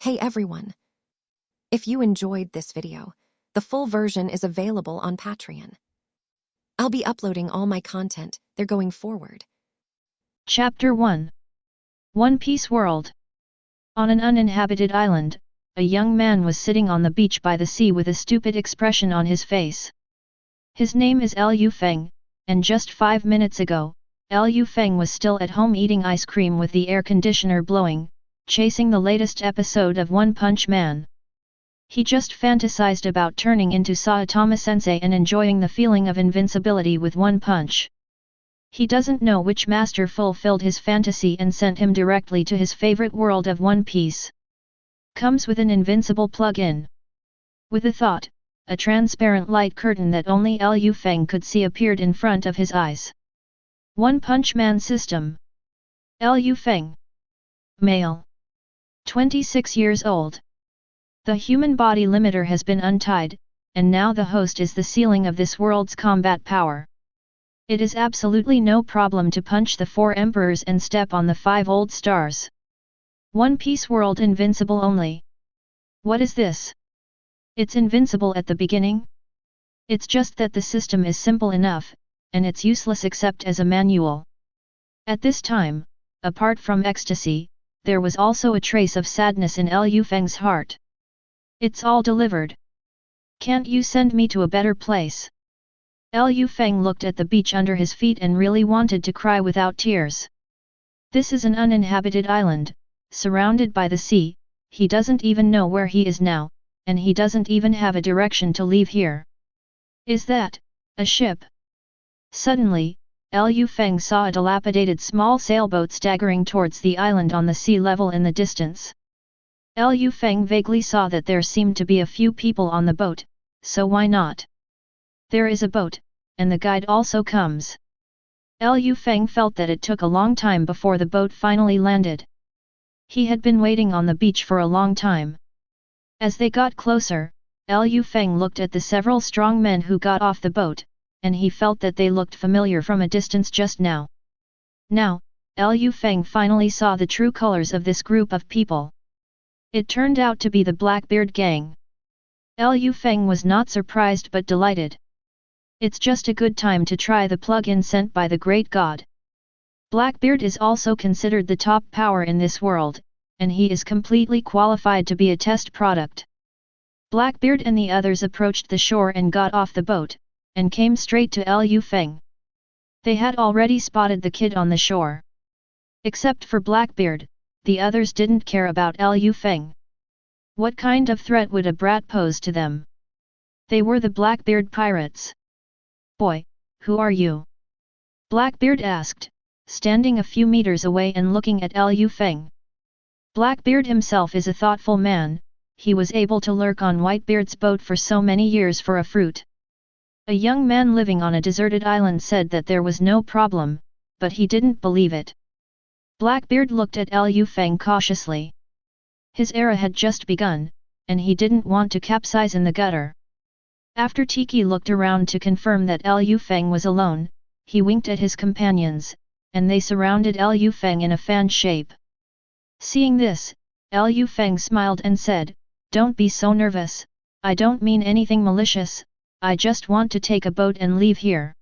Hey everyone! If you enjoyed this video, the full version is available on Patreon. I'll be uploading all my content there going forward. Chapter 1 One Piece World. On an uninhabited island, a young man was sitting on the beach by the sea with a stupid expression on his face. His name is Feng, and just 5 minutes ago, Feng was still at home eating ice cream with the air conditioner blowing, chasing the latest episode of One Punch Man. He just fantasized about turning into Saitama-sensei and enjoying the feeling of invincibility with one punch. He doesn't know which master fulfilled his fantasy and sent him directly to his favorite world of One Piece. Comes with an invincible plug-in. With a thought, a transparent light curtain that only Feng could see appeared in front of his eyes. One Punch Man System. Feng. Male. 26 years old. The human body limiter has been untied, and now the host is the ceiling of this world's combat power. It is absolutely no problem to punch the 4 emperors and step on the 5 old stars. One Piece World invincible only. What is this? It's invincible at the beginning? It's just that the system is simple enough, and it's useless except as a manual. At this time, apart from ecstasy, there was also a trace of sadness in Feng's heart. It's all delivered. Can't you send me to a better place? Feng looked at the beach under his feet and really wanted to cry without tears. This is an uninhabited island, surrounded by the sea. He doesn't even know where he is now, and he doesn't even have a direction to leave here. Is that a ship? Suddenly, Feng saw a dilapidated small sailboat staggering towards the island on the sea level in the distance. Feng vaguely saw that there seemed to be a few people on the boat, so why not? There is a boat, and the guide also comes. Feng felt that it took a long time before the boat finally landed. He had been waiting on the beach for a long time. As they got closer, Feng looked at the several strong men who got off the boat, and he felt that they looked familiar from a distance just now. Now, Feng finally saw the true colors of this group of people. It turned out to be the Blackbeard gang. Feng was not surprised but delighted. It's just a good time to try the plug-in sent by the great god. Blackbeard is also considered the top power in this world, and he is completely qualified to be a test product. Blackbeard and the others approached the shore and got off the boat, and came straight to Feng. They had already spotted the kid on the shore. Except for Blackbeard, the others didn't care about Feng. What kind of threat would a brat pose to them? They were the Blackbeard pirates. Boy, who are you? Blackbeard asked, standing a few meters away and looking at Feng. Blackbeard himself is a thoughtful man. He was able to lurk on Whitebeard's boat for so many years for a fruit. A young man living on a deserted island said that there was no problem, but he didn't believe it. Blackbeard looked at Feng cautiously. His era had just begun, and he didn't want to capsize in the gutter. After Tiki looked around to confirm that Feng was alone, he winked at his companions, and they surrounded Feng in a fan shape. Seeing this, Feng smiled and said, "Don't be so nervous, I don't mean anything malicious, I just want to take a boat and leave here."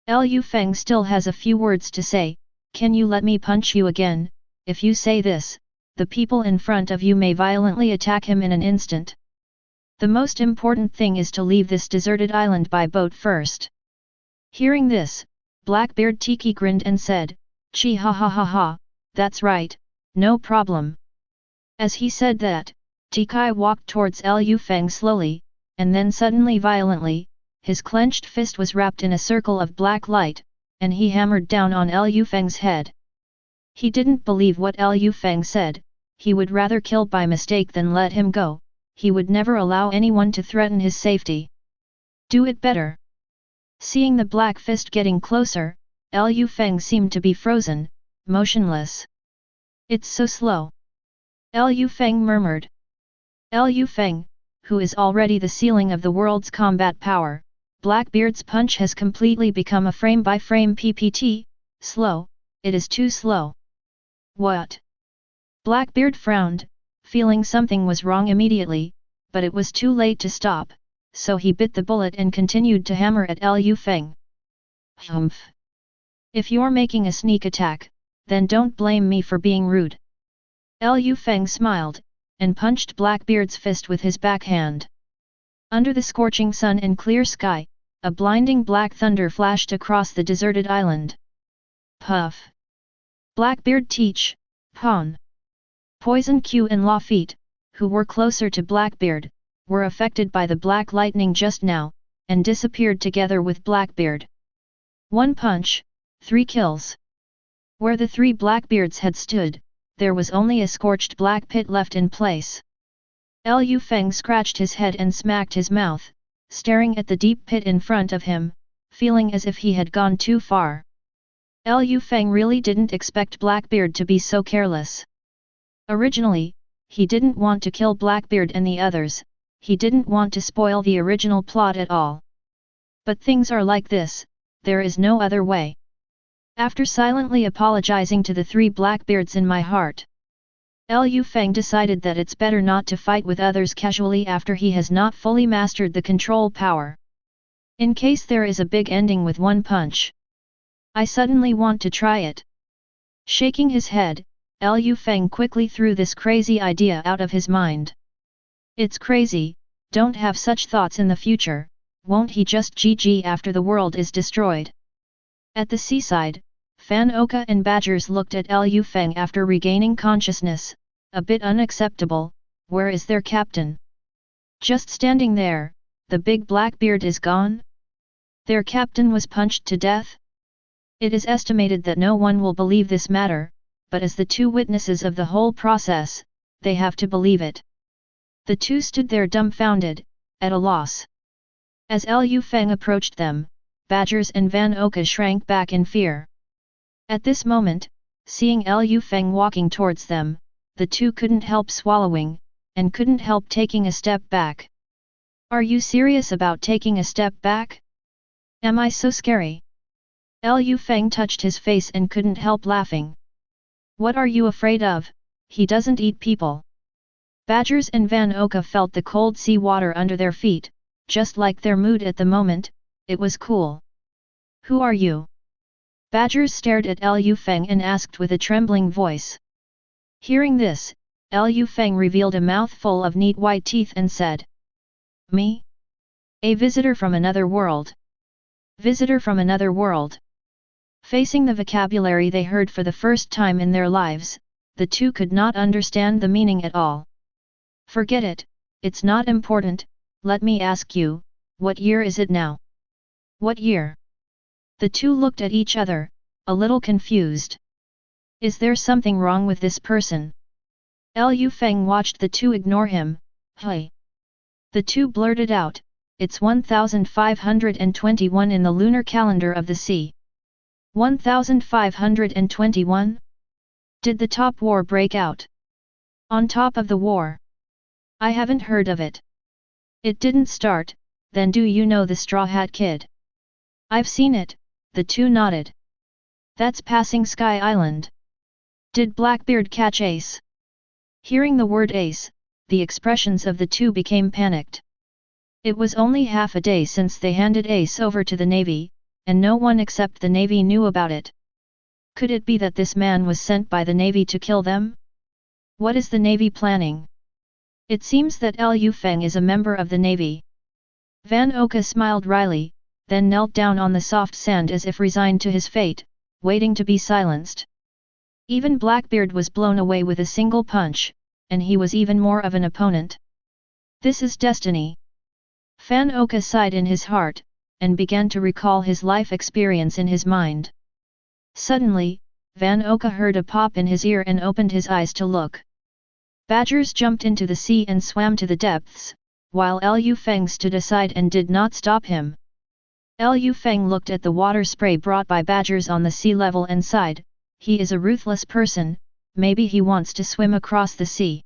Feng still has a few words to say. "Can you let me punch you again? If you say this, the people in front of you may violently attack him in an instant. The most important thing is to leave this deserted island by boat first." Hearing this, Blackbeard Tiki grinned and said, "Chi ha ha ha ha, that's right, no problem." As he said that, Tiki walked towards Feng slowly, and then suddenly violently, his clenched fist was wrapped in a circle of black light, and he hammered down on Feng's head. He didn't believe what Feng said. He would rather kill by mistake than let him go. He would never allow anyone to threaten his safety. Do it better. Seeing the black fist getting closer, Feng seemed to be frozen, motionless. "It's so slow." Feng murmured. Feng, who is already the ceiling of the world's combat power, Blackbeard's punch has completely become a frame-by-frame PPT. Slow, it is too slow. What? Blackbeard frowned, feeling something was wrong immediately, but it was too late to stop, so he bit the bullet and continued to hammer at Liu Feng. Humph! If you're making a sneak attack, then don't blame me for being rude. Liu Feng smiled, and punched Blackbeard's fist with his backhand. Under the scorching sun and clear sky, a blinding black thunder flashed across the deserted island. Puff! Blackbeard teach, Pawn! Poison Q and Lafitte, who were closer to Blackbeard, were affected by the black lightning just now, and disappeared together with Blackbeard. One punch, 3 kills. Where the 3 Blackbeards had stood, there was only a scorched black pit left in place. Liu Feng scratched his head and smacked his mouth, staring at the deep pit in front of him, feeling as if he had gone too far. Liu Feng really didn't expect Blackbeard to be so careless. Originally, he didn't want to kill Blackbeard and the others, he didn't want to spoil the original plot at all. But things are like this, there is no other way. After silently apologizing to the 3 Blackbeards in my heart, Liu Feng decided that it's better not to fight with others casually after he has not fully mastered the control power. In case there is a big ending with one punch. I suddenly want to try it. Shaking his head, Liu Feng quickly threw this crazy idea out of his mind. It's crazy, don't have such thoughts in the future, won't he just GG after the world is destroyed? At the seaside, Fan Oka and Badgers looked at Liu Feng after regaining consciousness, a bit unacceptable, where is their captain? Just standing there, the big Blackbeard is gone? Their captain was punched to death? It is estimated that no one will believe this matter, but as the 2 witnesses of the whole process, they have to believe it. The 2 stood there dumbfounded, at a loss. As Liu Feng approached them, Badgers and Van Oka shrank back in fear. At this moment, seeing Liu Feng walking towards them, the 2 couldn't help swallowing, and couldn't help taking a step back. Are you serious about taking a step back? Am I so scary? Liu Feng touched his face and couldn't help laughing. What are you afraid of? He doesn't eat people. Badgers and Van Oka felt the cold sea water under their feet, just like their mood at the moment, it was cool. Who are you? Badgers stared at Liu Feng and asked with a trembling voice. Hearing this, Liu Feng revealed a mouthful of neat white teeth and said. Me? A visitor from another world. Visitor from another world. Facing the vocabulary they heard for the first time in their lives, the 2 could not understand the meaning at all. Forget it, it's not important, let me ask you, what year is it now? What year? The 2 looked at each other, a little confused. Is there something wrong with this person? Liu Feng watched the 2 ignore him. Hey! The 2 blurted out, it's 1521 in the lunar calendar of the sea. 1521? Did the top war break out? On top of the war? I haven't heard of it. It didn't start, then do you know the Straw Hat Kid? I've seen it, the 2 nodded. That's passing Sky Island. Did Blackbeard catch Ace? Hearing the word Ace, the expressions of the 2 became panicked. It was only half a day since they handed Ace over to the Navy, and no one except the Navy knew about it. Could it be that this man was sent by the Navy to kill them? What is the Navy planning? It seems that Liu Feng is a member of the Navy. Van Oka smiled wryly, then knelt down on the soft sand as if resigned to his fate, waiting to be silenced. Even Blackbeard was blown away with a single punch, and he was even more of an opponent. This is destiny. Fan Oka sighed in his heart, and began to recall his life experience in his mind. Suddenly, Van Oka heard a pop in his ear and opened his eyes to look. Badgers jumped into the sea and swam to the depths, while Liu Feng stood aside and did not stop him. Liu Feng looked at the water spray brought by Badgers on the sea level and sighed, he is a ruthless person, maybe he wants to swim across the sea.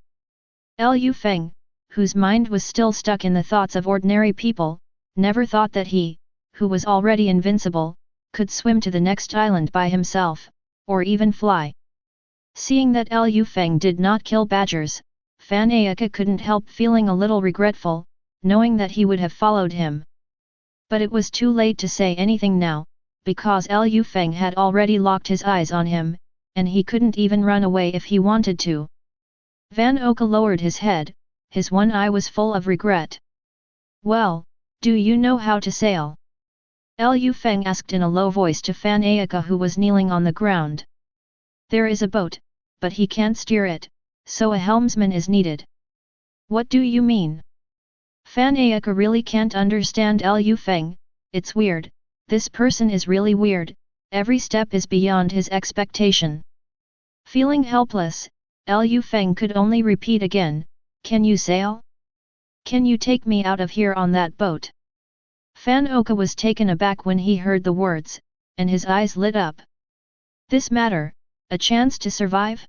Liu Feng, whose mind was still stuck in the thoughts of ordinary people, never thought that he, who was already invincible, could swim to the next island by himself, or even fly. Seeing that Liu Feng did not kill Badgers, Fan Ayaka couldn't help feeling a little regretful, knowing that he would have followed him. But it was too late to say anything now, because Lu Feng had already locked his eyes on him, and he couldn't even run away if he wanted to. Van Oka lowered his head, his one eye was full of regret. Well, do you know how to sail? Lu Feng asked in a low voice to Fan Ayaka who was kneeling on the ground. There is a boat, but he can't steer it, so a helmsman is needed. What do you mean? Fan Ayaka really can't understand Lu Feng. It's weird, this person is really weird, every step is beyond his expectation. Feeling helpless, Lu Feng could only repeat again, can you sail? Can you take me out of here on that boat? Fan Oka was taken aback when he heard the words, and his eyes lit up. This matter, a chance to survive?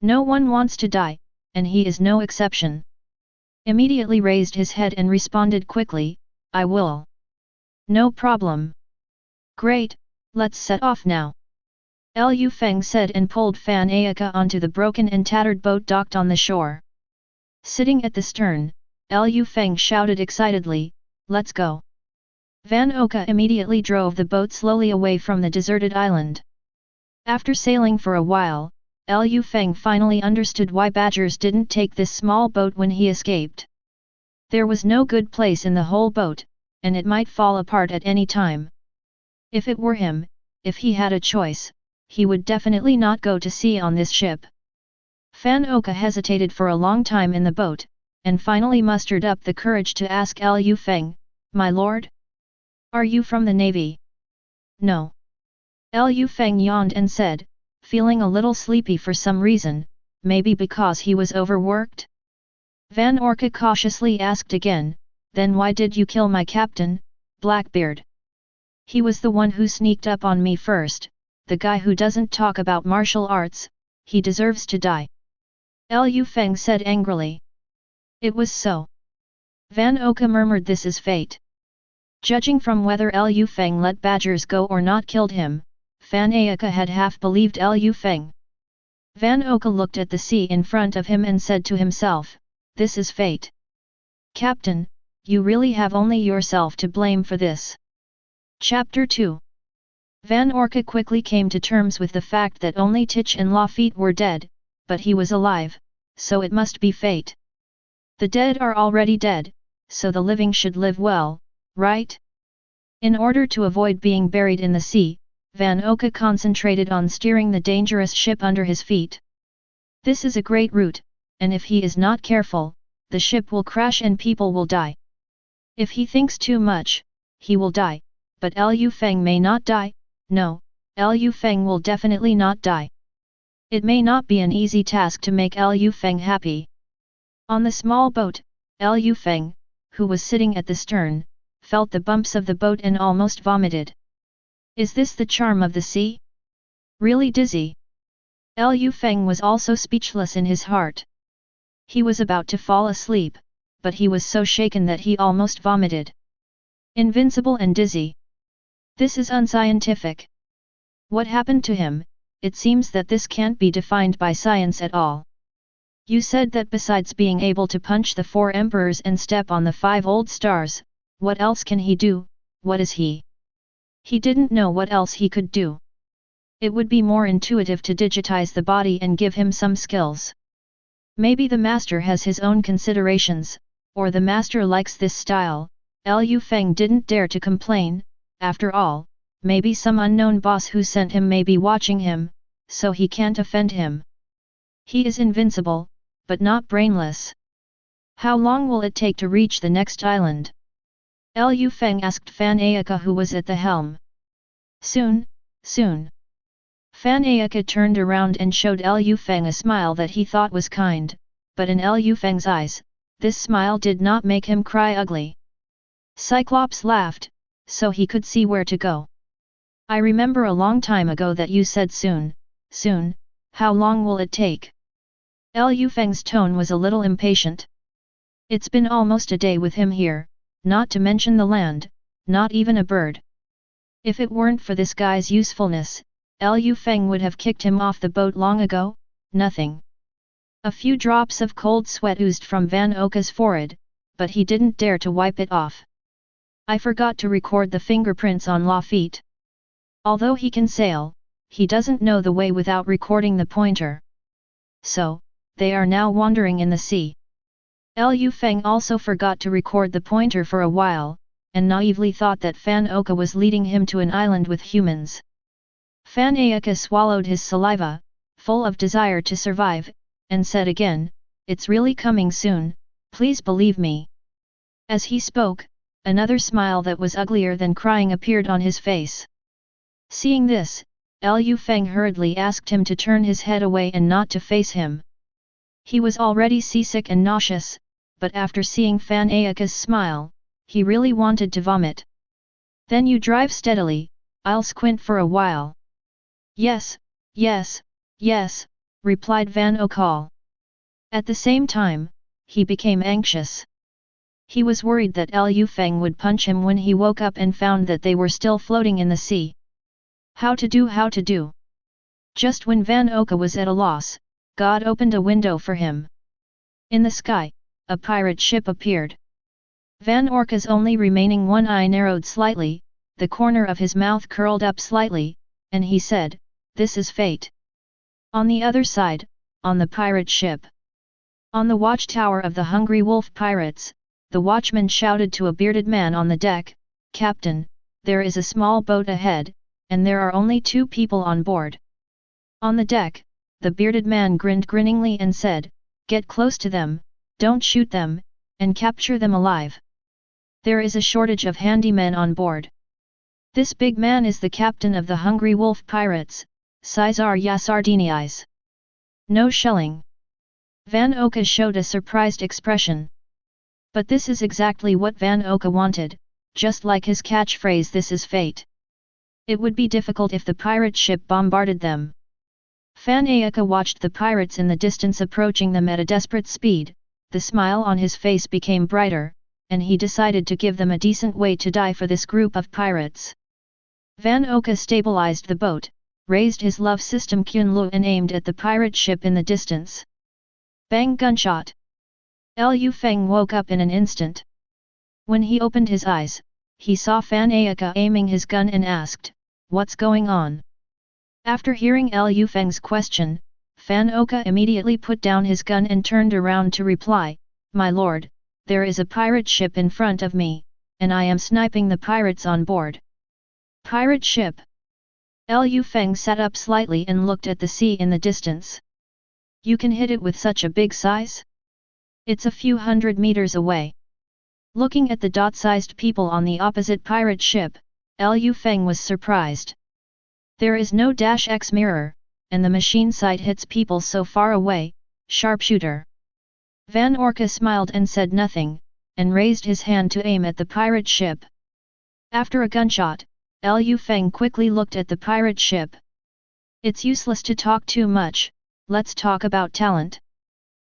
No one wants to die, and he is no exception. Immediately raised his head and responded quickly, I will. No problem. Great, let's set off now. Lu Feng said and pulled Fan Ayaka onto the broken and tattered boat docked on the shore. Sitting at the stern, Lu Feng shouted excitedly, let's go. Van Oka immediately drove the boat slowly away from the deserted island. After sailing for a while, Lu Feng finally understood why badgers didn't take this small boat when he escaped. There was no good place in the whole boat, and it might fall apart at any time. If it were him, if he had a choice, he would definitely not go to sea on this ship. Fan Oka hesitated for a long time in the boat, and finally mustered up the courage to ask Lu Feng, my lord? Are you from the navy? No. Lu Feng yawned and said, feeling a little sleepy for some reason, maybe because he was overworked? Van Orca cautiously asked again, then why did you kill my captain, Blackbeard? He was the one who sneaked up on me first, the guy who doesn't talk about martial arts, he deserves to die. Lu Feng said angrily. It was so. Van Oka murmured this is fate. Judging from whether Lu Feng let badgers go or not killed him, Fan Ayaka had half believed Lu Feng. Van Oka looked at the sea in front of him and said to himself, this is fate. Captain, you really have only yourself to blame for this. Chapter 2. Van Orca quickly came to terms with the fact that only Tich and Lafitte were dead, but he was alive, so it must be fate. The dead are already dead, so the living should live well, right? In order to avoid being buried in the sea, Van Oka concentrated on steering the dangerous ship under his feet. This is a great route, and if he is not careful, the ship will crash and people will die. If he thinks too much, he will die, but Lu Feng may not die, no, Lu Feng will definitely not die. It may not be an easy task to make Lu Feng happy. On the small boat, Lu Feng, who was sitting at the stern, felt the bumps of the boat and almost vomited. Is this the charm of the sea? Really dizzy? Lu Feng was also speechless in his heart. He was about to fall asleep, but he was so shaken that he almost vomited. Invincible and dizzy. This is unscientific. What happened to him? It seems that this can't be defined by science at all. You said that besides being able to punch the 4 emperors and step on the 5 old stars, what else can he do? What is he? He didn't know what else he could do. It would be more intuitive to digitize the body and give him some skills. Maybe the master has his own considerations, or the master likes this style. Lu Feng didn't dare to complain. After all, maybe some unknown boss who sent him may be watching him, so he can't offend him. He is invincible, but not brainless. How long will it take to reach the next island? Lu Feng asked Fan Ayaka who was at the helm. Soon, soon. Fan Ayaka turned around and showed Lu Feng a smile that he thought was kind, but in Lu Feng's eyes, this smile did not make him cry ugly. Cyclops laughed, so he could see where to go. I remember a long time ago that you said soon, soon, how long will it take? Lu Feng's tone was a little impatient. It's been almost a day with him here, not to mention the land, not even a bird. If it weren't for this guy's usefulness, Lu Feng would have kicked him off the boat long ago. Nothing. A few drops of cold sweat oozed from Van Oka's forehead, but he didn't dare to wipe it off. I forgot to record the fingerprints on Lafitte. Although he can sail, he doesn't know the way without recording the pointer. So, they are now wandering in the sea. Lu Feng also forgot to record the pointer for a while, and naively thought that Fan Oka was leading him to an island with humans. Fan Oka swallowed his saliva, full of desire to survive, and said again, "It's really coming soon, please believe me." As he spoke, another smile that was uglier than crying appeared on his face. Seeing this, Lu Feng hurriedly asked him to turn his head away and not to face him. He was already seasick and nauseous, but after seeing Fan Oka's smile, he really wanted to vomit. "Then you drive steadily, I'll squint for a while." "Yes, yes, yes," replied Van Oka. At the same time, he became anxious. He was worried that Lu Feng would punch him when he woke up and found that they were still floating in the sea. How to do? Just when Van Oka was at a loss, God opened a window for him. In the sky, a pirate ship appeared. Van Orka's only remaining one eye narrowed slightly, the corner of his mouth curled up slightly, and he said, "This is fate." On the other side, on the pirate ship. On the watchtower of the Hungry Wolf pirates, the watchman shouted to a bearded man on the deck, "Captain, there is a small boat ahead, and there are only 2 people on board." On the deck, the bearded man grinned grinningly and said, "Get close to them, don't shoot them, and capture them alive. There is a shortage of handy men on board." This big man is the captain of the Hungry Wolf pirates, Caesar Yasardini's. No shelling. Van Oka showed a surprised expression. But this is exactly what Van Oka wanted, just like his catchphrase, "This is fate." It would be difficult if the pirate ship bombarded them. Fan Oka watched the pirates in the distance approaching them at a desperate speed, the smile on his face became brighter, and he decided to give them a decent way to die for this group of pirates. Van Oka stabilized the boat, raised his love system Kunlu and aimed at the pirate ship in the distance. Bang, gunshot! Lu Feng woke up in an instant. When he opened his eyes, he saw Fan Oka aiming his gun and asked, "What's going on?" After hearing Lu Feng's question, Fan Oka immediately put down his gun and turned around to reply, "My lord, there is a pirate ship in front of me, and I am sniping the pirates on board." "Pirate ship?" Lu Feng sat up slightly and looked at the sea in the distance. "You can hit it with such a big size? It's a few hundred meters away." Looking at the dot-sized people on the opposite pirate ship, Lu Feng was surprised. There is no -X mirror, and the machine sight hits people so far away, sharpshooter. Van Orka smiled and said nothing, and raised his hand to aim at the pirate ship. After a gunshot, Lu Feng quickly looked at the pirate ship. "It's useless to talk too much, let's talk about talent."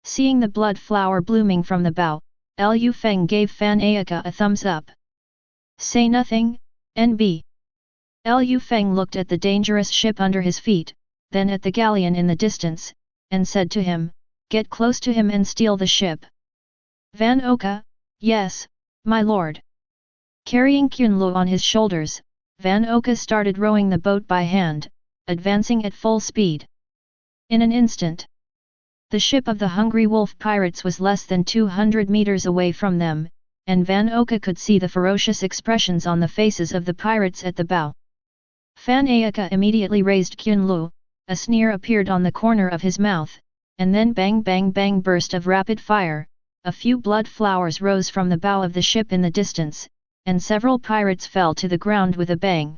Seeing the blood flower blooming from the bow, Lu Feng gave Fan Oka a thumbs up. "Say nothing, NB." Lu Feng looked at the dangerous ship under his feet, then at the galleon in the distance, and said to him, "Get close to him and steal the ship." Van Oka, "Yes, my lord." Carrying Kunlu on his shoulders, Van Oka started rowing the boat by hand, advancing at full speed. In an instant, the ship of the Hungry Wolf pirates was less than 200 meters away from them, and Van Oka could see the ferocious expressions on the faces of the pirates at the bow. Fan Oka immediately raised Kunlu, a sneer appeared on the corner of his mouth, and then bang bang bang burst of rapid fire, a few blood flowers rose from the bow of the ship in the distance, and several pirates fell to the ground with a bang.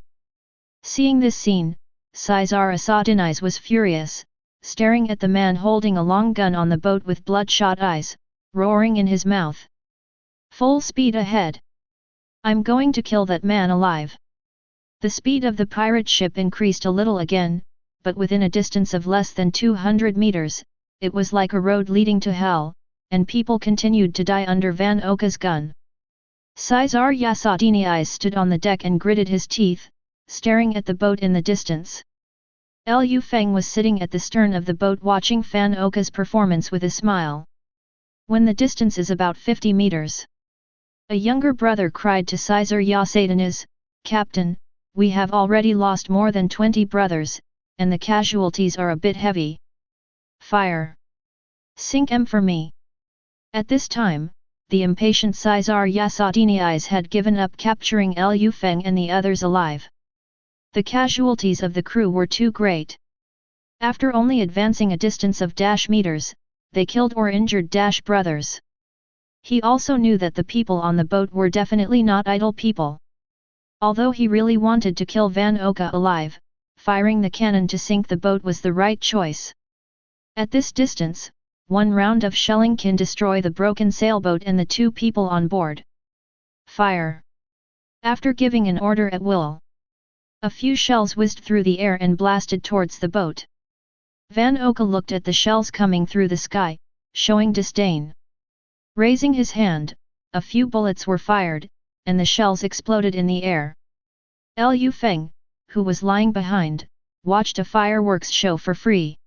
Seeing this scene, Caesar Yasardini's was furious, staring at the man holding a long gun on the boat with bloodshot eyes, roaring in his mouth. "Full speed ahead! I'm going to kill that man alive!" The speed of the pirate ship increased a little again, but within a distance of less than 200 meters, it was like a road leading to hell, and people continued to die under Van Oka's gun. Caesar Yasardini stood on the deck and gritted his teeth, staring at the boat in the distance. Lu Feng was sitting at the stern of the boat watching Fan Oka's performance with a smile. When the distance is about 50 meters. A younger brother cried to Caesar Yasatinus, "Captain, we have already lost more than 20 brothers, and the casualties are a bit heavy. Fire! Sink 'em for me." At this time, the impatient Caesar Yasatinus had given up capturing Lu Feng and the others alive. The casualties of the crew were too great. After only advancing a distance of -meters, they killed or injured brothers. He also knew that the people on the boat were definitely not idle people. Although he really wanted to kill Van Oka alive, firing the cannon to sink the boat was the right choice. At this distance, one round of shelling can destroy the broken sailboat and the 2 people on board. Fire! After giving an order at will, a few shells whizzed through the air and blasted towards the boat. Van Oka looked at the shells coming through the sky, showing disdain. Raising his hand, a few bullets were fired, and the shells exploded in the air. Lu Feng, who was lying behind, watched a fireworks show for free.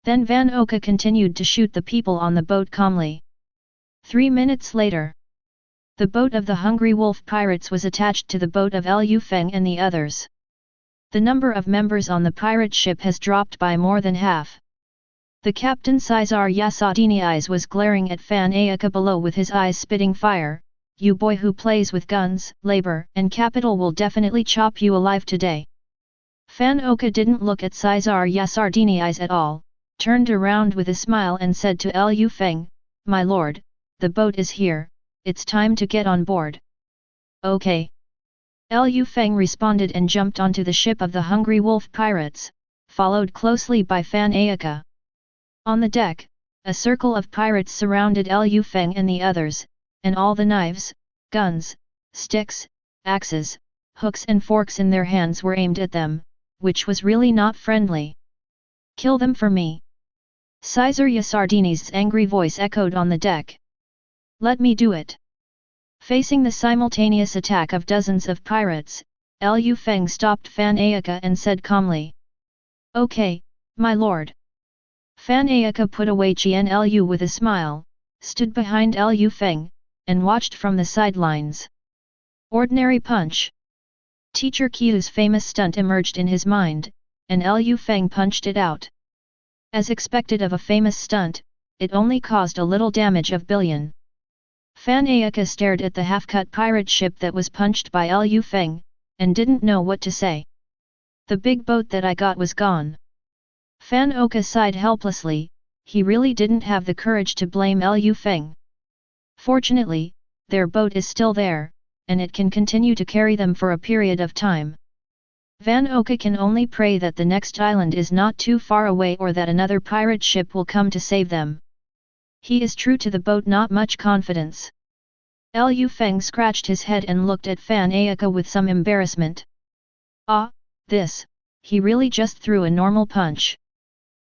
Then Van Oka continued to shoot the people on the boat calmly. 3 minutes later, the boat of the Hungry Wolf pirates was attached to the boat of Lu Feng and the others. The number of members on the pirate ship has dropped by more than half. The captain Caesar Yasatinus was glaring at Fan Oka below with his eyes spitting fire. "You boy who plays with guns, labor and capital will definitely chop you alive today." Fan Oka didn't look at Caesar Yasatinus at all, turned around with a smile and said to Lu Feng, "My lord, the boat is here, it's time to get on board." "Okay." Lu Feng responded and jumped onto the ship of the Hungry Wolf pirates, followed closely by Fan Oka. On the deck, a circle of pirates surrounded Lu Feng and the others, and all the knives, guns, sticks, axes, hooks and forks in their hands were aimed at them, which was really not friendly. "Kill them for me." Caesar Yasatinus' angry voice echoed on the deck. "Let me do it." Facing the simultaneous attack of dozens of pirates, Lu Feng stopped Fan Oka and said calmly, "Okay, my lord." Fan Oka put away Qian Lu with a smile, stood behind Lu Feng, and watched from the sidelines. Ordinary punch. Teacher Qiu's famous stunt emerged in his mind, and Lu Feng punched it out. As expected of a famous stunt, it only caused a little damage of billion. Fan Oka stared at the half-cut pirate ship that was punched by Lu Feng, and didn't know what to say. "The big boat that I got was gone." Fan Oka sighed helplessly. He really didn't have the courage to blame Lu Feng. Fortunately, their boat is still there, and it can continue to carry them for a period of time. Van Oka can only pray that the next island is not too far away or that another pirate ship will come to save them. He is true to the boat, not much confidence. Lu Feng scratched his head and looked at Fan Oka with some embarrassment. "Ah, this, he really just threw a normal punch.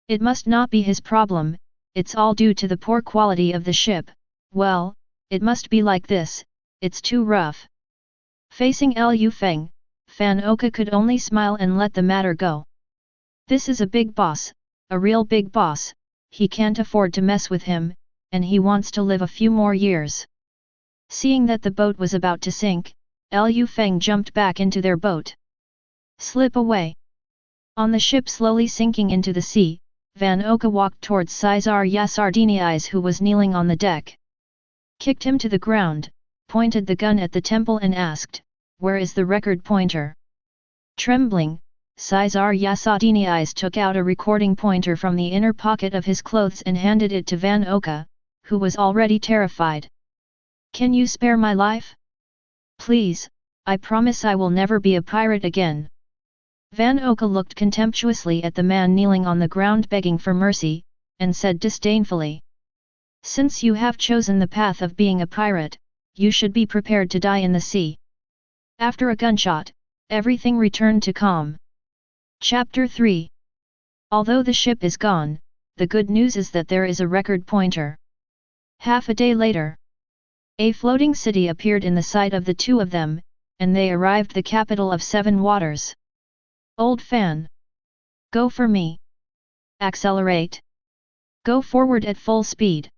It must not be his problem, it's all due to the poor quality of the ship. Well, it must be like this, it's too rough." Facing Lu Feng, Fan Oka could only smile and let the matter go. This is a big boss, a real big boss, he can't afford to mess with him, and he wants to live a few more years. Seeing that the boat was about to sink, Lu Feng jumped back into their boat. "Slip away." On the ship slowly sinking into the sea, Van Oka walked towards Caesar Yasatinus, who was kneeling on the deck. Kicked him to the ground, pointed the gun at the temple and asked, "Where is the record pointer?" Trembling, Caesar Yasatinus took out a recording pointer from the inner pocket of his clothes and handed it to Van Oka, who was already terrified. "Can you spare my life? Please, I promise I will never be a pirate again." Van Oka looked contemptuously at the man kneeling on the ground begging for mercy, and said disdainfully, "Since you have chosen the path of being a pirate, you should be prepared to die in the sea." After a gunshot, everything returned to calm. Chapter 3. Although the ship is gone, the good news is that there is a record pointer. Half a day later, a floating city appeared in the sight of the two of them, and they arrived the capital of 7 Waters. "Old Fan. Go for me. Accelerate. Go forward at full speed.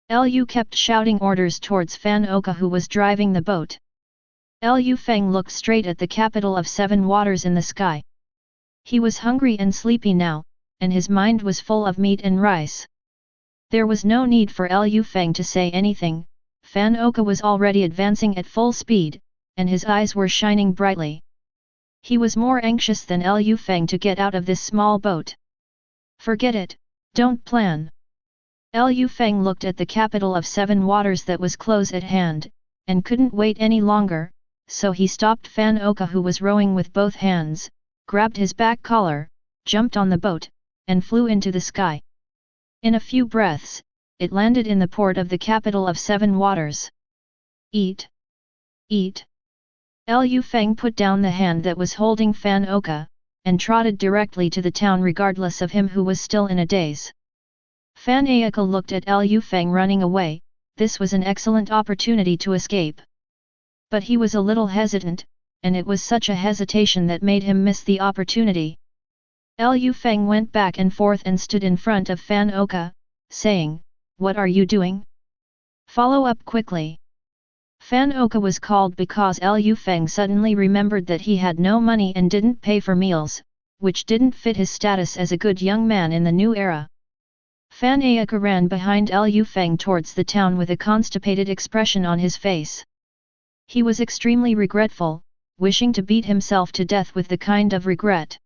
Lu kept shouting orders towards Fan Oka who was driving the boat. Lu Feng looked straight at the capital of 7 waters in the sky. He was hungry and sleepy now, and his mind was full of meat and rice. There was no need for Lu Feng to say anything. Fan Oka was already advancing at full speed, and his eyes were shining brightly. He was more anxious than Lu Feng to get out of this small boat. Forget it, don't plan. Lu Feng looked at the capital of 7 waters that was close at hand, and couldn't wait any longer, so he stopped Fan Oka who was rowing with both hands, grabbed his back collar, jumped on the boat, and flew into the sky. In a few breaths, it landed in the port of the capital of 7 waters. Eat! Eat! Lu Feng put down the hand that was holding Fan Oka, and trotted directly to the town regardless of him who was still in a daze. Fan Oka looked at Lu Feng running away. This was an excellent opportunity to escape. But he was a little hesitant, and it was such a hesitation that made him miss the opportunity. Lu Feng went back and forth and stood in front of Fan Oka, saying, "What are you doing? Follow up quickly." Fan Oka was called because Lu Feng suddenly remembered that he had no money and didn't pay for meals, which didn't fit his status as a good young man in the new era. Fan Oka ran behind Lu Feng towards the town with a constipated expression on his face. He was extremely regretful, wishing to beat himself to death with the kind of regret.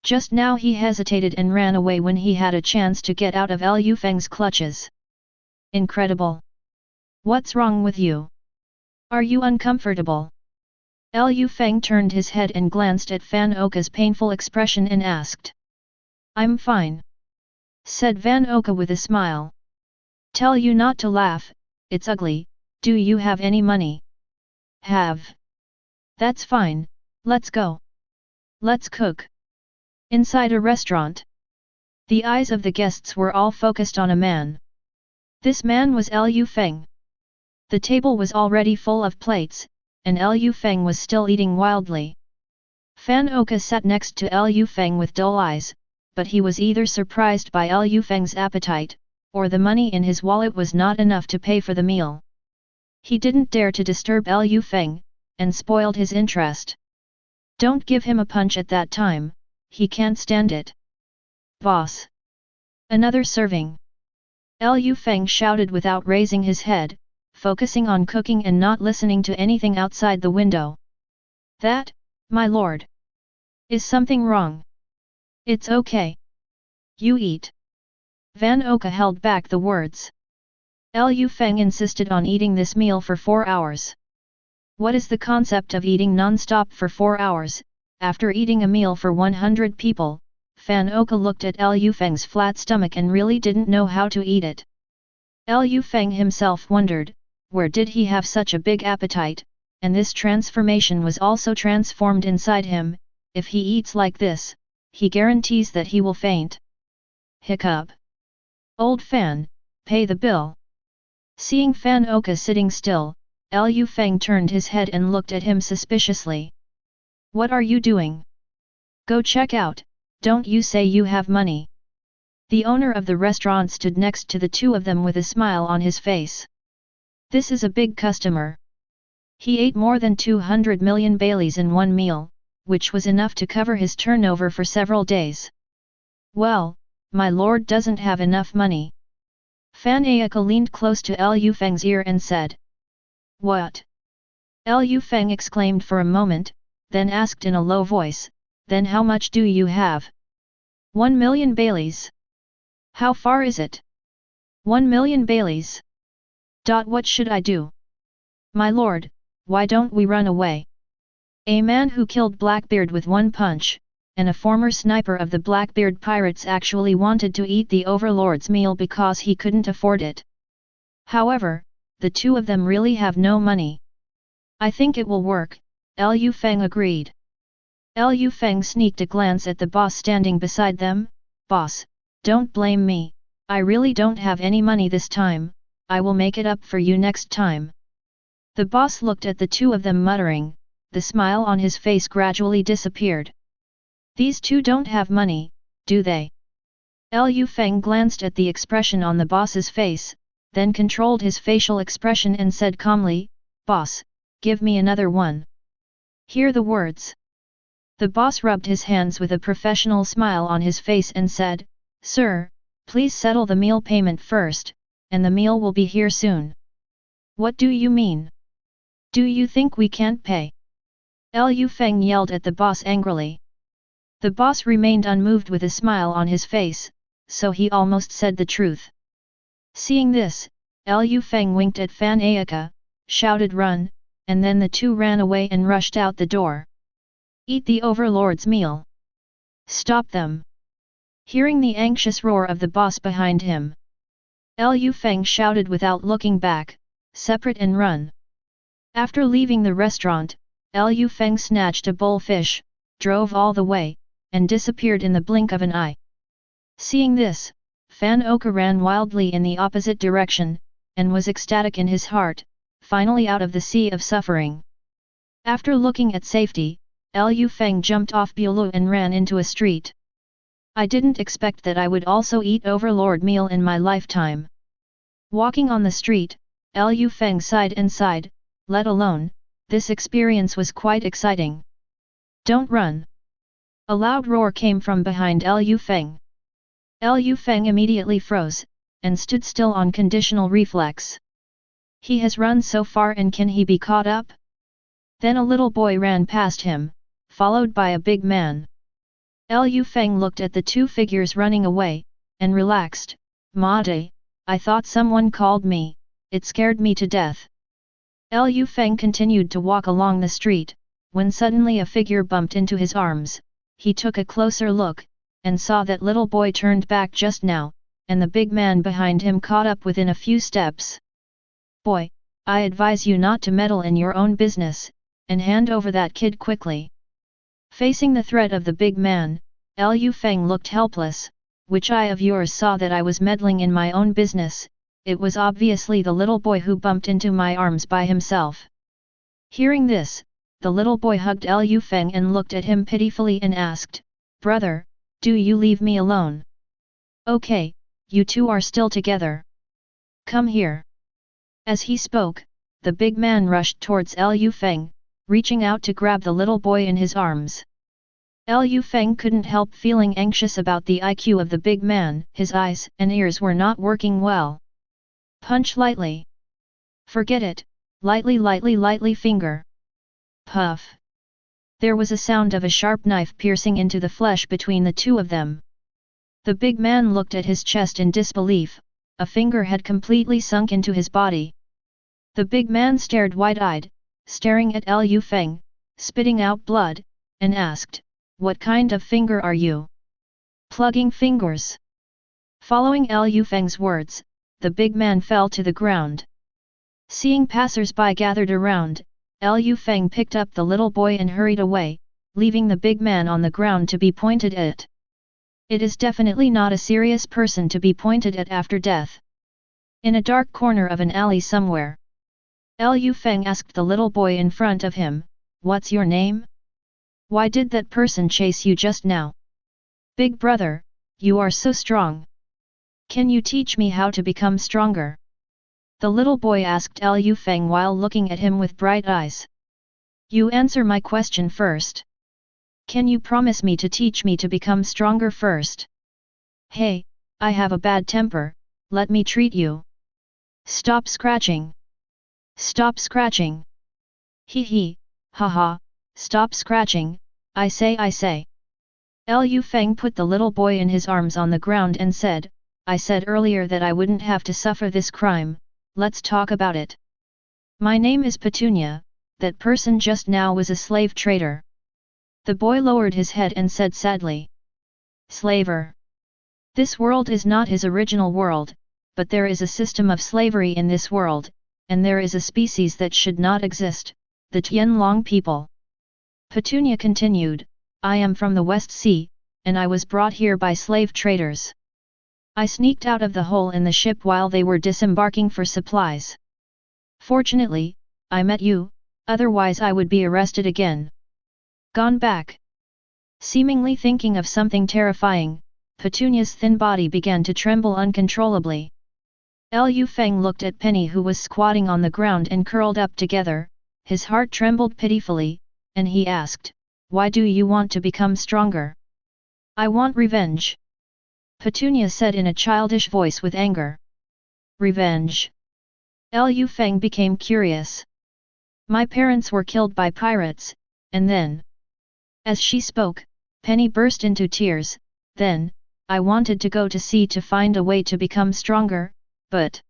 Just now he hesitated and ran away when he had a chance to get out of Lu Feng's clutches. Incredible! What's wrong with you? Are you uncomfortable? Lu Feng turned his head and glanced at Fan Oka's painful expression and asked. "I'm fine," said Fan Oka with a smile. "Tell you not to laugh, it's ugly. Do you have any money?" "Have." "That's fine, let's go. Let's cook." Inside a restaurant, the eyes of the guests were all focused on a man. This man was Lu Feng. The table was already full of plates, and Lu Feng was still eating wildly. Fan Oka sat next to Lu Feng with dull eyes, but he was either surprised by Lu Feng's appetite, or the money in his wallet was not enough to pay for the meal. He didn't dare to disturb Lu Feng, and spoiled his interest. "Don't give him a punch at that time, he can't stand it." "Boss! Another serving!" Lu Feng shouted without raising his head, focusing on cooking and not listening to anything outside the window. "That, my lord! Is something wrong?" "It's okay. You eat." Fan Oka held back the words. Lu Feng insisted on eating this meal for 4 hours. What is the concept of eating non-stop for 4 hours, after eating a meal for 100 people? Fan Oka looked at Lu Feng's flat stomach and really didn't know how to eat it. Lu Feng himself wondered, where did he have such a big appetite, and this transformation was also transformed inside him. If he eats like this, he guarantees that he will faint. Hiccup. "Old Fan, pay the bill." Seeing Fan Oka sitting still, Lu Feng turned his head and looked at him suspiciously. "What are you doing? Go check out, don't you say you have money?" The owner of the restaurant stood next to the two of them with a smile on his face. This is a big customer. He ate more than 200 million Baileys in one meal, which was enough to cover his turnover for several days. "Well, my lord doesn't have enough money." Fan Oka leaned close to Lu Feng's ear and said. "What?" Lu Feng exclaimed for a moment, then asked in a low voice, "Then how much do you have?" 1 million Baileys. "How far is it?" 1 million Baileys. What should I do?" "My lord, why don't we run away?" A man who killed Blackbeard with one punch, and a former sniper of the Blackbeard pirates actually wanted to eat the overlord's meal because he couldn't afford it. However, the two of them really have no money. "I think it will work," Lu Feng agreed. Lu Feng sneaked a glance at the boss standing beside them. "Boss, don't blame me, I really don't have any money this time, I will make it up for you next time." The boss looked at the two of them muttering, the smile on his face gradually disappeared. These two don't have money, do they? Lu Feng glanced at the expression on the boss's face, then controlled his facial expression and said calmly, "Boss, give me another one." Hear the words. The boss rubbed his hands with a professional smile on his face and said, "Sir, please settle the meal payment first, and the meal will be here soon." "What do you mean? Do you think we can't pay?" Lu Feng yelled at the boss angrily. The boss remained unmoved with a smile on his face, so he almost said the truth. Seeing this, Lu Feng winked at Fan Ayaka, shouted "Run," and then the two ran away and rushed out the door. "Eat the overlord's meal! Stop them!" Hearing the anxious roar of the boss behind him, Lu Feng shouted without looking back, "Separate and run!" After leaving the restaurant, Lu Feng snatched a bull fish, drove all the way, and disappeared in the blink of an eye. Seeing this, Fan Oka ran wildly in the opposite direction, and was ecstatic in his heart, finally out of the sea of suffering. After looking at safety, Lu Feng jumped off Bulu and ran into a street. "I didn't expect that I would also eat overlord meal in my lifetime." Walking on the street, Lu Feng sighed and sighed, let alone, this experience was quite exciting. "Don't run!" A loud roar came from behind Lu Feng. Lu Feng immediately froze, and stood still on conditional reflex. He has run so far and can he be caught up? Then a little boy ran past him, followed by a big man. Lu Feng looked at the two figures running away, and relaxed. "Made, I thought someone called me, it scared me to death." Lu Feng continued to walk along the street, when suddenly a figure bumped into his arms. He took a closer look, and saw that little boy turned back just now, and the big man behind him caught up within a few steps. "Boy, I advise you not to meddle in your own business, and hand over that kid quickly." Facing the threat of the big man, Lu Feng looked helpless. "Which eye of yours saw that I was meddling in my own business? It was obviously the little boy who bumped into my arms by himself." Hearing this, the little boy hugged Lu Feng and looked at him pitifully and asked, "Brother, do you leave me alone? Okay, you two are still together. Come here." As he spoke, the big man rushed towards Lu Feng, reaching out to grab the little boy in his arms. Lu Feng couldn't help feeling anxious about the IQ of the big man. His eyes and ears were not working well. "Punch lightly." "Forget it, lightly finger." Puff. There was a sound of a sharp knife piercing into the flesh between the two of them. The big man looked at his chest in disbelief. A finger had completely sunk into his body. The big man stared wide-eyed, staring at Lu Feng, spitting out blood, and asked, "What kind of finger are you?" "Plugging fingers." Following Lu Feng's words, the big man fell to the ground. Seeing passers-by gathered around, Lu Feng picked up the little boy and hurried away, leaving the big man on the ground to be pointed at. It is definitely not a serious person to be pointed at after death. In a dark corner of an alley somewhere, Lu Feng asked the little boy in front of him, "What's your name? Why did that person chase you just now?" "Big brother, you are so strong. Can you teach me how to become stronger?" The little boy asked Lu Feng while looking at him with bright eyes. "You answer my question first. Can you promise me to teach me to become stronger first?" "Hey, I have a bad temper, let me treat you." "Stop scratching. Stop scratching. Hee hee, haha, stop scratching, I say. Lu Feng put the little boy in his arms on the ground and said, "I said earlier that I wouldn't have to suffer this crime. Let's talk about it. My name is Patunia, that person just now was a slave trader." The boy lowered his head and said sadly, "Slaver. This world is not his original world, but there is a system of slavery in this world, and there is a species that should not exist, the Tianlong people." Patunia continued, "I am from the West Sea, and I was brought here by slave traders. I sneaked out of the hole in the ship while they were disembarking for supplies. Fortunately, I met you, otherwise I would be arrested again. Gone back. Seemingly thinking of something terrifying, Petunia's thin body began to tremble uncontrollably. Lu Feng looked at Penny, who was squatting on the ground and curled up together. His heart trembled pitifully, and he asked, "Why do you want to become stronger?" "I want revenge," Patunia said in a childish voice with anger. "Revenge?" Lu Feng became curious. "My parents were killed by pirates, and then..." As she spoke, Penny burst into tears. "Then, I wanted to go to sea to find a way to become stronger, but..."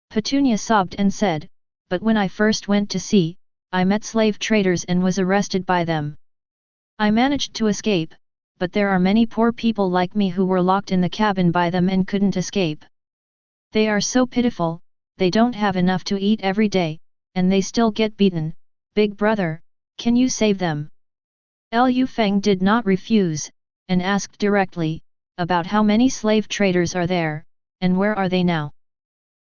Patunia sobbed and said, "But when I first went to sea, I met slave traders and was arrested by them. I managed to escape, but there are many poor people like me who were locked in the cabin by them and couldn't escape. They are so pitiful, they don't have enough to eat every day, and they still get beaten. Big brother, can you save them?" Lu Feng did not refuse, and asked directly, "About how many slave traders are there, and where are they now?"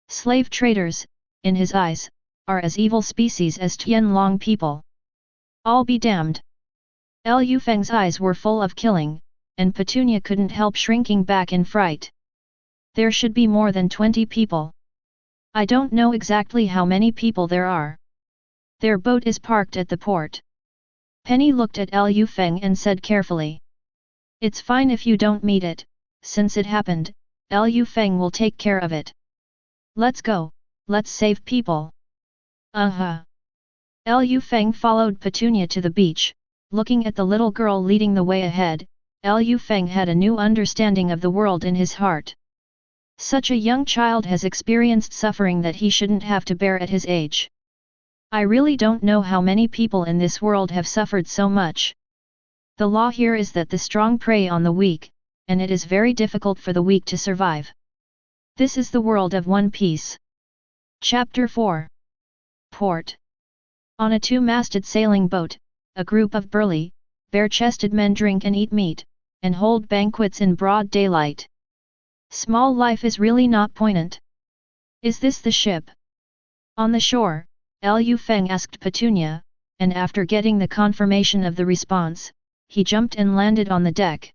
Slave traders, in his eyes, are as evil species as Tianlong people. "I'll be damned." Lu Feng's eyes were full of killing, and Patunia couldn't help shrinking back in fright. "There should be more than 20 people. I don't know exactly how many people there are. Their boat is parked at the port." Penny looked at Lu Feng and said carefully, "It's fine if you don't meet it, since it happened, Lu Feng will take care of it. Let's go, let's save people." Lu Feng followed Patunia to the beach. Looking at the little girl leading the way ahead, Lu Feng had a new understanding of the world in his heart. Such a young child has experienced suffering that he shouldn't have to bear at his age. "I really don't know how many people in this world have suffered so much. The law here is that the strong prey on the weak, and it is very difficult for the weak to survive. This is the world of One Piece." Chapter 4. Port. On a two-masted sailing boat, a group of burly, bare-chested men drink and eat meat, and hold banquets in broad daylight. Small life is really not poignant. Is this the ship? On the shore, Lu Feng asked Patunia, and after getting the confirmation of the response, he jumped and landed on the deck.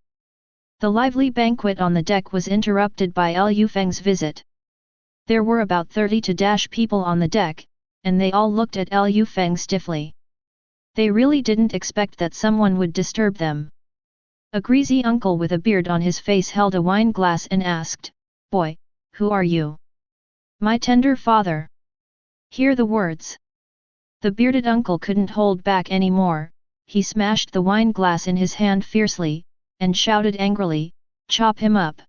The lively banquet on the deck was interrupted by Lu Feng's visit. There were about 30 people on the deck, and they all looked at Lu Feng stiffly. They really didn't expect that someone would disturb them. A greasy uncle with a beard on his face held a wine glass and asked, "Boy, who are you?" "My tender father." Hear the words. The bearded uncle couldn't hold back any more. He smashed the wine glass in his hand fiercely, and shouted angrily, "Chop him up."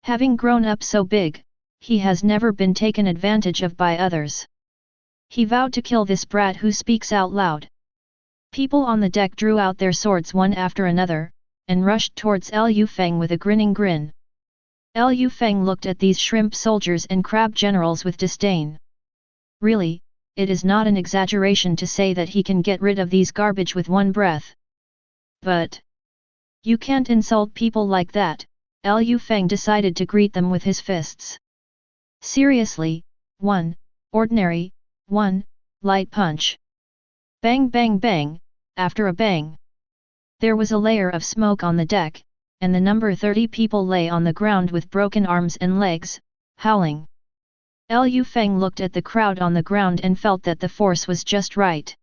Having grown up so big, he has never been taken advantage of by others. He vowed to kill this brat who speaks out loud. People on the deck drew out their swords one after another, and rushed towards Lu Feng with a grinning grin. Lu Feng looked at these shrimp soldiers and crab generals with disdain. Really, it is not an exaggeration to say that he can get rid of these garbage with one breath. But you can't insult people like that. Lu Feng decided to greet them with his fists. Seriously, one, ordinary, one, light punch. Bang bang bang, after a bang. There was a layer of smoke on the deck, and the number 30 people lay on the ground with broken arms and legs, howling. Lu Feng looked at the crowd on the ground and felt that the force was just right.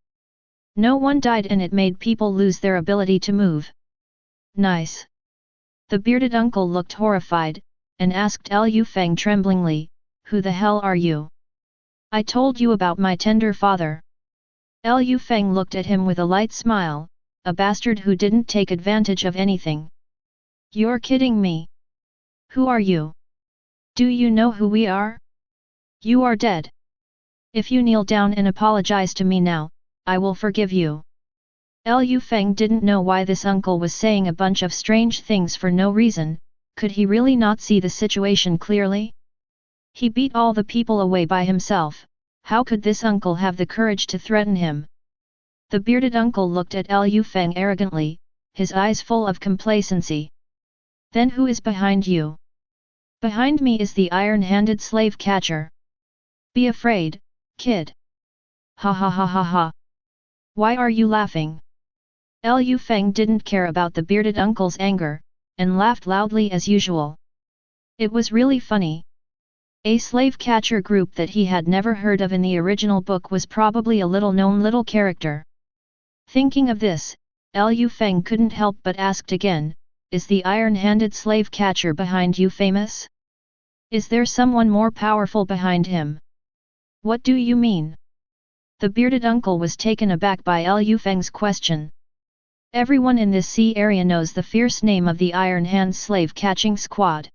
No one died and it made people lose their ability to move. Nice. The bearded uncle looked horrified, and asked Lu Feng tremblingly, "Who the hell are you?" "I told you about my tender father." Lu Feng looked at him with a light smile, "A bastard who didn't take advantage of anything." "You're kidding me. Who are you? Do you know who we are? You are dead. If you kneel down and apologize to me now, I will forgive you." Lu Feng didn't know why this uncle was saying a bunch of strange things for no reason. Could he really not see the situation clearly? He beat all the people away by himself. How could this uncle have the courage to threaten him? The bearded uncle looked at Lu Feng arrogantly, his eyes full of complacency. "Then who is behind you?" "Behind me is the iron-handed slave catcher." "Be afraid, kid." "Ha ha ha ha ha. Why are you laughing?" Lu Feng didn't care about the bearded uncle's anger, and laughed loudly as usual. It was really funny. A slave catcher group that he had never heard of in the original book was probably a little-known little character. Thinking of this, Lu Feng couldn't help but asked again, is the iron-handed slave catcher behind you famous? Is there someone more powerful behind him? What do you mean? The bearded uncle was taken aback by Lu Feng's question. Everyone in this sea area knows the fierce name of the Iron Hand Slave Catching Squad.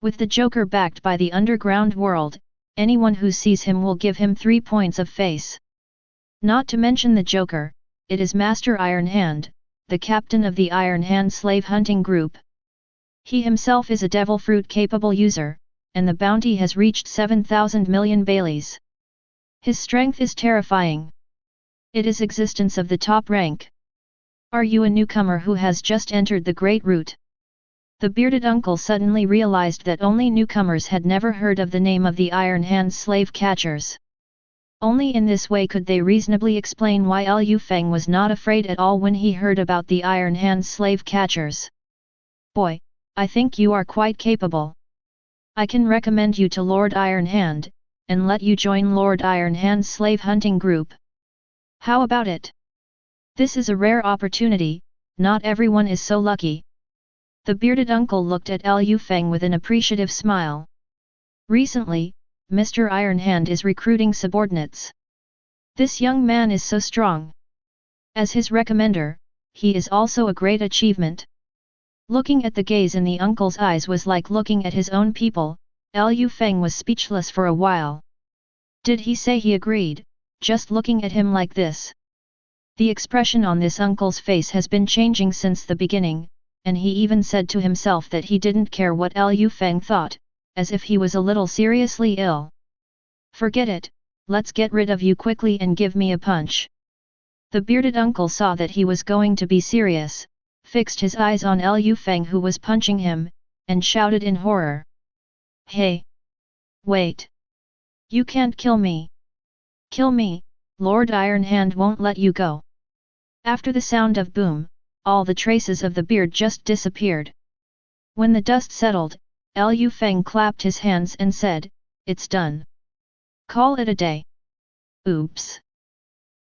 With the Joker backed by the underground world, anyone who sees him will give him 3 points of face. Not to mention the Joker, it is Master Iron Hand, the captain of the Iron Hand Slave Hunting Group. He himself is a devil fruit capable user, and the bounty has reached 7,000 million Baileys. His strength is terrifying. It is existence of the top rank. Are you a newcomer who has just entered the Great Route? The bearded uncle suddenly realized that only newcomers had never heard of the name of the Iron Hand Slave Catchers. Only in this way could they reasonably explain why Lu Feng was not afraid at all when he heard about the Iron Hand Slave Catchers. Boy, I think you are quite capable. I can recommend you to Lord Iron Hand, and let you join Lord Iron Hand's slave hunting group. How about it? This is a rare opportunity, not everyone is so lucky. The bearded uncle looked at Lu Feng with an appreciative smile. Recently, Mr. Iron Hand is recruiting subordinates. This young man is so strong. As his recommender, he is also a great achievement. Looking at the gaze in the uncle's eyes was like looking at his own people. Lu Feng was speechless for a while. Did he say he agreed, just looking at him like this? The expression on this uncle's face has been changing since the beginning, and he even said to himself that he didn't care what Lu Feng thought, as if he was a little seriously ill. Forget it, let's get rid of you quickly and give me a punch. The bearded uncle saw that he was going to be serious, fixed his eyes on Lu Feng who was punching him, and shouted in horror. Hey! Wait! You can't kill me! Kill me, Lord Iron Hand won't let you go. After the sound of boom, all the traces of the beard just disappeared. When the dust settled, Lu Feng clapped his hands and said, it's done. Call it a day. Oops!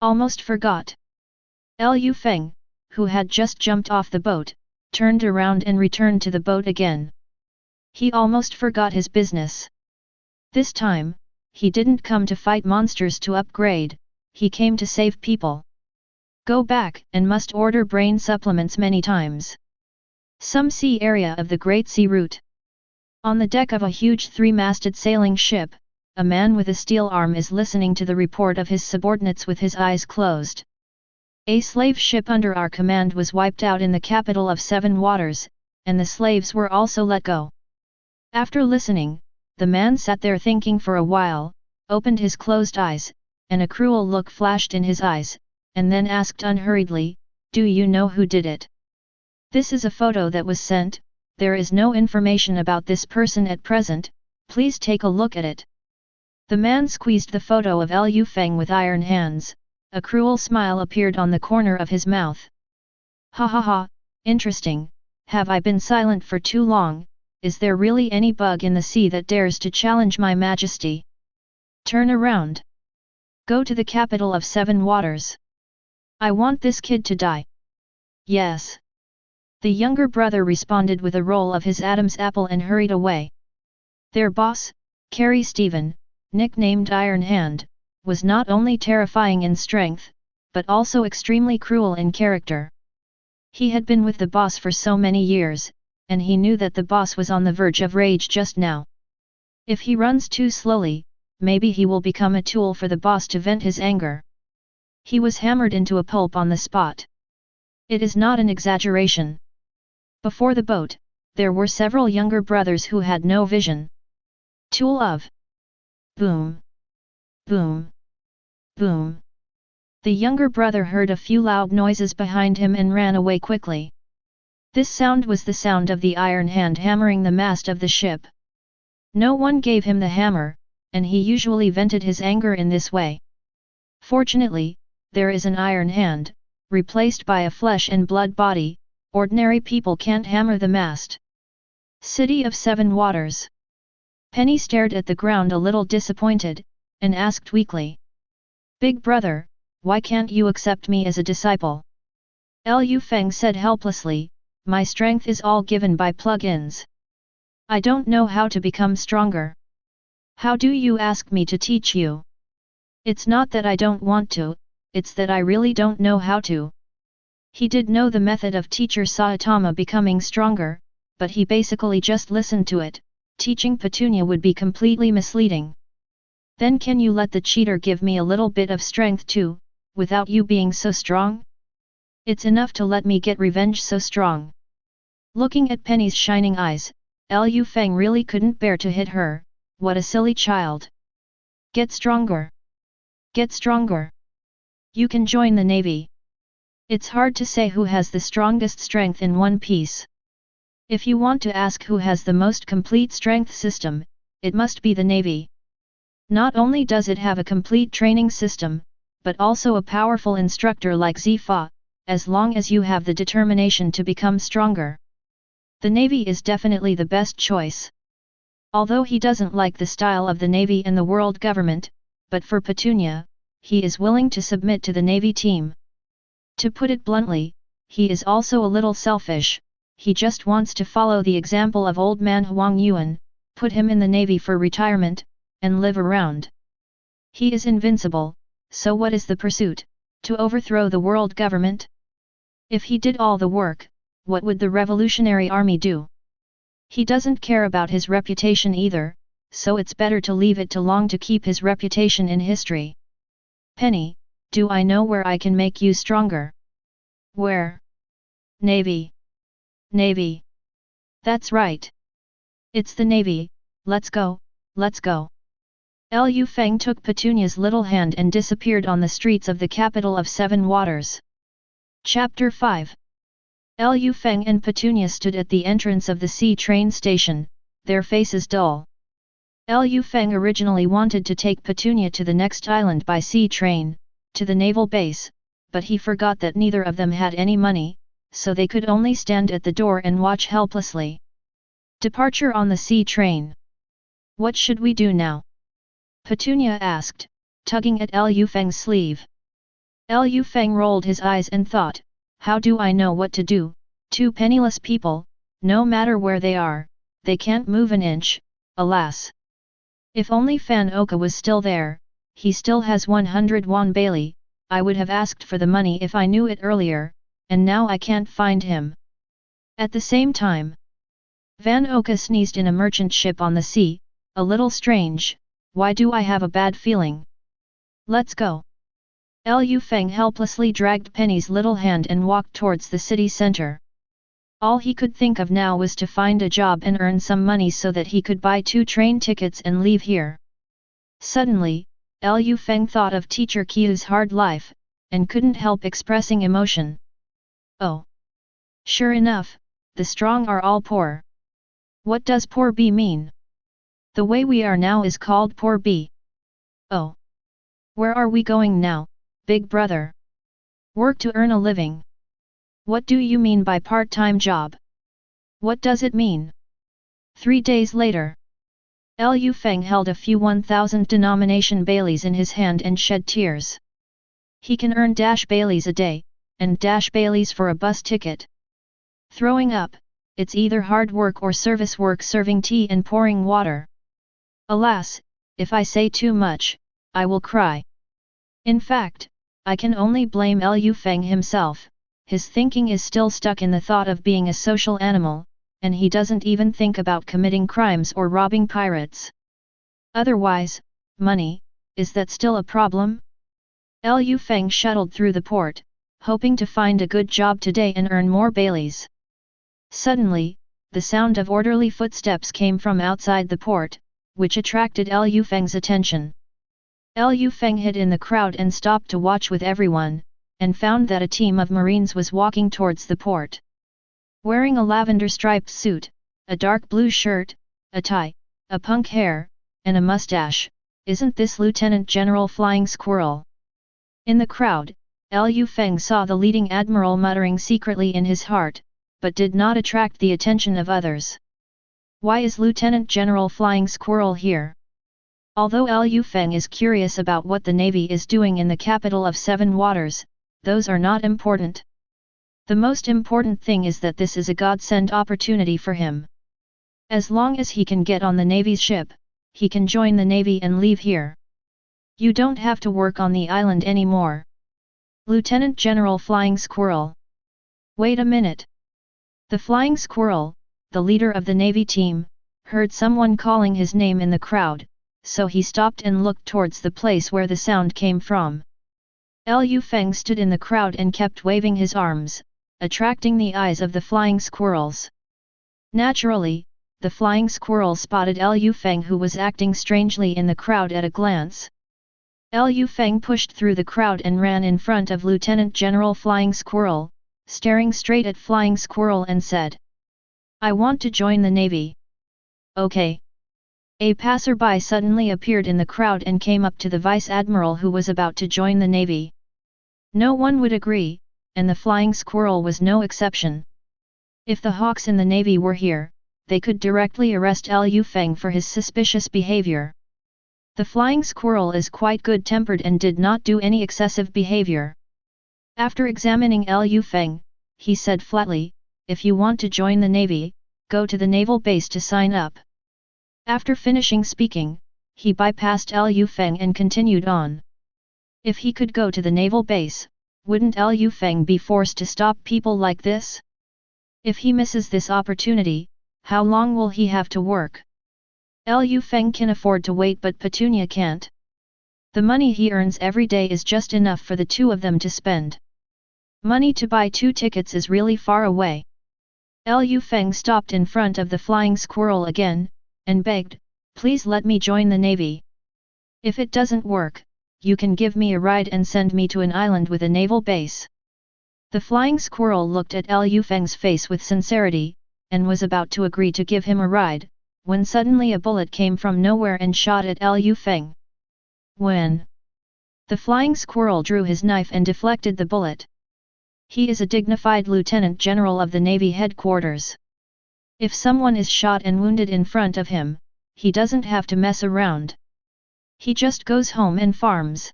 Almost forgot. Lu Feng, who had just jumped off the boat, turned around and returned to the boat again. He almost forgot his business. This time, he didn't come to fight monsters to upgrade, he came to save people. Go back and must order brain supplements many times. Some sea area of the Great Sea Route. On the deck of a huge 3-masted sailing ship, a man with a steel arm is listening to the report of his subordinates with his eyes closed. A slave ship under our command was wiped out in the capital of 7 waters, and the slaves were also let go. After listening, the man sat there thinking for a while, opened his closed eyes, and a cruel look flashed in his eyes, and then asked unhurriedly, do you know who did it? This is a photo that was sent, there is no information about this person at present, please take a look at it. The man squeezed the photo of Lu Feng with iron hands, a cruel smile appeared on the corner of his mouth. Ha ha ha, interesting, have I been silent for too long, is there really any bug in the sea that dares to challenge my majesty? Turn around. Go to the capital of 7 waters. I want this kid to die. Yes. The younger brother responded with a roll of his Adam's apple and hurried away. Their boss, Carrie Stephen, nicknamed Iron Hand, was not only terrifying in strength, but also extremely cruel in character. He had been with the boss for so many years, and he knew that the boss was on the verge of rage just now. If he runs too slowly, maybe he will become a tool for the boss to vent his anger. He was hammered into a pulp on the spot. It is not an exaggeration. Before the boat, there were several younger brothers who had no vision. Tool of. Boom. Boom. Boom. The younger brother heard a few loud noises behind him and ran away quickly. This sound was the sound of the Iron Hand hammering the mast of the ship. No one gave him the hammer, and he usually vented his anger in this way. Fortunately, there is an Iron Hand, replaced by a flesh and blood body, ordinary people can't hammer the mast. City of Seven Waters. Penny stared at the ground a little disappointed, and asked weakly. Big brother, why can't you accept me as a disciple? Lu Feng said helplessly, my strength is all given by plug-ins. I don't know how to become stronger. How do you ask me to teach you? It's not that I don't want to, it's that I really don't know how to. He did know the method of teacher Saitama becoming stronger, but he basically just listened to it. Teaching Patunia would be completely misleading. Then can you let the cheater give me a little bit of strength too, without you being so strong? It's enough to let me get revenge so strong. Looking at Penny's shining eyes, Lu Feng really couldn't bear to hit her. What a silly child. Get stronger. Get stronger. You can join the navy. It's hard to say who has the strongest strength in One Piece. If you want to ask who has the most complete strength system, it must be the navy. Not only does it have a complete training system, but also a powerful instructor like Zifa, as long as you have the determination to become stronger. The navy is definitely the best choice. Although he doesn't like the style of the navy and the world government, but for Patunia, he is willing to submit to the navy team. To put it bluntly, he is also a little selfish. He just wants to follow the example of old man Huang Yuan, put him in the navy for retirement, and live around. He is invincible, so what is the pursuit? To overthrow the world government? If he did all the work, what would the revolutionary army do? He doesn't care about his reputation either, so it's better to leave it too long to keep his reputation in history. Penny, do I know where I can make you stronger? Where? Navy. Navy. That's right. It's the navy, let's go, let's go. Lu Feng took Petunia's little hand and disappeared on the streets of the capital of Seven Waters. Chapter 5. Lu Feng and Patunia stood at the entrance of the sea train station, their faces dull. Lu Feng originally wanted to take Patunia to the next island by sea train, to the naval base, but he forgot that neither of them had any money, so they could only stand at the door and watch helplessly. Departure on the sea train. What should we do now? Patunia asked, tugging at Lu Feng's sleeve. Lu Feng rolled his eyes and thought, how do I know what to do? Two penniless people, no matter where they are, they can't move an inch, alas. If only Fan Oka was still there, he still has 100 won Bailey, I would have asked for the money if I knew it earlier, and now I can't find him. At the same time, Van Oka sneezed in a merchant ship on the sea, a little strange, why do I have a bad feeling? Let's go. Lu Feng helplessly dragged Penny's little hand and walked towards the city center. All he could think of now was to find a job and earn some money so that he could buy 2 train tickets and leave here. Suddenly, Lu Feng thought of teacher Qiu's hard life, and couldn't help expressing emotion. Oh! Sure enough, the strong are all poor. What does poor B mean? The way we are now is called poor B. Oh! Where are we going now, big brother? Work to earn a living. What do you mean by part-time job? What does it mean? 3 days later. Lu Feng held a few 1,000 denomination Baileys in his hand and shed tears. He can earn -Baileys a day, and -Baileys for a bus ticket. Throwing up, it's either hard work or service work serving tea and pouring water. Alas, if I say too much, I will cry. In fact, I can only blame Lu Feng himself. His thinking is still stuck in the thought of being a social animal, and he doesn't even think about committing crimes or robbing pirates. Otherwise, money, is that still a problem? Lu Feng shuttled through the port, hoping to find a good job today and earn more Baileys. Suddenly, the sound of orderly footsteps came from outside the port, which attracted Lu Feng's attention. Lu Feng hid in the crowd and stopped to watch with everyone, and found that a team of Marines was walking towards the port. Wearing a lavender-striped suit, a dark blue shirt, a tie, a punk hair, and a mustache, isn't this Lieutenant General Flying Squirrel? In the crowd, Liu Feng saw the leading admiral muttering secretly in his heart, but did not attract the attention of others. Why is Lieutenant General Flying Squirrel here? Although Liu Feng is curious about what the Navy is doing in the capital of Seven Waters, those are not important. The most important thing is that this is a godsend opportunity for him. As long as he can get on the Navy's ship, he can join the Navy and leave here. You don't have to work on the island anymore. Lieutenant General Flying Squirrel. Wait a minute. The Flying Squirrel, the leader of the Navy team, heard someone calling his name in the crowd, so he stopped and looked towards the place where the sound came from. Liu Feng stood in the crowd and kept waving his arms, attracting the eyes of the flying squirrels. Naturally, the flying squirrel spotted Liu Feng, who was acting strangely in the crowd at a glance. Liu Feng pushed through the crowd and ran in front of Lieutenant General Flying Squirrel, staring straight at Flying Squirrel and said, "I want to join the Navy." "Okay." A passerby suddenly appeared in the crowd and came up to the Vice Admiral, who was about to join the Navy. No one would agree, and the Flying Squirrel was no exception. If the hawks in the Navy were here, they could directly arrest Liu Feng for his suspicious behavior. The Flying Squirrel is quite good-tempered and did not do any excessive behavior. After examining Liu Feng, he said flatly, "If you want to join the Navy, go to the naval base to sign up." After finishing speaking, he bypassed Liu Feng and continued on. If he could go to the naval base, wouldn't Liu Feng be forced to stop people like this? If he misses this opportunity, how long will he have to work? Liu Feng can afford to wait, but Patunia can't. The money he earns every day is just enough for the two of them to spend. Money to buy 2 tickets is really far away. Liu Feng stopped in front of the Flying Squirrel again, and begged, "Please let me join the Navy. If it doesn't work, you can give me a ride and send me to an island with a naval base." The Flying Squirrel looked at Liu Feng's face with sincerity, and was about to agree to give him a ride, when suddenly a bullet came from nowhere and shot at Liu Feng. When the Flying Squirrel drew his knife and deflected the bullet. He is a dignified Lieutenant General of the Navy headquarters. If someone is shot and wounded in front of him, he doesn't have to mess around. He just goes home and farms.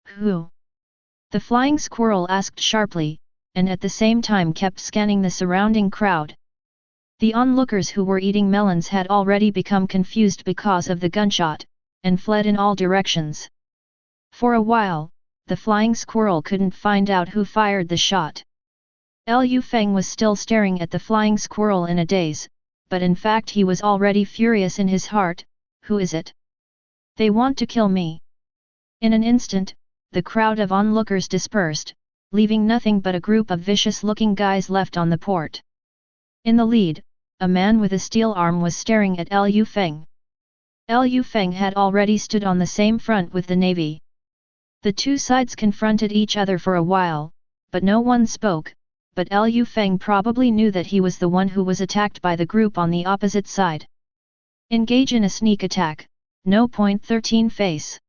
"Who?" the Flying Squirrel asked sharply, and at the same time kept scanning the surrounding crowd. The onlookers who were eating melons had already become confused because of the gunshot, and fled in all directions. For a while, the Flying Squirrel couldn't find out who fired the shot. Liu Feng was still staring at the Flying Squirrel in a daze, but in fact he was already furious in his heart. "Who is it? They want to kill me." In an instant, the crowd of onlookers dispersed, leaving nothing but a group of vicious-looking guys left on the port. In the lead, a man with a steel arm was staring at Liu Feng. Liu Feng had already stood on the same front with the Navy. The two sides confronted each other for a while, but no one spoke. But Liu Feng probably knew that he was the one who was attacked by the group on the opposite side. Engage in a sneak attack, no point 13 face.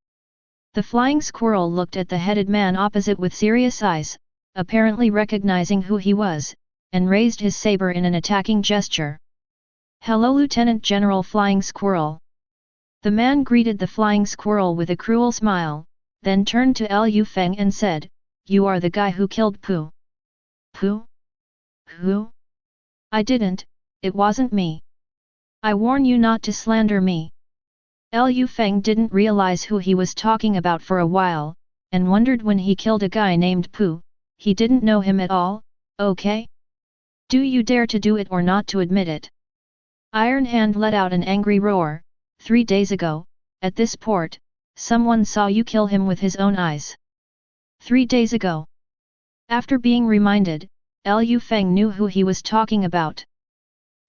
The Flying Squirrel looked at the headed man opposite with serious eyes, apparently recognizing who he was, and raised his saber in an attacking gesture. "Hello, Lieutenant General Flying Squirrel." The man greeted the Flying Squirrel with a cruel smile, then turned to Liu Feng and said, "You are the guy who killed Pu." "Who? Who? I didn't, it wasn't me. I warn you not to slander me." Liu Feng didn't realize who he was talking about for a while, and wondered when he killed a guy named Pu, he didn't know him at all. "Okay? Do you dare to do it or not to admit it?" Iron Hand let out an angry roar. 3 days ago, at this port, someone saw you kill him with his own eyes. 3 days ago. After being reminded, Liu Feng knew who he was talking about.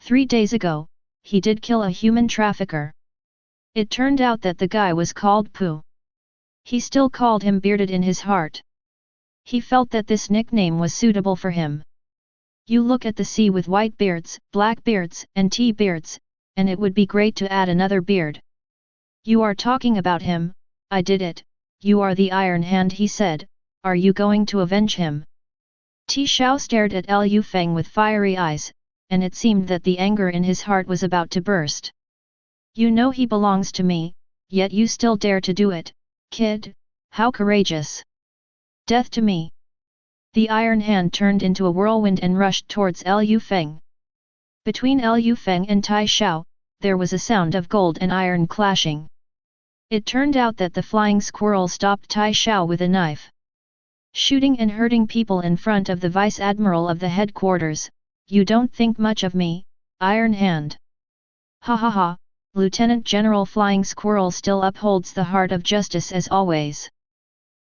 3 days ago, he did kill a human trafficker. It turned out that the guy was called Pu. He still called him Bearded in his heart. He felt that this nickname was suitable for him. You look at the sea with Whitebeards, Blackbeards, and T-beards, and it would be great to add another beard. "You are talking about him, I did it, you are the Iron Hand," he said. are you going to avenge him? Ti Xiao stared at Liu Feng with fiery eyes, and it seemed that the anger in his heart was about to burst. You know he belongs to me, yet you still dare to do it, kid, how courageous! Death to me! The iron hand turned into a whirlwind and rushed towards Liu Feng. Between Liu Feng and Ti Xiao, there was a sound of gold and iron clashing. It turned out that the flying squirrel stopped Ti Xiao with a knife. Shooting and hurting people in front of the Vice Admiral of the headquarters, you don't think much of me, Iron Hand. Ha ha ha, Lieutenant General Flying Squirrel still upholds the heart of justice as always.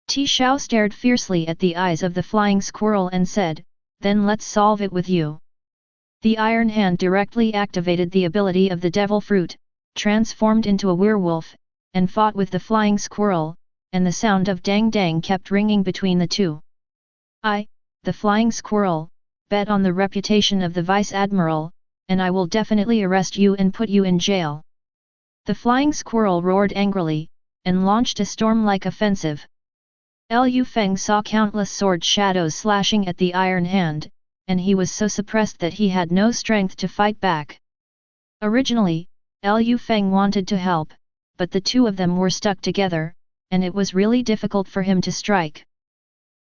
Ti Xiao stared fiercely at the eyes of the flying squirrel and said, then let's solve it with you. The Iron Hand directly activated the ability of the Devil Fruit, transformed into a werewolf, and fought with the flying squirrel, and the sound of dang dang kept ringing between the two. I, the flying squirrel, bet on the reputation of the Vice Admiral, and I will definitely arrest you and put you in jail. The flying squirrel roared angrily, and launched a storm-like offensive. Liu Feng saw countless sword shadows slashing at the Iron Hand, and he was so suppressed that he had no strength to fight back. Originally, Liu Feng wanted to help, but the two of them were stuck together, and it was really difficult for him to strike.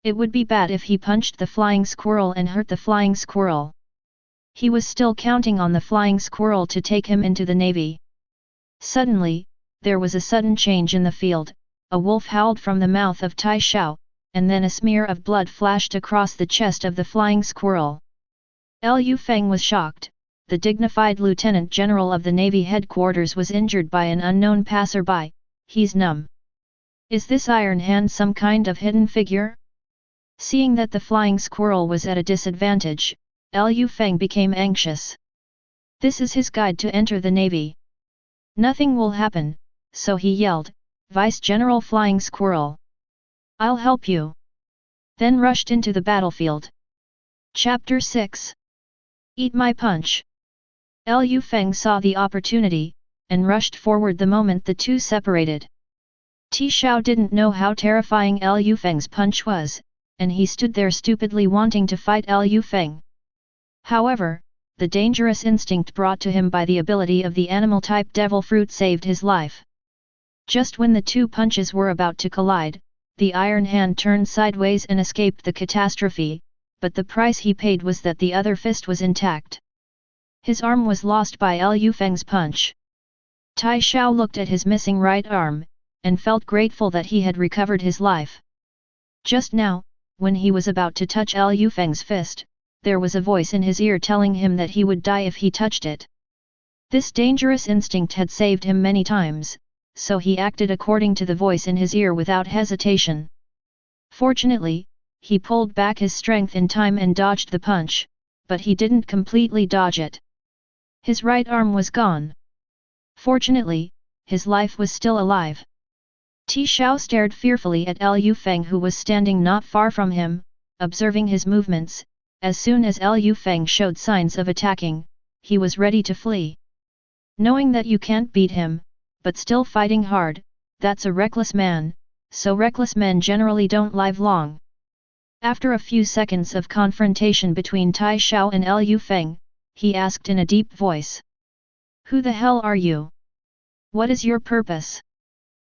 It would be bad if he punched the flying squirrel and hurt the flying squirrel. He was still counting on the flying squirrel to take him into the navy. Suddenly, there was a sudden change in the field, a wolf howled from the mouth of Ti Xiao, and then a smear of blood flashed across the chest of the flying squirrel. Liu Feng was shocked. The dignified Lieutenant General of the Navy headquarters was injured by an unknown passerby. He's numb. Is this Iron Hand some kind of hidden figure? Seeing that the flying squirrel was at a disadvantage, Liu Feng became anxious. This is his guide to enter the Navy. Nothing will happen, so he yelled, Vice General Flying Squirrel. I'll help you. Then rushed into the battlefield. Chapter 6. Eat my punch. Liu Feng saw the opportunity, and rushed forward the moment the two separated. Ti Xiao didn't know how terrifying Liu Feng's punch was, and he stood there stupidly wanting to fight Liu Feng. However, the dangerous instinct brought to him by the ability of the animal-type devil fruit saved his life. Just when the two punches were about to collide, the Iron Hand turned sideways and escaped the catastrophe, but the price he paid was that the other fist was intact. His arm was lost by Liu Feng's punch. Ti Xiao looked at his missing right arm, and felt grateful that he had recovered his life. Just now, when he was about to touch Liu Feng's fist, there was a voice in his ear telling him that he would die if he touched it. This dangerous instinct had saved him many times, so he acted according to the voice in his ear without hesitation. Fortunately, he pulled back his strength in time and dodged the punch, but he didn't completely dodge it. His right arm was gone. Fortunately, his life was still alive. Ti Xiao stared fearfully at Liu Feng who was standing not far from him, observing his movements. As soon as Liu Feng showed signs of attacking, he was ready to flee. Knowing that you can't beat him, but still fighting hard, that's a reckless man, so reckless men generally don't live long. After a few seconds of confrontation between Ti Xiao and Liu Feng, he asked in a deep voice. Who the hell are you? What is your purpose?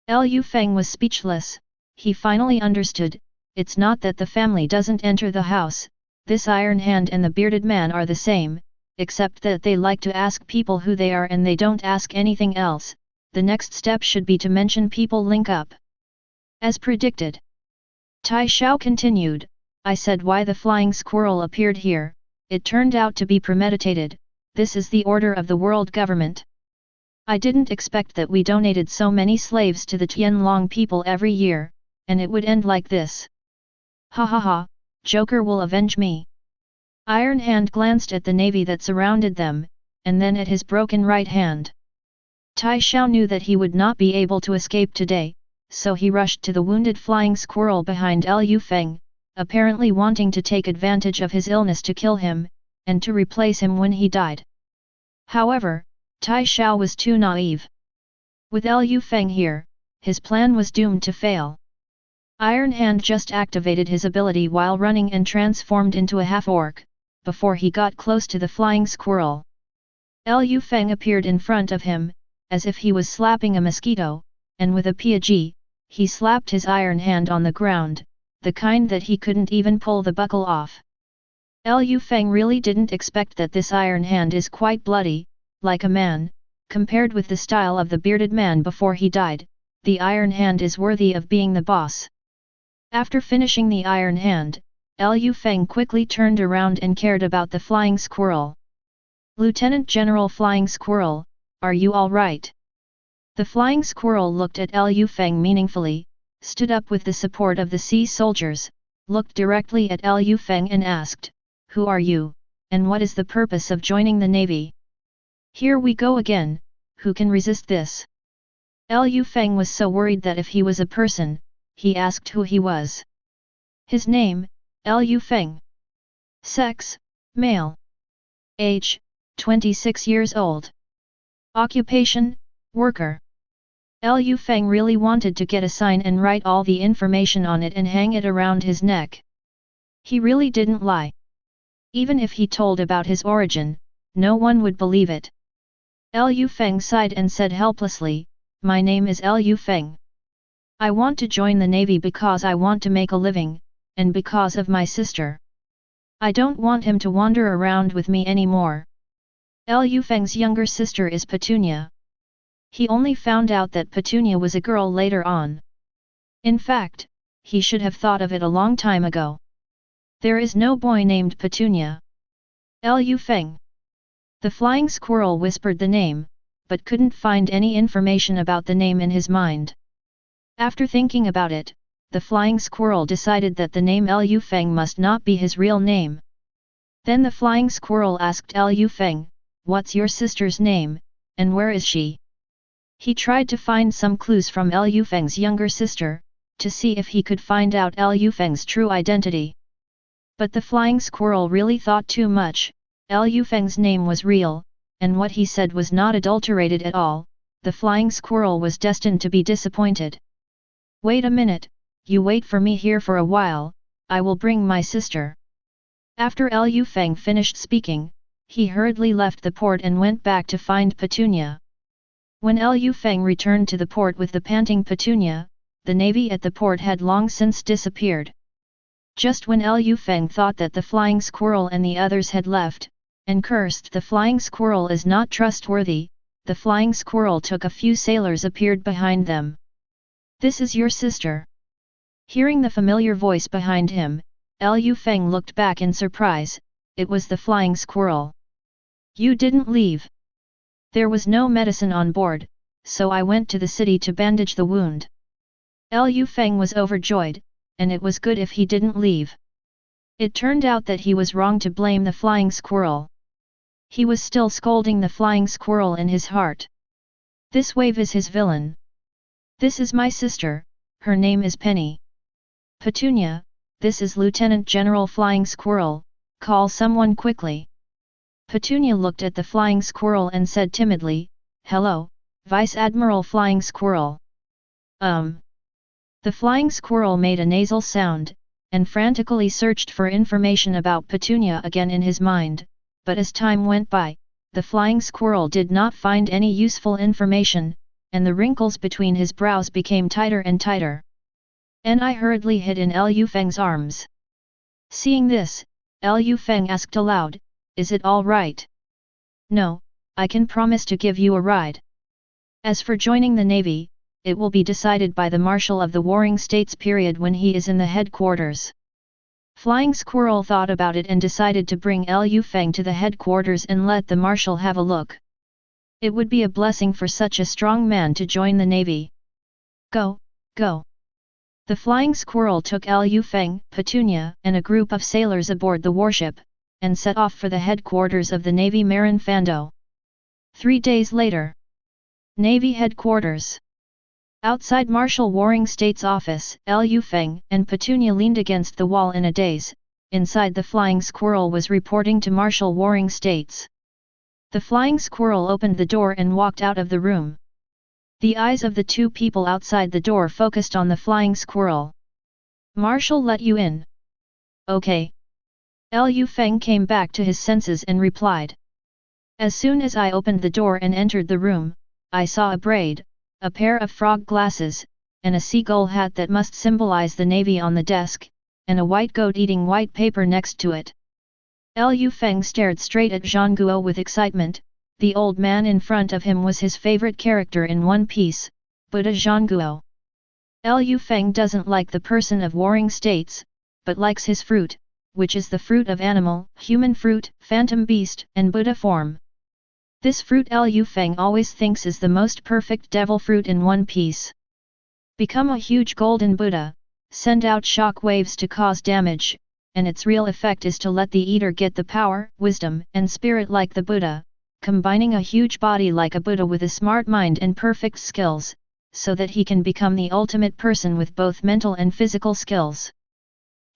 Liu Feng was speechless. He finally understood, it's not that the family doesn't enter the house, this Iron Hand and the bearded man are the same, except that they like to ask people who they are and they don't ask anything else. The next step should be to mention people link up. As predicted. Ti Xiao continued, I said why the flying squirrel appeared here, it turned out to be premeditated, this is the order of the world government. I didn't expect that we donated so many slaves to the Tianlong people every year, and it would end like this. Ha ha ha, Joker will avenge me. Iron Hand glanced at the navy that surrounded them, and then at his broken right hand. Ti Xiao knew that he would not be able to escape today, so he rushed to the wounded flying squirrel behind Liu Feng, apparently wanting to take advantage of his illness to kill him, and to replace him when he died. However, Ti Xiao was too naive. With Liu Feng here, his plan was doomed to fail. Iron Hand just activated his ability while running and transformed into a half-orc, before he got close to the flying squirrel. Lu Feng appeared in front of him, as if he was slapping a mosquito, and with a PG, he slapped his iron hand on the ground, the kind that he couldn't even pull the buckle off. Lu Feng really didn't expect that this iron hand is quite bloody, like a man, compared with the style of the bearded man before he died, the iron hand is worthy of being the boss. After finishing the iron hand, Lu Feng quickly turned around and cared about the flying squirrel. Lieutenant General Flying Squirrel, are you all right? The flying squirrel looked at Lu Feng meaningfully, stood up with the support of the sea soldiers, looked directly at Lu Feng and asked, "Who are you, and what is the purpose of joining the navy?" Here we go again, who can resist this? Lu Feng was so worried that if he was a person, he asked who he was. His name, Lu Feng. Sex, male. Age, 26 years old. Occupation, worker. Lu Feng really wanted to get a sign and write all the information on it and hang it around his neck. He really didn't lie. Even if he told about his origin, no one would believe it. Lu Feng sighed and said helplessly, "My name is Lu Feng. I want to join the navy because I want to make a living, and because of my sister. I don't want him to wander around with me anymore." Lu Feng's younger sister is Patunia. He only found out that Patunia was a girl later on. In fact, he should have thought of it a long time ago. There is no boy named Patunia. Lu Feng. The flying squirrel whispered the name, but couldn't find any information about the name in his mind. After thinking about it, the flying squirrel decided that the name Lu Feng must not be his real name. Then the flying squirrel asked Lu Feng, "What's your sister's name, and where is she?" He tried to find some clues from Lu Feng's younger sister, to see if he could find out Lu Feng's true identity. But the flying squirrel really thought too much. Lu Feng's name was real, and what he said was not adulterated at all. The flying squirrel was destined to be disappointed. "Wait a minute, you wait for me here for a while, I will bring my sister." After Lu Feng finished speaking, he hurriedly left the port and went back to find Patunia. When Lu Feng returned to the port with the panting Patunia, the navy at the port had long since disappeared. Just when Lu Feng thought that the flying squirrel and the others had left, and cursed the flying squirrel as not trustworthy, the flying squirrel took a few sailors appeared behind them. "This is your sister." Hearing the familiar voice behind him, Lu Feng looked back in surprise. It was the flying squirrel. "You didn't leave." "There was no medicine on board, so I went to the city to bandage the wound." Lu Feng was overjoyed, and it was good if he didn't leave. It turned out that he was wrong to blame the flying squirrel. He was still scolding the flying squirrel in his heart. This wave is his villain. "This is my sister, her name is Penny." "Patunia, this is Lieutenant General Flying Squirrel, call someone quickly." Patunia looked at the flying squirrel and said timidly, "Hello, Vice Admiral Flying Squirrel." The flying squirrel made a nasal sound, and frantically searched for information about Patunia again in his mind, but as time went by, the flying squirrel did not find any useful information, and the wrinkles between his brows became tighter and tighter. I hurriedly hid in Lu Feng's arms. Seeing this, Lu Feng asked aloud, "Is it all right?" "No, I can promise to give you a ride. As for joining the navy, it will be decided by the Marshal of the Warring States period when he is in the headquarters." Flying Squirrel thought about it and decided to bring Lu Feng to the headquarters and let the Marshal have a look. It would be a blessing for such a strong man to join the navy. "Go, go!" The Flying Squirrel took Lu Feng, Patunia, and a group of sailors aboard the warship, and set off for the headquarters of the Navy Marineford. 3 days later. Navy Headquarters. Outside Marshal Warring States' office, Lu Feng and Patunia leaned against the wall in a daze. Inside, the Flying Squirrel was reporting to Marshal Warring States. The Flying Squirrel opened the door and walked out of the room. The eyes of the two people outside the door focused on the Flying Squirrel. Marshal let you in. Okay. Liu Feng came back to his senses and replied. As soon as I opened the door and entered the room, I saw a braid, a pair of frog glasses, and a seagull hat that must symbolize the navy on the desk, and a white goat eating white paper next to it. Liu Feng stared straight at Zhang Guo with excitement. The old man in front of him was his favorite character in One Piece, Buddha Zhang Guo. Liu Feng doesn't like the person of warring states, but likes his fruit, which is the fruit of animal, human fruit, phantom beast, and Buddha form. This fruit Liu Feng always thinks is the most perfect devil fruit in One Piece. Become a huge golden Buddha, send out shock waves to cause damage, and its real effect is to let the eater get the power, wisdom, and spirit like the Buddha, combining a huge body like a Buddha with a smart mind and perfect skills, so that he can become the ultimate person with both mental and physical skills.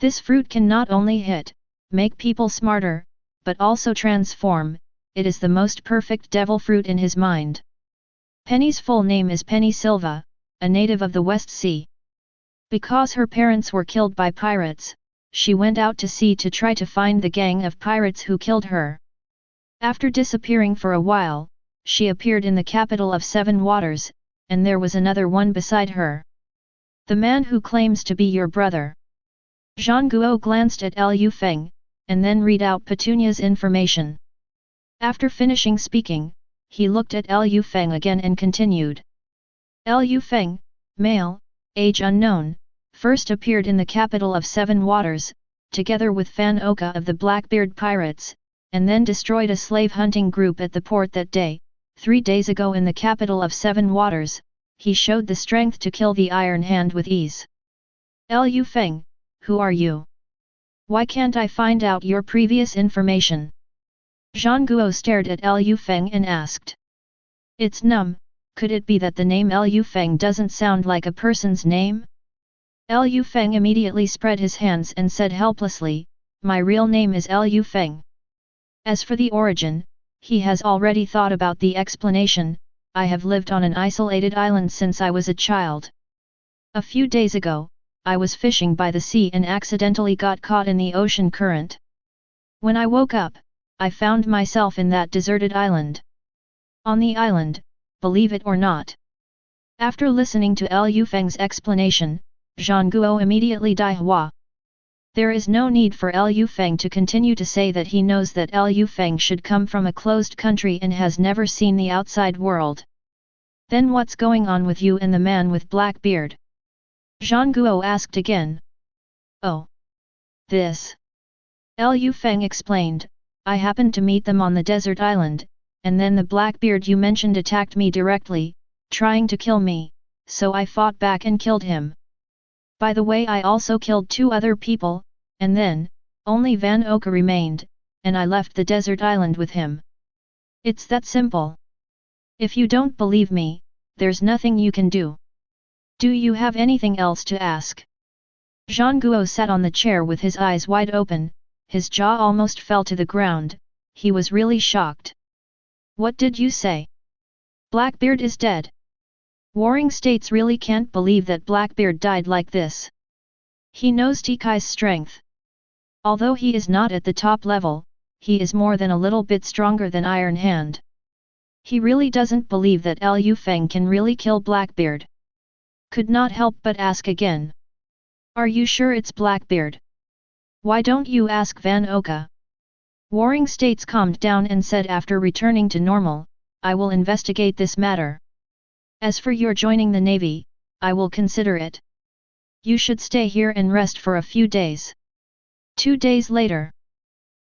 This fruit can not only make people smarter, but also transform. It is the most perfect devil fruit in his mind. Penny's full name is Penny Silva, a native of the West Sea. Because her parents were killed by pirates, she went out to sea to try to find the gang of pirates who killed her. After disappearing for a while, she appeared in the capital of Seven Waters, and there was another one beside her. The man who claims to be your brother. Zhang Guo glanced at Liu Feng, and then read out Petunia's information. After finishing speaking, he looked at Liu Feng again and continued. Liu Feng, male, age unknown, first appeared in the capital of Seven Waters, together with Fan Oka of the Blackbeard pirates, and then destroyed a slave hunting group at the port that day. 3 days ago in the capital of Seven Waters, he showed the strength to kill the Iron Hand with ease. Liu Feng, who are you? Why can't I find out your previous information? Zhang Guo stared at Liu Feng and asked. It's numb, could it be that the name Liu Feng doesn't sound like a person's name? Liu Feng immediately spread his hands and said helplessly, my real name is Liu Feng. As for the origin, he has already thought about the explanation. I have lived on an isolated island since I was a child. A few days ago, I was fishing by the sea and accidentally got caught in the ocean current. When I woke up, I found myself in that deserted island. On the island, believe it or not. After listening to Liu Feng's explanation, Zhang Guo immediately died. There is no need for Liu Feng to continue to say that he knows that Liu Feng should come from a closed country and has never seen the outside world. Then what's going on with you and the man with black beard? Zhang Guo asked again. Oh. This. Liu Feng explained, I happened to meet them on the desert island, and then the Blackbeard you mentioned attacked me directly, trying to kill me, so I fought back and killed him. By the way, I also killed 2 other people, and then, only Van Oka remained, and I left the desert island with him. It's that simple. If you don't believe me, there's nothing you can do. Do you have anything else to ask? Zhang Guo sat on the chair with his eyes wide open, his jaw almost fell to the ground, he was really shocked. What did you say? Blackbeard is dead. Warring states really can't believe that Blackbeard died like this. He knows Tikai's strength. Although he is not at the top level, he is more than a little bit stronger than Iron Hand. He really doesn't believe that Liu Feng can really kill Blackbeard. Could not help but ask again. Are you sure it's Blackbeard? Why don't you ask Van Oka? Warring states calmed down and said after returning to normal, I will investigate this matter. As for your joining the navy, I will consider it. You should stay here and rest for a few days. 2 days later,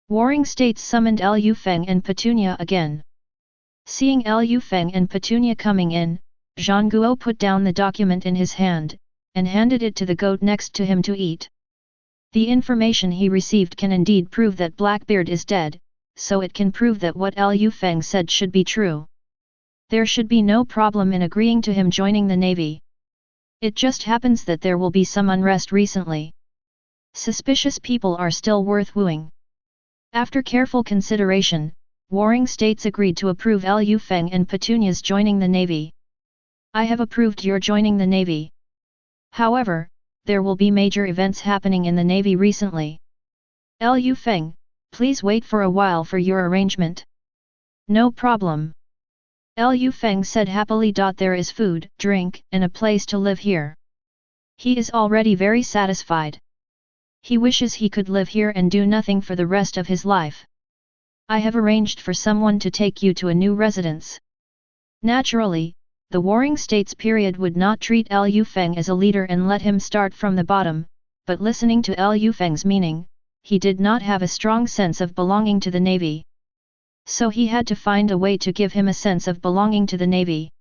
warring states summoned Liu Feng and Patunia again. Seeing Liu Feng and Patunia coming in, Zhang Guo put down the document in his hand, and handed it to the goat next to him to eat. The information he received can indeed prove that Blackbeard is dead, so it can prove that what Liu Feng said should be true. There should be no problem in agreeing to him joining the navy. It just happens that there will be some unrest recently. Suspicious people are still worth wooing. After careful consideration, warring states agreed to approve Liu Feng and Petunia's joining the navy. I have approved your joining the navy. However, there will be major events happening in the Navy recently. Liu Feng, please wait for a while for your arrangement. No problem. Liu Feng said happily. There is food, drink, and a place to live here. He is already very satisfied. He wishes he could live here and do nothing for the rest of his life. I have arranged for someone to take you to a new residence. Naturally, the Warring States period would not treat Liu Feng as a leader and let him start from the bottom, but listening to Liu Feng's meaning, he did not have a strong sense of belonging to the Navy. So he had to find a way to give him a sense of belonging to the Navy.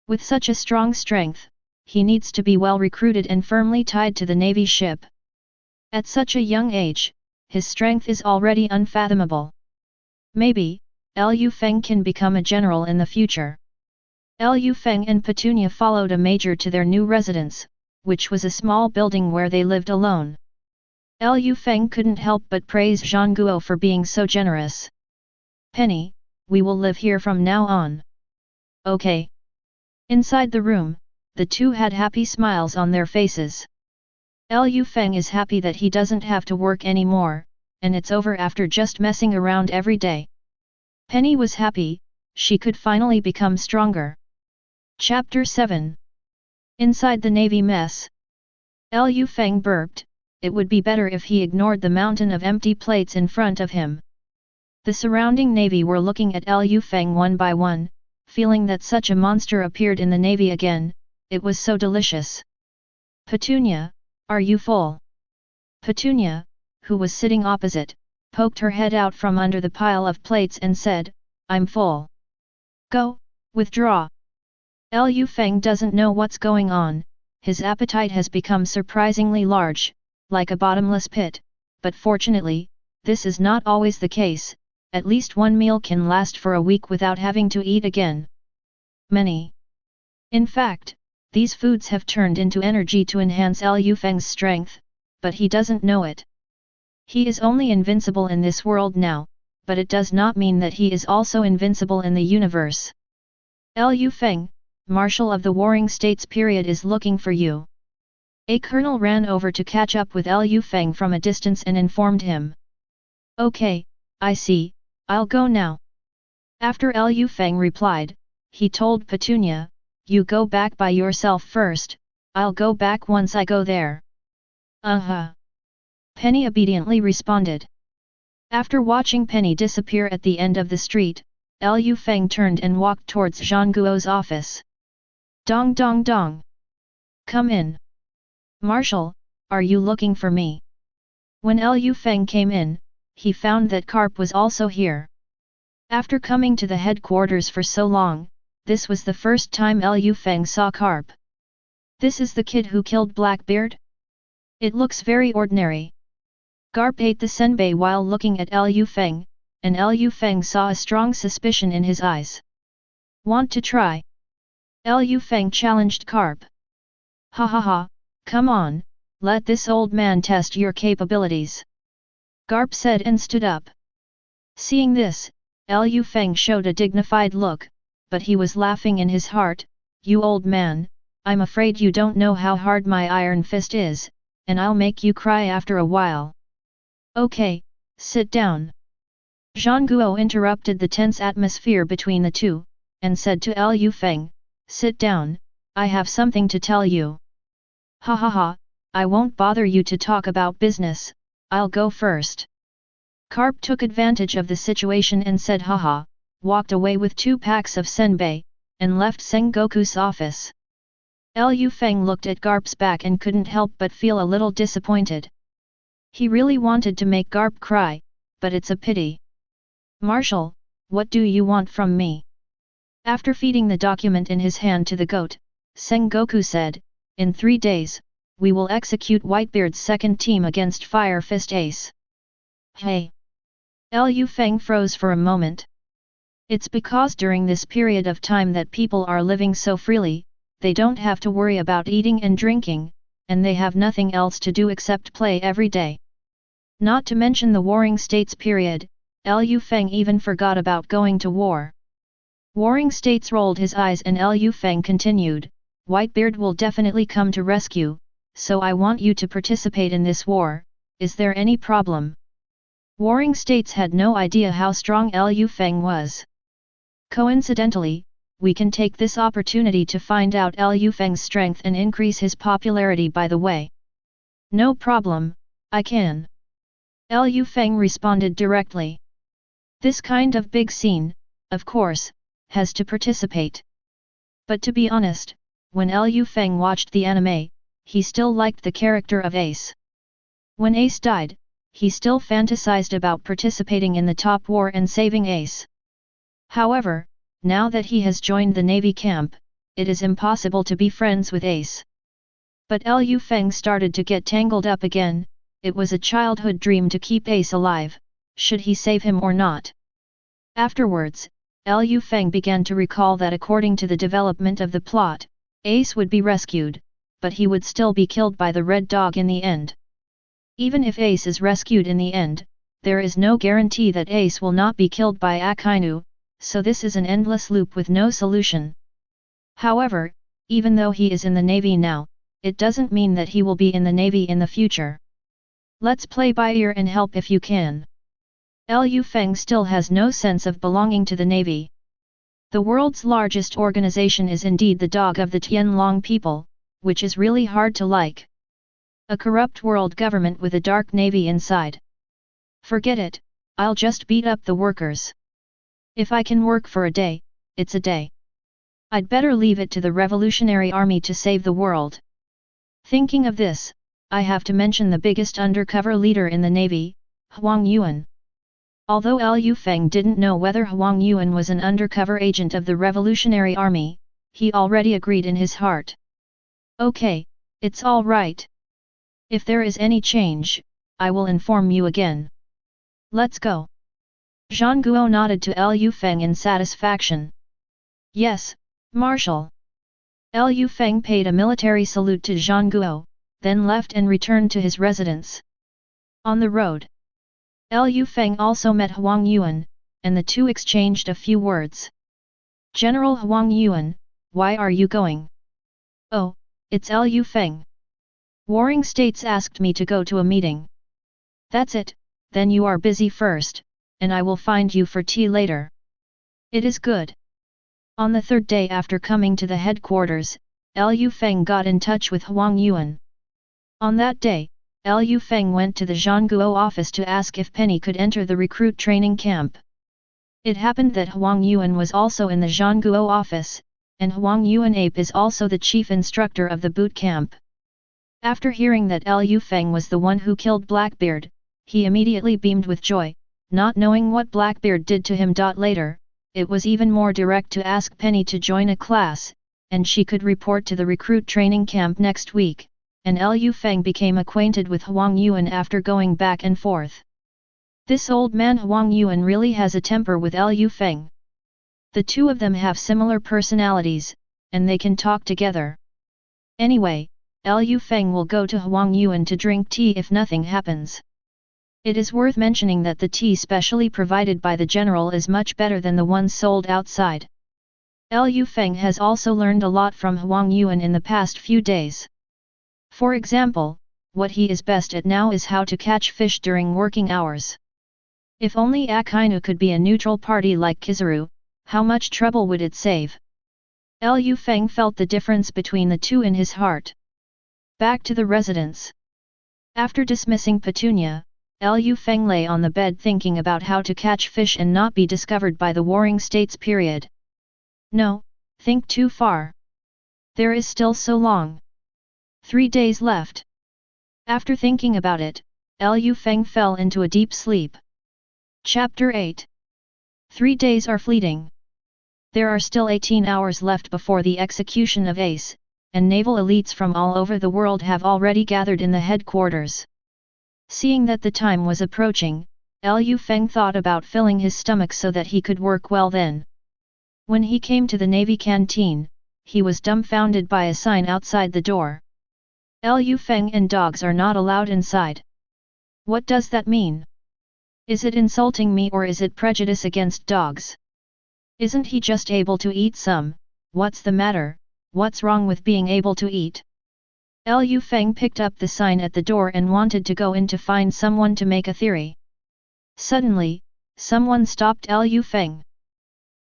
With such a strong strength, he needs to be well recruited and firmly tied to the Navy ship. At such a young age, his strength is already unfathomable. Maybe, Liu Feng can become a general in the future. Liu Feng and Patunia followed a major to their new residence, which was a small building where they lived alone. Liu Feng couldn't help but praise Zhang Guo for being so generous. Penny, we will live here from now on. Okay. Inside the room, the two had happy smiles on their faces. Liu Feng is happy that he doesn't have to work anymore, and it's over after just messing around every day. Penny was happy, she could finally become stronger. Chapter 7. Inside the Navy mess. Liu Feng burped. It would be better if he ignored the mountain of empty plates in front of him. The surrounding Navy were looking at Liu Feng one by one, feeling that such a monster appeared in the Navy again. It was so delicious. Patunia, are you full? Patunia, who was sitting opposite, poked her head out from under the pile of plates and said, I'm full. Go, withdraw. Liu Feng doesn't know what's going on, his appetite has become surprisingly large, like a bottomless pit, but fortunately, this is not always the case, at least one meal can last for a week without having to eat again. Many. In fact, these foods have turned into energy to enhance Liu Feng's strength, but he doesn't know it. He is only invincible in this world now, but it does not mean that he is also invincible in the universe. Liu Feng, Marshal of the Warring States period, is looking for you. A colonel ran over to catch up with Liu Feng from a distance and informed him. Okay, I see, I'll go now. After Liu Feng replied, he told Patunia, you go back by yourself first, I'll go back once I go there. Penny obediently responded. After watching Penny disappear at the end of the street, Liu Feng turned and walked towards Zhang Guo's office. Dong dong dong. Come in. Marshal, are you looking for me? When Liu Feng came in, he found that Carp was also here. After coming to the headquarters for so long, this was the first time Liu Feng saw Carp. This is the kid who killed Blackbeard? It looks very ordinary. Carp ate the senbei while looking at Liu Feng, and Liu Feng saw a strong suspicion in his eyes. Want to try? Liu Feng challenged Carp. Ha ha ha, come on, let this old man test your capabilities. Carp said and stood up. Seeing this, Liu Feng showed a dignified look, but he was laughing in his heart. You old man, I'm afraid you don't know how hard my iron fist is, and I'll make you cry after a while. Okay, sit down. Zhang Guo interrupted the tense atmosphere between the two, and said to Liu Feng, sit down, I have something to tell you. Ha ha ha, I won't bother you to talk about business, I'll go first. Carp took advantage of the situation and said haha, walked away with 2 packs of senbei, and left Sengoku's office. Liu Feng looked at Carp's back and couldn't help but feel a little disappointed. He really wanted to make Carp cry, but it's a pity. Marshal, what do you want from me? After feeding the document in his hand to the goat, Sengoku said, in 3 days, we will execute Whitebeard's second team against Fire Fist Ace. Hey! Liu Feng froze for a moment. It's because during this period of time that people are living so freely, they don't have to worry about eating and drinking, and they have nothing else to do except play every day. Not to mention the Warring States period, Liu Feng even forgot about going to war. Warring States rolled his eyes and Liu Feng continued, Whitebeard will definitely come to rescue, so I want you to participate in this war. Is there any problem? Warring states had no idea how strong Liu Feng was. Coincidentally, we can take this opportunity to find out Liu Feng's strength and increase his popularity by the way. No problem, I can. Liu Feng responded directly. This kind of big scene, of course, has to participate. But to be honest, when Liu Feng watched the anime, he still liked the character of Ace. When Ace died, he still fantasized about participating in the top war and saving Ace. However, now that he has joined the Navy camp, it is impossible to be friends with Ace. But Liu Feng started to get tangled up again. It was a childhood dream to keep Ace alive. Should he save him or not? Afterwards, Liu Feng began to recall that according to the development of the plot, Ace would be rescued, but he would still be killed by the Red Dog in the end. Even if Ace is rescued in the end, there is no guarantee that Ace will not be killed by Akainu, so this is an endless loop with no solution. However, even though he is in the Navy now, it doesn't mean that he will be in the Navy in the future. Let's play by ear and help if you can. Liu Feng still has no sense of belonging to the Navy. The world's largest organization is indeed the dog of the Tianlong people, which is really hard to like. A corrupt world government with a dark navy inside. Forget it, I'll just beat up the workers. If I can work for a day, it's a day. I'd better leave it to the Revolutionary Army to save the world. Thinking of this, I have to mention the biggest undercover leader in the Navy, Huang Yuan. Although Liu Feng didn't know whether Huang Yuan was an undercover agent of the Revolutionary Army, he already agreed in his heart. Okay, it's all right. If there is any change, I will inform you again. Let's go. Zhang Guo nodded to Liu Feng in satisfaction. Yes, Marshal. Liu Feng paid a military salute to Zhang Guo, then left and returned to his residence. On the road, Liu Feng also met Huang Yuan, and the two exchanged a few words. General Huang Yuan, why are you going? Oh, it's Liu Feng. Warring states asked me to go to a meeting. That's it, then you are busy first, and I will find you for tea later. It is good. On the third day after coming to the headquarters, Liu Feng got in touch with Huang Yuan. On that day, Liu Feng went to the Zhangguo office to ask if Penny could enter the recruit training camp. It happened that Huang Yuan was also in the Zhangguo office, and Huang Yuan Ape is also the chief instructor of the boot camp. After hearing that Liu Feng was the one who killed Blackbeard, he immediately beamed with joy, not knowing what Blackbeard did to him. Later, it was even more direct to ask Penny to join a class, and she could report to the recruit training camp next week, and Liu Feng became acquainted with Huang Yuan after going back and forth. This old man Huang Yuan really has a temper with Liu Feng. The two of them have similar personalities, and they can talk together. Anyway, Liu Feng will go to Huang Yuan to drink tea if nothing happens. It is worth mentioning that the tea specially provided by the general is much better than the one sold outside. Liu Feng has also learned a lot from Huang Yuan in the past few days. For example, what he is best at now is how to catch fish during working hours. If only Akainu could be a neutral party like Kizaru, how much trouble would it save? Liu Feng felt the difference between the two in his heart. Back to the residence. After dismissing Patunia, Liu Feng lay on the bed thinking about how to catch fish and not be discovered by the warring states. No, think too far. There is still so long. 3 days left. After thinking about it, Liu Feng fell into a deep sleep. Chapter 8. 3 days are fleeting. There are still 18 hours left before the execution of Ace, and naval elites from all over the world have already gathered in the headquarters. Seeing that the time was approaching, Liu Feng thought about filling his stomach so that he could work well then. When he came to the Navy canteen, he was dumbfounded by a sign outside the door. Liu Feng and dogs are not allowed inside. What does that mean? Is it insulting me or is it prejudice against dogs? Isn't he just able to eat some? What's the matter? What's wrong with being able to eat? Liu Feng picked up the sign at the door and wanted to go in to find someone to make a theory. Suddenly, someone stopped Liu Feng.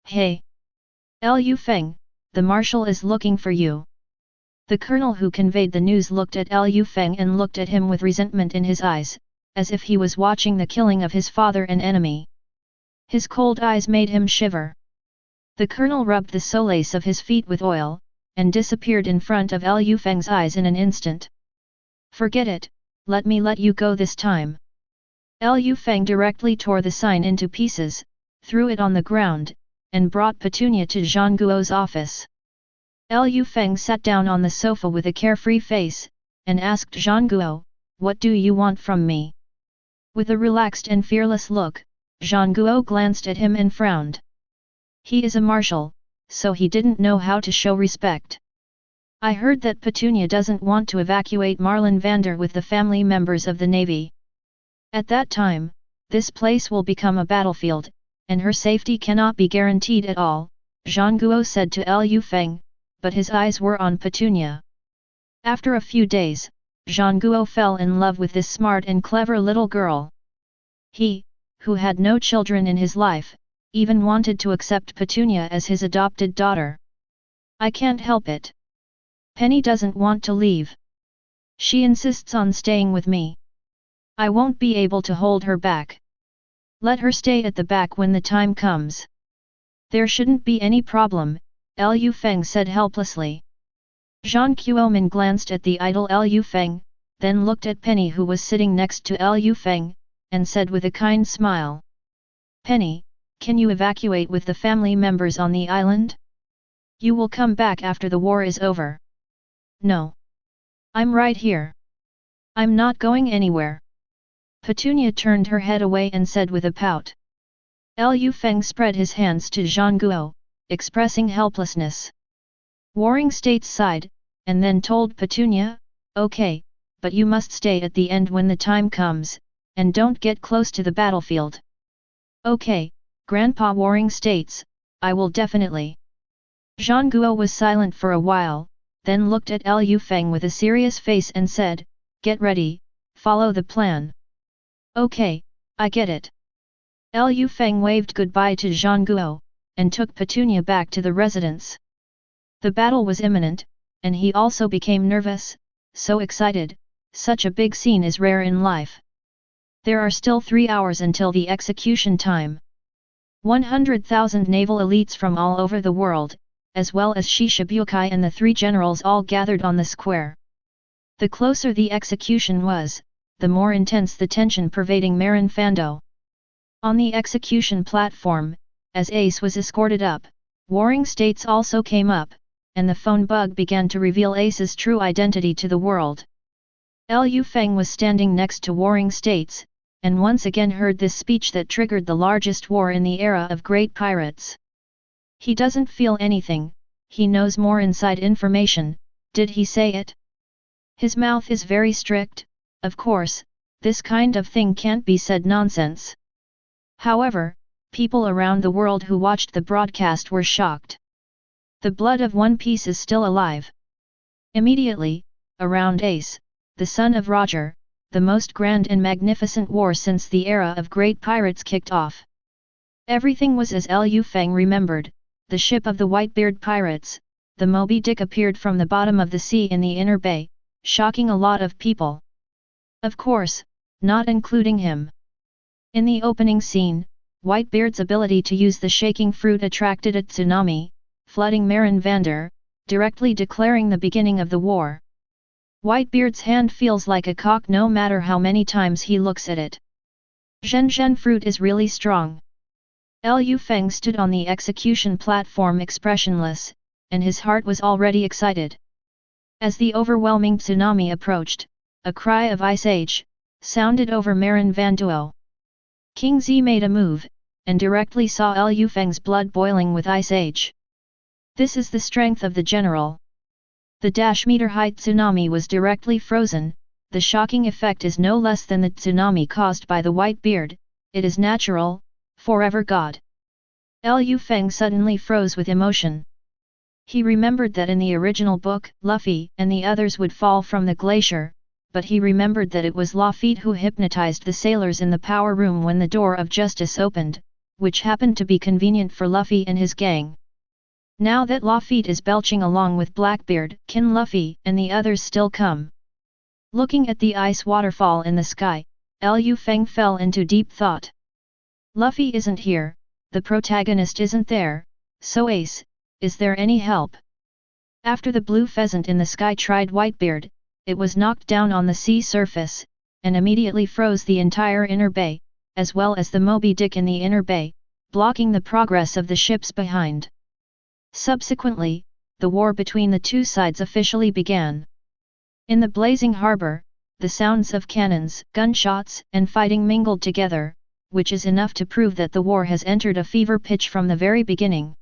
Hey! Liu Feng, the marshal is looking for you. The colonel who conveyed the news looked at Liu Feng and looked at him with resentment in his eyes, as if he was watching the killing of his father and enemy. His cold eyes made him shiver. The colonel rubbed the soles of his feet with oil, and disappeared in front of Liu Feng's eyes in an instant. Forget it, let me let you go this time. Liu Feng directly tore the sign into pieces, threw it on the ground, and brought Patunia to Zhang Guo's office. Liu Feng sat down on the sofa with a carefree face, and asked Zhang Guo, "What do you want from me?" With a relaxed and fearless look, Zhang Guo glanced at him and frowned. He is a marshal, so he didn't know how to show respect. I heard that Patunia doesn't want to evacuate Marlinvander with the family members of the navy. At that time, this place will become a battlefield, and her safety cannot be guaranteed at all, Zhang Guo said to Liu Feng, but his eyes were on Patunia. After a few days, Zhang Guo fell in love with this smart and clever little girl. He, who had no children in his life, even wanted to accept Patunia as his adopted daughter. I can't help it. Penny doesn't want to leave. She insists on staying with me. I won't be able to hold her back. Let her stay at the back when the time comes. There shouldn't be any problem, Liu Feng said helplessly. Zhang Qiuomin glanced at the idle Liu Feng, then looked at Penny who was sitting next to Liu Feng, and said with a kind smile. Penny, can you evacuate with the family members on the island? You will come back after the war is over. No. I'm right here. I'm not going anywhere. Patunia turned her head away and said with a pout. Liu Feng spread his hands to Zhang Guo, expressing helplessness. Warring States sighed, and then told Patunia, "Okay, but you must stay at the end when the time comes, and don't get close to the battlefield." "Okay, Grandpa Warring States, I will definitely." Zhang Guo was silent for a while, then looked at Liu Feng with a serious face and said, "Get ready, follow the plan." "Okay, I get it." Liu Feng waved goodbye to Zhang Guo, and took Patunia back to the residence. The battle was imminent, and he also became nervous, so excited, such a big scene is rare in life. There are still 3 hours until the execution time. 100,000 naval elites from all over the world, as well as Shishibukai and the 3 generals all gathered on the square. The closer the execution was, the more intense the tension pervading Marineford. On the execution platform, as Ace was escorted up, Warring States also came up, and the phone bug began to reveal Ace's true identity to the world. Liu Feng was standing next to Warring States, and once again heard this speech that triggered the largest war in the era of great pirates. He doesn't feel anything, he knows more inside information, did he say it? His mouth is very strict, of course, this kind of thing can't be said nonsense. However, people around the world who watched the broadcast were shocked. The blood of One Piece is still alive. Immediately, around Ace, the son of Roger, the most grand and magnificent war since the era of great pirates kicked off. Everything was as Liu Feng remembered, the ship of the Whitebeard pirates, the Moby Dick appeared from the bottom of the sea in the inner bay, shocking a lot of people. Of course, not including him. In the opening scene, Whitebeard's ability to use the shaking fruit attracted a tsunami, flooding Marineford, directly declaring the beginning of the war. Whitebeard's hand feels like a cock no matter how many times he looks at it. Zhen fruit is really strong. Liu Feng stood on the execution platform expressionless, and his heart was already excited. As the overwhelming tsunami approached, a cry of Ice Age sounded over Marineford. King Z made a move, and directly saw Liu Feng's blood boiling with Ice Age. This is the strength of the general. The meter-height tsunami was directly frozen. The shocking effect is no less than the tsunami caused by the Whitebeard, it is natural, forever God. Liu Feng suddenly froze with emotion. He remembered that in the original book, Luffy and the others would fall from the glacier, but he remembered that it was Lafitte who hypnotized the sailors in the power room when the door of justice opened, which happened to be convenient for Luffy and his gang. Now that Lafitte is belching along with Blackbeard, can Luffy and the others still come? Looking at the ice waterfall in the sky, Lu Feng fell into deep thought. Luffy isn't here, the protagonist isn't there, so Ace, is there any help? After the blue pheasant in the sky tried Whitebeard, it was knocked down on the sea surface, and immediately froze the entire inner bay, as well as the Moby Dick in the inner bay, blocking the progress of the ships behind. Subsequently, the war between the two sides officially began. In the blazing harbor, the sounds of cannons, gunshots, and fighting mingled together, which is enough to prove that the war has entered a fever pitch from the very beginning.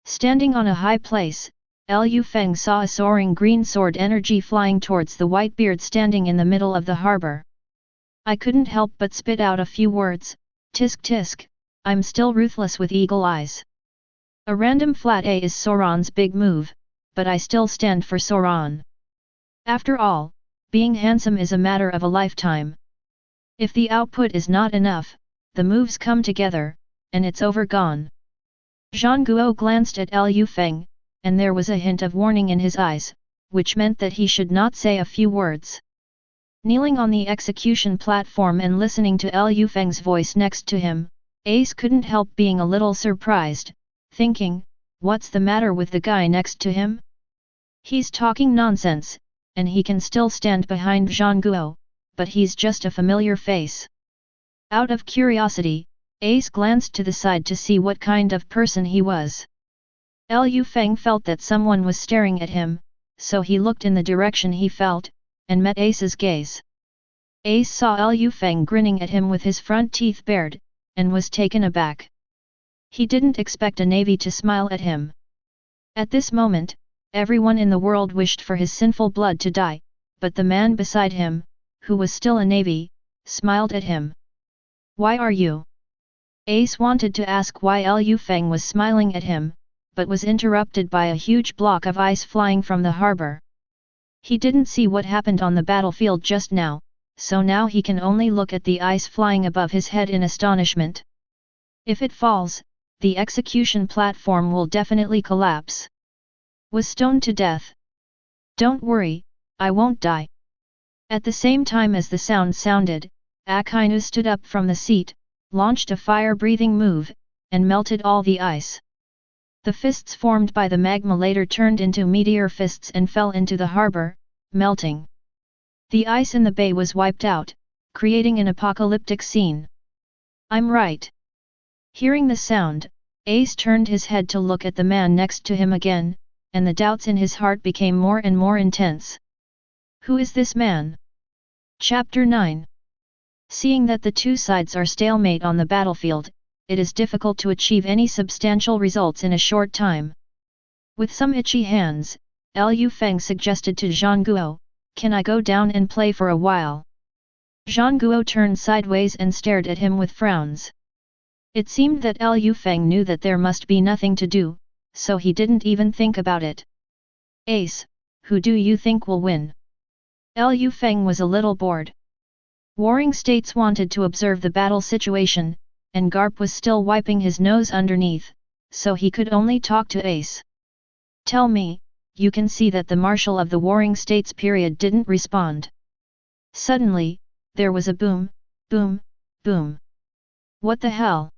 Standing on a high place, Lu Feng saw a soaring green sword energy flying towards the Whitebeard standing in the middle of the harbor. I couldn't help but spit out a few words, tisk tisk, I'm still ruthless with eagle eyes. A random flat A is Sauron's big move, but I still stand for Sauron. After all, being handsome is a matter of a lifetime. If the output is not enough, the moves come together, and it's over gone. Zhang Guo glanced at Lu Feng, and there was a hint of warning in his eyes, which meant that he should not say a few words. Kneeling on the execution platform and listening to Lu Feng's voice next to him, Ace couldn't help being a little surprised, thinking, what's the matter with the guy next to him? He's talking nonsense, and he can still stand behind Zhang Guo, but he's just a familiar face. Out of curiosity, Ace glanced to the side to see what kind of person he was. Lu Feng felt that someone was staring at him, so he looked in the direction he felt, and met Ace's gaze. Ace saw Lu Feng grinning at him with his front teeth bared, and was taken aback. He didn't expect a navy to smile at him. At this moment, everyone in the world wished for his sinful blood to die, but the man beside him, who was still a navy, smiled at him. Why are you? Ace wanted to ask why Lu Feng was smiling at him, but was interrupted by a huge block of ice flying from the harbor. He didn't see what happened on the battlefield just now, so now he can only look at the ice flying above his head in astonishment. If it falls, the execution platform will definitely collapse. Was stoned to death. Don't worry, I won't die. At the same time as the sound sounded, Akainu stood up from the seat, launched a fire-breathing move, and melted all the ice. The fists formed by the magma later turned into meteor fists and fell into the harbor, melting. The ice in the bay was wiped out, creating an apocalyptic scene. I'm right. Hearing the sound, Ace turned his head to look at the man next to him again, and the doubts in his heart became more and more intense. Who is this man? Chapter 9. Seeing that the two sides are stalemate on the battlefield, it is difficult to achieve any substantial results in a short time. With some itchy hands, Lu Feng suggested to Zhang Guo, can I go down and play for a while? Zhang Guo turned sideways and stared at him with frowns. It seemed that Lu Feng knew that there must be nothing to do, so he didn't even think about it. Ace, who do you think will win? Lu Feng was a little bored. Warring states wanted to observe the battle situation, and Garp was still wiping his nose underneath, so he could only talk to Ace. Tell me, you can see that the Marshal of the Warring States period didn't respond. Suddenly, there was a boom, boom, boom. What the hell?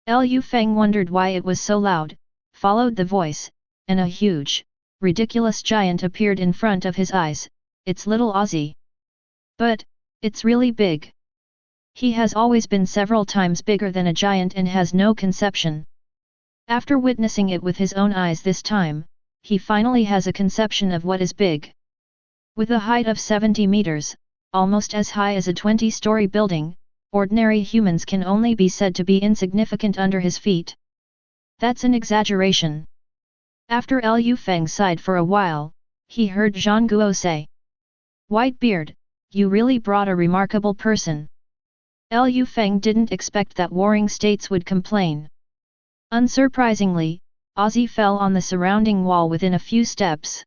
Lu Feng wondered why it was so loud, followed the voice, and a huge, ridiculous giant appeared in front of his eyes, it's little Ozzy. But, it's really big. He has always been several times bigger than a giant and has no conception. After witnessing it with his own eyes this time, he finally has a conception of what is big. With a height of 70 meters, almost as high as a 20-story building, ordinary humans can only be said to be insignificant under his feet. That's an exaggeration. After Lu Feng sighed for a while, he heard Zhang Guo say, Whitebeard, you really brought a remarkable person. Lu Feng didn't expect that warring states would complain. Unsurprisingly, Ozzy fell on the surrounding wall within a few steps.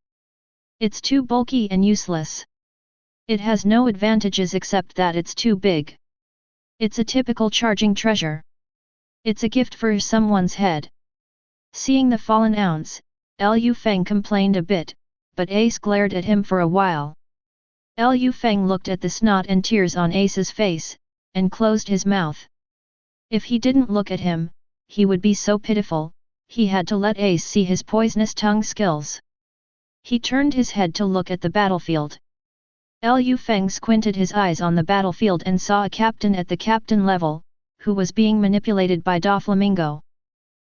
It's too bulky and useless. It has no advantages except that it's too big. It's a typical charging treasure. It's a gift for someone's head. Seeing the fallen ounce, Lu Feng complained a bit, but Ace glared at him for a while. Lu Feng looked at the snot and tears on Ace's face, and closed his mouth. If he didn't look at him, he would be so pitiful, he had to let Ace see his poisonous tongue skills. He turned his head to look at the battlefield. Lu Feng squinted his eyes on the battlefield and saw a captain at the captain level, who was being manipulated by Doflamingo.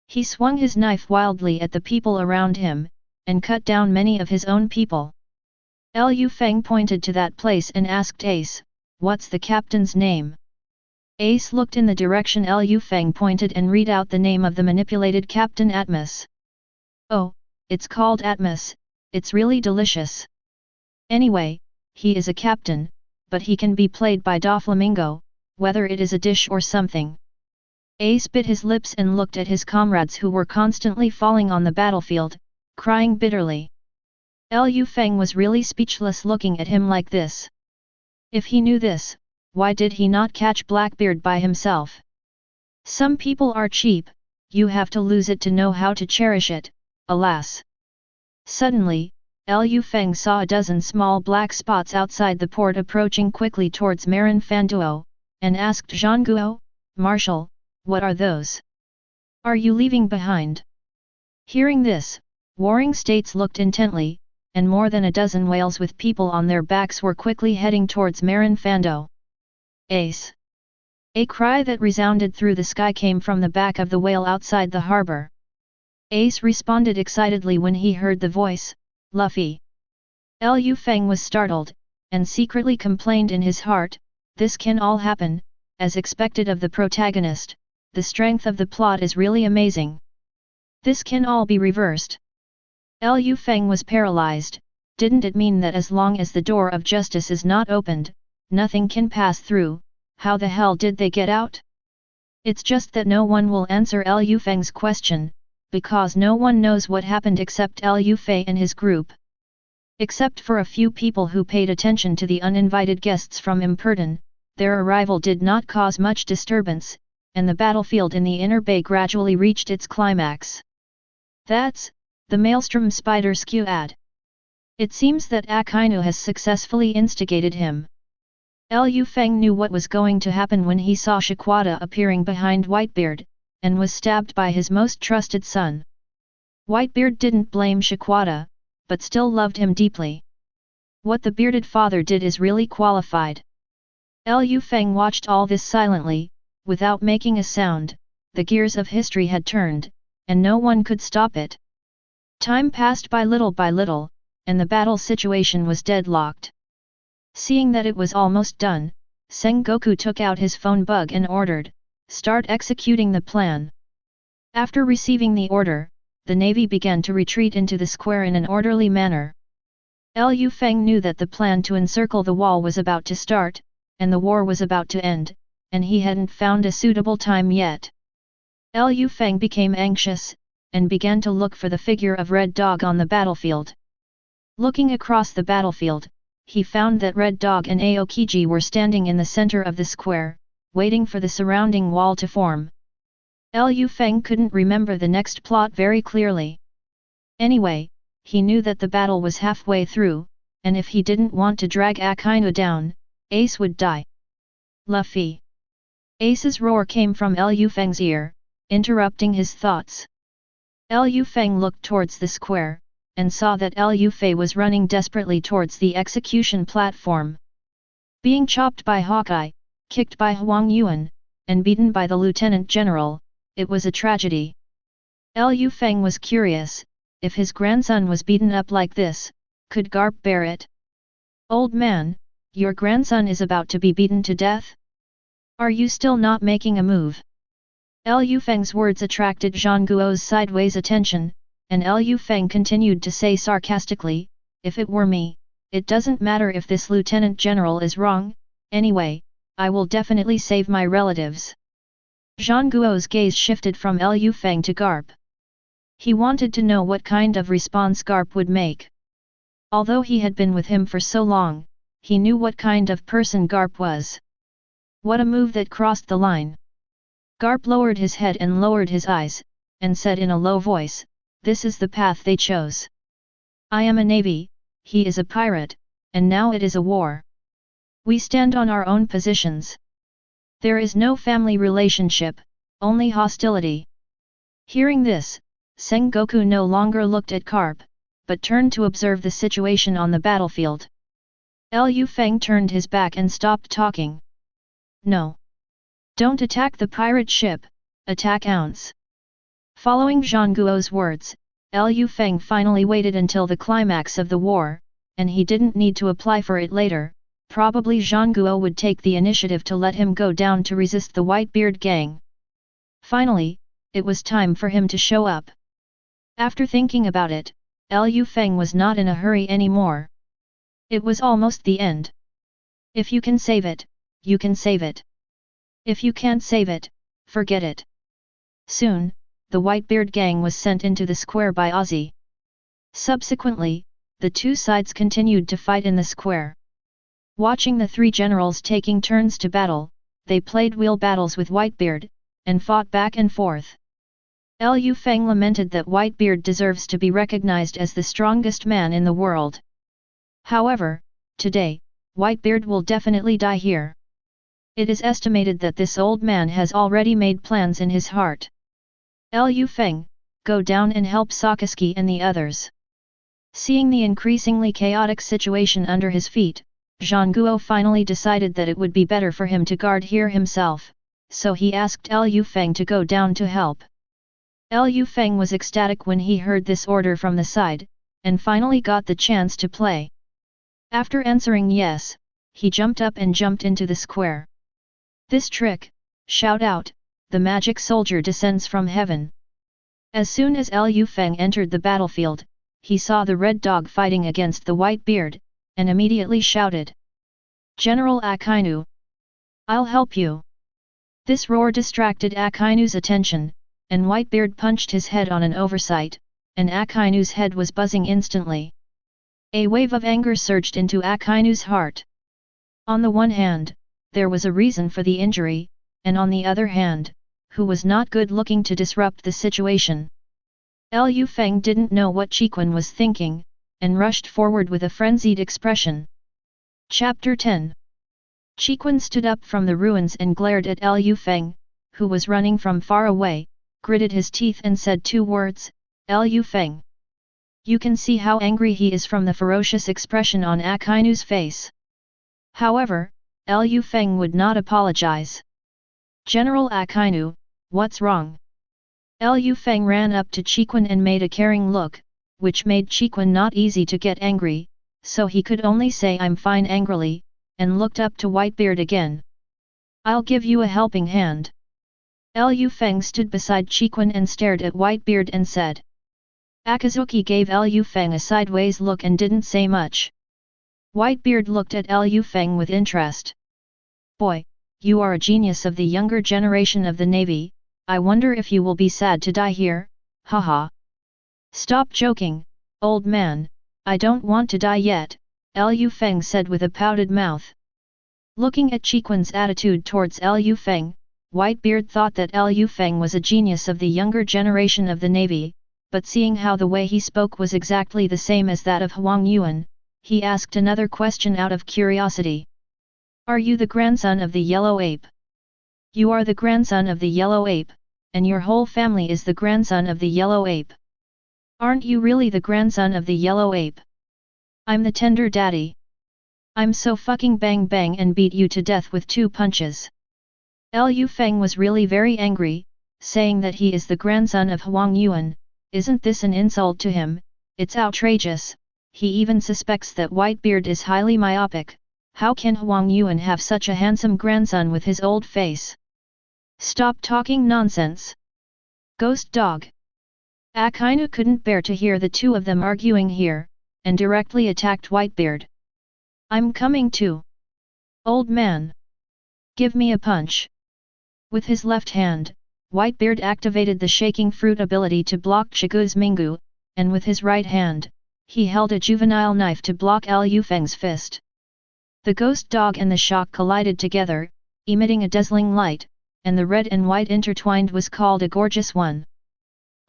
He swung his knife wildly at the people around him, and cut down many of his own people. Lu Feng pointed to that place and asked Ace, "What's the captain's name?" Ace looked in the direction Lu Feng pointed and read out the name of the manipulated Captain Atmos. "Oh, it's called Atmos, it's really delicious. Anyway, he is a captain, but he can be played by Doflamingo, whether it is a dish or something." Ace bit his lips and looked at his comrades who were constantly falling on the battlefield, crying bitterly. Lu Feng was really speechless looking at him like this. If he knew this, why did he not catch Blackbeard by himself? Some people are cheap, you have to lose it to know how to cherish it, alas. Suddenly, Lu Feng saw a dozen small black spots outside the port approaching quickly towards Marineford, and asked Zhangguo, "Marshal, what are those? Are you leaving behind?" Hearing this, warring states looked intently, and more than a dozen whales with people on their backs were quickly heading towards Marineford. Ace! A cry that resounded through the sky came from the back of the whale outside the harbor. Ace responded excitedly when he heard the voice, "Luffy!" Lu Feng was startled, and secretly complained in his heart, "This can all happen, as expected of the protagonist, the strength of the plot is really amazing. This can all be reversed." Lu Feng was paralyzed. Didn't it mean that as long as the door of justice is not opened, nothing can pass through? How the hell did they get out? It's just that no one will answer Lu Feng's question, because no one knows what happened except Lu Fei and his group. Except for a few people who paid attention to the uninvited guests from Imperton, their arrival did not cause much disturbance, and the battlefield in the inner bay gradually reached its climax. That's the Maelstrom Spider Squad. It seems that Akainu has successfully instigated him. Lu Feng knew what was going to happen when he saw Shaquata appearing behind Whitebeard, and was stabbed by his most trusted son. Whitebeard didn't blame Shaquata, but still loved him deeply. What the bearded father did is really qualified. Lu Feng watched all this silently, without making a sound. The gears of history had turned, and no one could stop it. Time passed by little, and the battle situation was deadlocked. Seeing that it was almost done, Sengoku took out his phone bug and ordered, "Start executing the plan." After receiving the order, the navy began to retreat into the square in an orderly manner. Lu Feng knew that the plan to encircle the wall was about to start, and the war was about to end, and he hadn't found a suitable time yet. Lu Feng became anxious, and began to look for the figure of Red Dog on the battlefield. Looking across the battlefield, he found that Red Dog and Aokiji were standing in the center of the square, waiting for the surrounding wall to form. Lu Feng couldn't remember the next plot very clearly. Anyway, he knew that the battle was halfway through, and if he didn't want to drag Akainu down, Ace would die. "Luffy!" Ace's roar came from Lu Feng's ear, interrupting his thoughts. Lu Feng looked towards the square, and saw that Lu Fei was running desperately towards the execution platform. Being chopped by Hawkeye, kicked by Huang Yuan, and beaten by the Lieutenant General, it was a tragedy. Lu Feng was curious, if his grandson was beaten up like this, could Garp bear it? "Old man, your grandson is about to be beaten to death? Are you still not making a move?" Lu Feng's words attracted Zhangguo's sideways attention, and Lu Feng continued to say sarcastically, "If it were me, it doesn't matter if this Lieutenant General is wrong, anyway, I will definitely save my relatives." Zhangguo's gaze shifted from Lu Feng to Garp. He wanted to know what kind of response Garp would make. Although he had been with him for so long, he knew what kind of person Garp was. What a move that crossed the line! Garp lowered his head and lowered his eyes, and said in a low voice, "This is the path they chose. I am a navy, he is a pirate, and now it is a war. We stand on our own positions. There is no family relationship, only hostility." Hearing this, Sengoku no longer looked at Garp, but turned to observe the situation on the battlefield. Lu Feng turned his back and stopped talking. "No. Don't attack the pirate ship, attack Ounce." Following Zhangguo's words, Lu Feng finally waited until the climax of the war, and he didn't need to apply for it later. Probably Zhangguo would take the initiative to let him go down to resist the Whitebeard gang. Finally, it was time for him to show up. After thinking about it, Lu Feng was not in a hurry anymore. It was almost the end. If you can save it, you can save it. If you can't save it, forget it. Soon, the Whitebeard gang was sent into the square by Ozzy. Subsequently, the two sides continued to fight in the square. Watching the three generals taking turns to battle, they played wheel battles with Whitebeard, and fought back and forth. Lu Feng lamented that Whitebeard deserves to be recognized as the strongest man in the world. However, today, Whitebeard will definitely die here. It is estimated that this old man has already made plans in his heart. Lu Feng, go down and help Sakazuki and the others. Seeing the increasingly chaotic situation under his feet, Zhangguo finally decided that it would be better for him to guard here himself, so he asked Lu Feng to go down to help. Lu Feng was ecstatic when he heard this order from the side, and finally got the chance to play. After answering yes, he jumped up and jumped into the square. This trick, shout out, the magic soldier descends from heaven. As soon as Lu Feng entered the battlefield, he saw the red dog fighting against the Whitebeard, and immediately shouted, "General Akainu! I'll help you!" This roar distracted Akainu's attention, and Whitebeard punched his head on an oversight, and Akainu's head was buzzing instantly. A wave of anger surged into Akainu's heart. On the one hand, there was a reason for the injury, and on the other hand, who was not good looking to disrupt the situation. Lu Feng didn't know what Chiquan was thinking, and rushed forward with a frenzied expression. Chapter 10. Chiquan stood up from the ruins and glared at Lu Feng, who was running from far away, gritted his teeth and said two words, "Lu Feng." You can see how angry he is from the ferocious expression on Akainu's face. However, Lu Feng would not apologize. "General Akainu, what's wrong?" Lu Feng ran up to Chiquan and made a caring look, which made Chiquan not easy to get angry, so he could only say "I'm fine" angrily, and looked up to Whitebeard again. "I'll give you a helping hand." Lu Feng stood beside Chiquan and stared at Whitebeard and said. Akazuki gave Lu Feng a sideways look and didn't say much. Whitebeard looked at Lu Feng with interest. "Boy, you are a genius of the younger generation of the Navy, I wonder if you will be sad to die here, haha." "Stop joking, old man, I don't want to die yet," Lu Feng said with a pouted mouth. Looking at Chiquan's attitude towards Lu Feng, Whitebeard thought that Lu Feng was a genius of the younger generation of the Navy, but seeing how the way he spoke was exactly the same as that of Huang Yuan, he asked another question out of curiosity. "Are you the grandson of the Yellow Ape?" "You are the grandson of the Yellow Ape, and your whole family is the grandson of the Yellow Ape. Aren't you really the grandson of the Yellow Ape?" "I'm the tender daddy. I'm so fucking bang bang and beat you to death with 2 punches." Lu Feng was really very angry, saying that he is the grandson of Huang Yuan. Isn't this an insult to him? It's outrageous. He even suspects that Whitebeard is highly myopic. How can Huang Yuan have such a handsome grandson with his old face? "Stop talking nonsense. Ghost dog." Akainu couldn't bear to hear the two of them arguing here, and directly attacked Whitebeard. "I'm coming too. Old man. Give me a punch." With his left hand, Whitebeard activated the shaking fruit ability to block Chigu's Mingu, and with his right hand, he held a juvenile knife to block Liu Feng's fist. The ghost dog and the shock collided together, emitting a dazzling light, and the red and white intertwined was called a gorgeous one.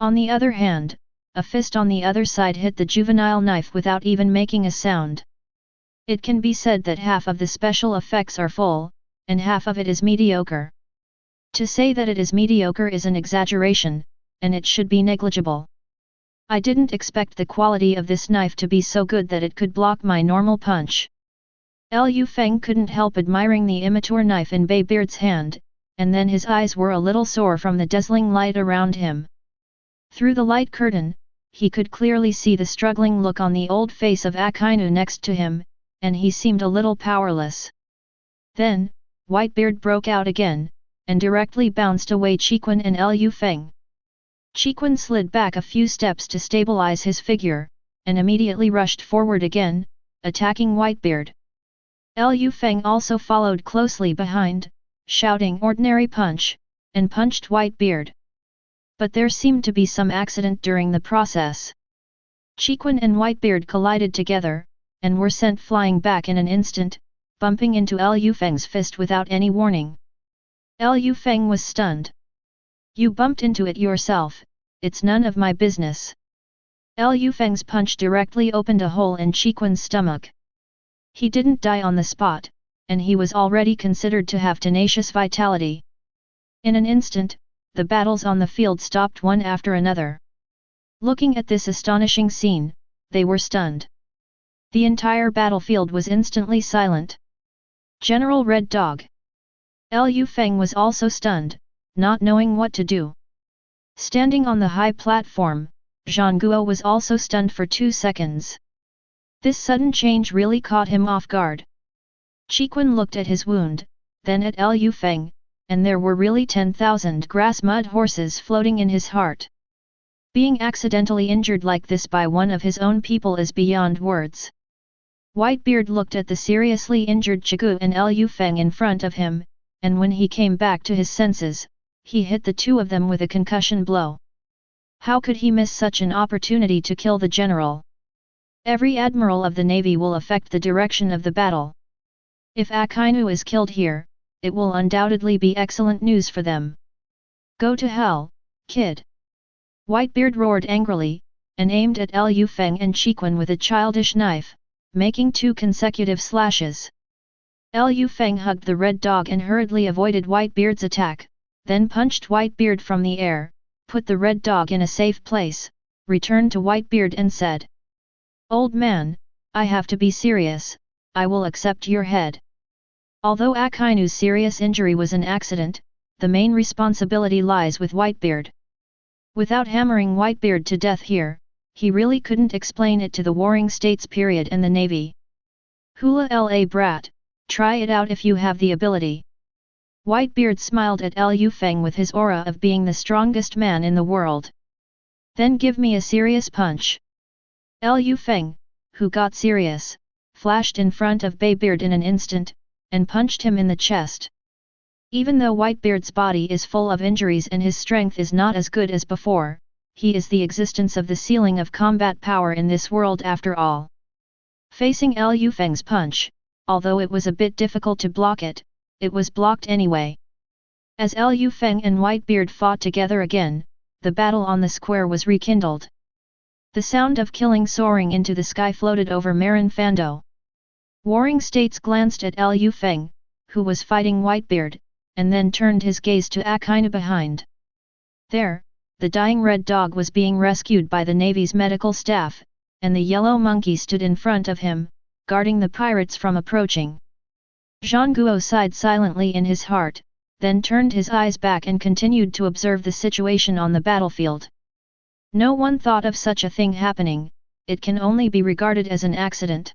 On the other hand, a fist on the other side hit the juvenile knife without even making a sound. It can be said that half of the special effects are full, and half of it is mediocre. To say that it is mediocre is an exaggeration, and it should be negligible. I didn't expect the quality of this knife to be so good that it could block my normal punch. Liu Feng couldn't help admiring the immature knife in Blackbeard's hand, and then his eyes were a little sore from the dazzling light around him. Through the light curtain, he could clearly see the struggling look on the old face of Akainu next to him, and he seemed a little powerless. Then, Whitebeard broke out again, and directly bounced away Chiquan and Liu Feng. Chiquan slid back a few steps to stabilize his figure, and immediately rushed forward again, attacking Whitebeard. Liu Feng also followed closely behind, shouting ordinary punch, and punched Whitebeard. But there seemed to be some accident during the process. Chiquan and Whitebeard collided together, and were sent flying back in an instant, bumping into Liu Feng's fist without any warning. Liu Feng was stunned. You bumped into it yourself, it's none of my business. Liu Feng's punch directly opened a hole in Chiquan's stomach. He didn't die on the spot, and he was already considered to have tenacious vitality. In an instant, the battles on the field stopped one after another. Looking at this astonishing scene, they were stunned. The entire battlefield was instantly silent. General Red Dog. Liu Feng was also stunned, not knowing what to do. Standing on the high platform, Zhang Guo was also stunned for 2 seconds. This sudden change really caught him off guard. Chiquan looked at his wound, then at Liu Feng, and there were really 10,000 grass mud horses floating in his heart. Being accidentally injured like this by one of his own people is beyond words. Whitebeard looked at the seriously injured Chigu and Liu Feng in front of him, and when he came back to his senses, he hit the two of them with a concussion blow. How could he miss such an opportunity to kill the general? Every admiral of the navy will affect the direction of the battle. If Akainu is killed here, it will undoubtedly be excellent news for them. Go to hell, kid! Whitebeard roared angrily, and aimed at Liu Feng and Chiquan with a childish knife, making 2 consecutive slashes. Liu Feng hugged the red dog and hurriedly avoided Whitebeard's attack, then punched Whitebeard from the air, put the red dog in a safe place, returned to Whitebeard and said, "Old man, I have to be serious, I will accept your head." Although Akainu's serious injury was an accident, the main responsibility lies with Whitebeard. Without hammering Whitebeard to death here, he really couldn't explain it to the Warring States period and the Navy. Hula la brat, try it out if you have the ability. Whitebeard smiled at Liu Feng with his aura of being the strongest man in the world. Then give me a serious punch. Liu Feng, who got serious, flashed in front of Blackbeard in an instant, and punched him in the chest. Even though Whitebeard's body is full of injuries and his strength is not as good as before, he is the existence of the ceiling of combat power in this world after all. Facing Liu Feng's punch, although it was a bit difficult to block it, it was blocked anyway. As Liu Feng and Whitebeard fought together again, the battle on the square was rekindled. The sound of killing soaring into the sky floated over Marineford. Warring States glanced at Liu Feng, who was fighting Whitebeard, and then turned his gaze to Akainu behind. There, the dying red dog was being rescued by the Navy's medical staff, and the yellow monkey stood in front of him, guarding the pirates from approaching. Zhang Guo sighed silently in his heart, then turned his eyes back and continued to observe the situation on the battlefield. No one thought of such a thing happening, it can only be regarded as an accident.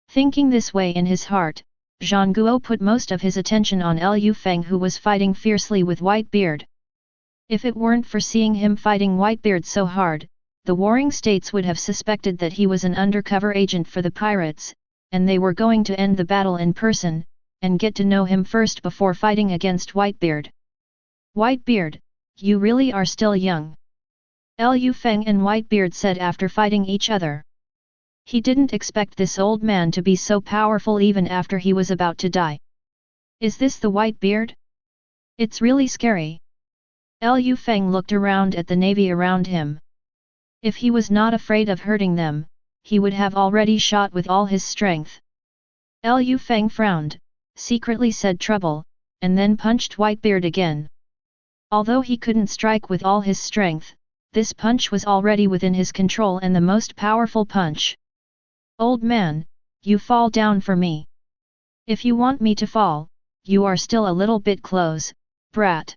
Thinking this way in his heart, Zhang Guo put most of his attention on Liu Feng, who was fighting fiercely with Whitebeard. If it weren't for seeing him fighting Whitebeard so hard, the Warring States would have suspected that he was an undercover agent for the pirates, and they were going to end the battle in person, and get to know him first before fighting against Whitebeard. Whitebeard, you really are still young. Lu Feng and Whitebeard said after fighting each other. He didn't expect this old man to be so powerful even after he was about to die. Is this the Whitebeard? It's really scary. Lu Feng looked around at the navy around him. If he was not afraid of hurting them, he would have already shot with all his strength. Lu Feng frowned, secretly said trouble, and then punched Whitebeard again. Although he couldn't strike with all his strength, this punch was already within his control and the most powerful punch. Old man, you fall down for me. If you want me to fall, you are still a little bit close, brat.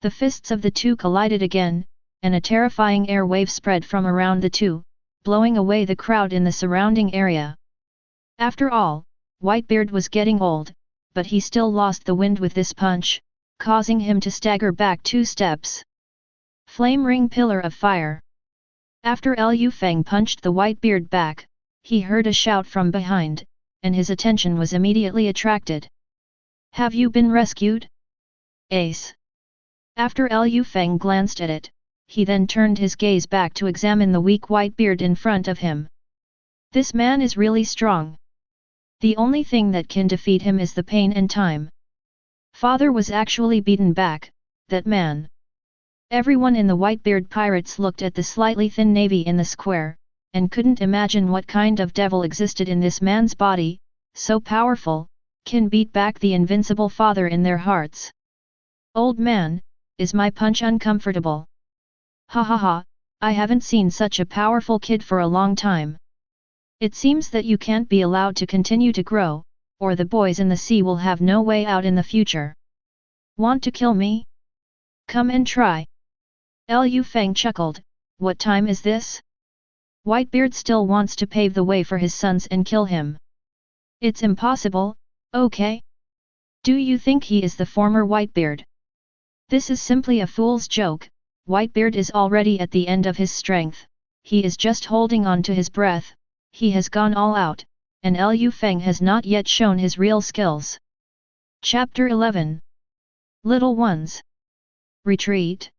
The fists of the two collided again, and a terrifying air wave spread from around the two, blowing away the crowd in the surrounding area. After all, Whitebeard was getting old, but he still lost the wind with this punch, causing him to stagger back 2 steps. Flame ring pillar of fire. After Lu Feng punched the Whitebeard back, he heard a shout from behind, and his attention was immediately attracted. Have you been rescued? Ace. After Lu Feng glanced at it, he then turned his gaze back to examine the weak Whitebeard in front of him. This man is really strong. The only thing that can defeat him is the pain and time. Father was actually beaten back, that man. Everyone in the Whitebeard pirates looked at the slightly thin navy in the square, and couldn't imagine what kind of devil existed in this man's body, so powerful, can beat back the invincible father in their hearts. Old man, is my punch uncomfortable? Ha ha ha, I haven't seen such a powerful kid for a long time. It seems that you can't be allowed to continue to grow, or the boys in the sea will have no way out in the future. Want to kill me? Come and try. Lu Feng chuckled, what time is this? Whitebeard still wants to pave the way for his sons and kill him. It's impossible, okay? Do you think he is the former Whitebeard? This is simply a fool's joke. Whitebeard is already at the end of his strength, he is just holding on to his breath, he has gone all out, and Lu Feng has not yet shown his real skills. Chapter 11. Little Ones. Retreat.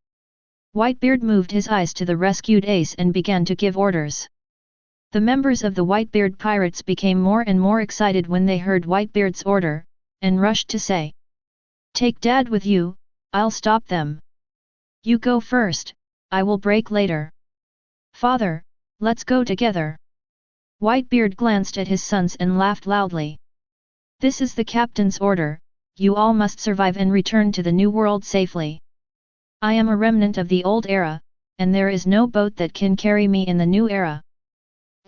Whitebeard moved his eyes to the rescued Ace and began to give orders. The members of the Whitebeard pirates became more and more excited when they heard Whitebeard's order, and rushed to say, "Take Dad with you, I'll stop them. You go first, I will break later. Father, let's go together." Whitebeard glanced at his sons and laughed loudly. "This is the captain's order, you all must survive and return to the new world safely. I am a remnant of the old era, and there is no boat that can carry me in the new era.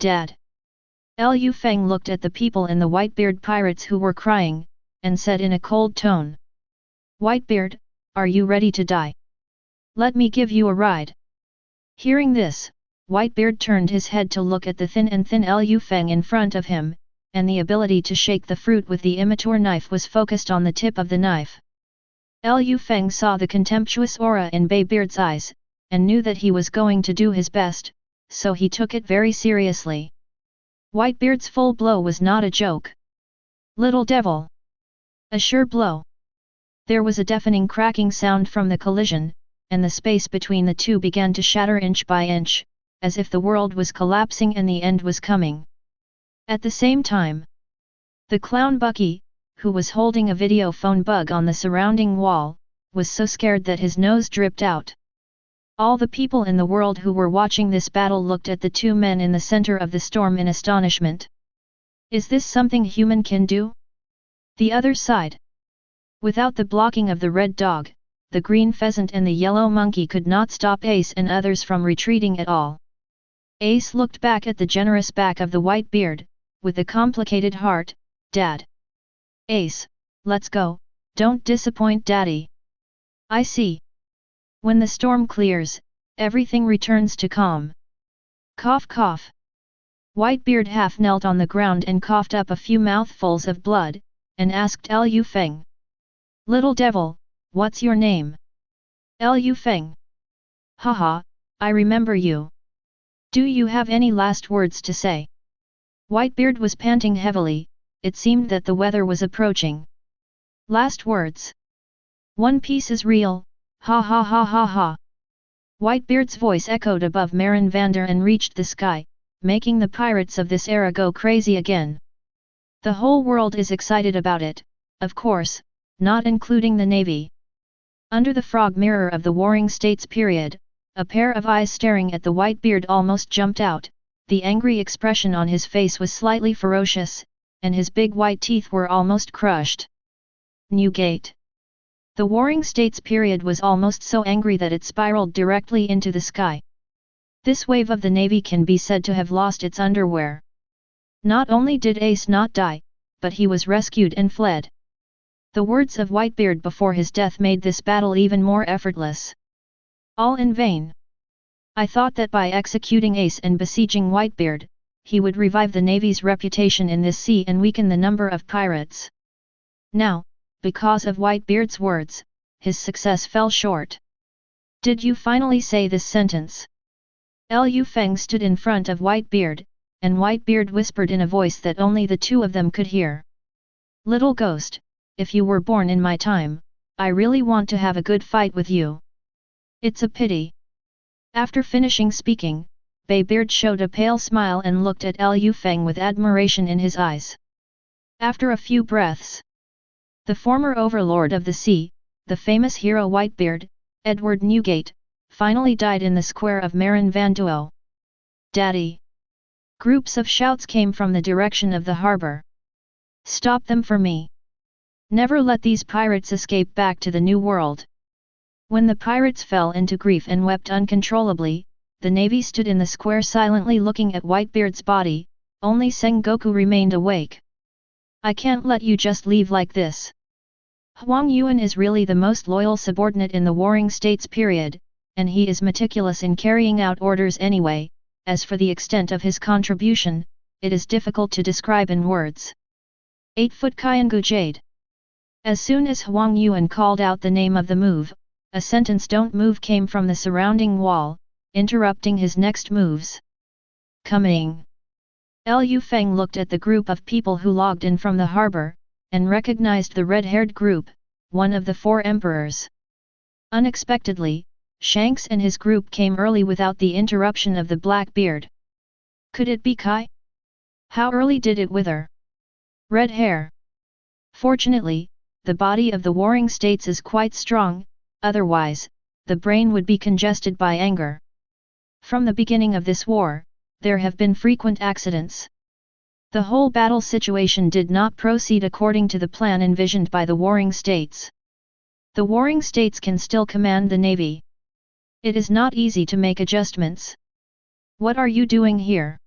Dad." Lu Feng looked at the people in the Whitebeard pirates who were crying, and said in a cold tone, "Whitebeard, are you ready to die? Let me give you a ride." Hearing this, Whitebeard turned his head to look at the thin Lu Feng in front of him, and the ability to shake the fruit with the immature knife was focused on the tip of the knife. Lu Feng saw the contemptuous aura in Baybeard's eyes, and knew that he was going to do his best, so he took it very seriously. Whitebeard's full blow was not a joke. Little devil! A sure blow. There was a deafening cracking sound from the collision, and the space between the two began to shatter inch by inch, as if the world was collapsing and the end was coming. At the same time, the clown Bucky, who was holding a video phone bug on the surrounding wall, was so scared that his nose dripped out. All the people in the world who were watching this battle looked at the two men in the center of the storm in astonishment. Is this something human can do? The other side. Without the blocking of the red dog, the green pheasant and the yellow monkey could not stop Ace and others from retreating at all. Ace looked back at the generous back of the Whitebeard, with a complicated heart. "Dad. Ace, let's go, don't disappoint Daddy." "I see. When the storm clears, everything returns to calm." Cough cough. Whitebeard half knelt on the ground and coughed up a few mouthfuls of blood, and asked Lu Feng, "Little devil, what's your name?" "Lu Feng." "Haha, I remember you. Do you have any last words to say?" Whitebeard was panting heavily. It seemed that the weather was approaching. "Last words. One Piece is real, Ha ha ha ha ha. Whitebeard's voice echoed above Marineford and reached the sky, making the pirates of this era go crazy again. The whole world is excited about it, of course, not including the navy. Under the frog mirror of the Warring States period, a pair of eyes staring at the Whitebeard almost jumped out. The angry expression on his face was slightly ferocious, and his big white teeth were almost crushed. Newgate. The Warring States period was almost so angry that it spiraled directly into the sky. This wave of the navy can be said to have lost its underwear. Not only did Ace not die, but he was rescued and fled. The words of Whitebeard before his death made this battle even more effortless. All in vain. I thought that by executing Ace and besieging Whitebeard, he would revive the navy's reputation in this sea and weaken the number of pirates. Now, because of Whitebeard's words, his success fell short. Did you finally say this sentence? Feng stood in front of Whitebeard, and Whitebeard whispered in a voice that only the two of them could hear. Little ghost, if you were born in my time, I really want to have a good fight with you. It's a pity. After finishing speaking, Baybeard showed a pale smile and looked at Feng with admiration in his eyes. After a few breaths, the former overlord of the sea, the famous hero Whitebeard, Edward Newgate, finally died in the square of Marineford. Daddy! Groups of shouts came from the direction of the harbour. Stop them for me! Never let these pirates escape back to the New World! When the pirates fell into grief and wept uncontrollably, the navy stood in the square silently looking at Whitebeard's body. Only Sengoku remained awake. I can't let you just leave like this. Huang Yuan is really the most loyal subordinate in the Warring States period, and he is meticulous in carrying out orders anyway. As for the extent of his contribution, it is difficult to describe in words. 8-foot Kyangu Jade. As soon as Huang Yuan called out the name of the move, a sentence "don't move" came from the surrounding wall, interrupting his next moves. Coming. Feng looked at the group of people who logged in from the harbour, and recognized the red-haired group, one of the four emperors. Unexpectedly, Shanks and his group came early without the interruption of the Blackbeard. Could it be Kai? How early did it wither? Red hair. Fortunately, the body of the Warring States is quite strong, otherwise, the brain would be congested by anger. From the beginning of this war, there have been frequent accidents. The whole battle situation did not proceed according to the plan envisioned by the Warring States. The Warring States can still command the navy. It is not easy to make adjustments. What are you doing here?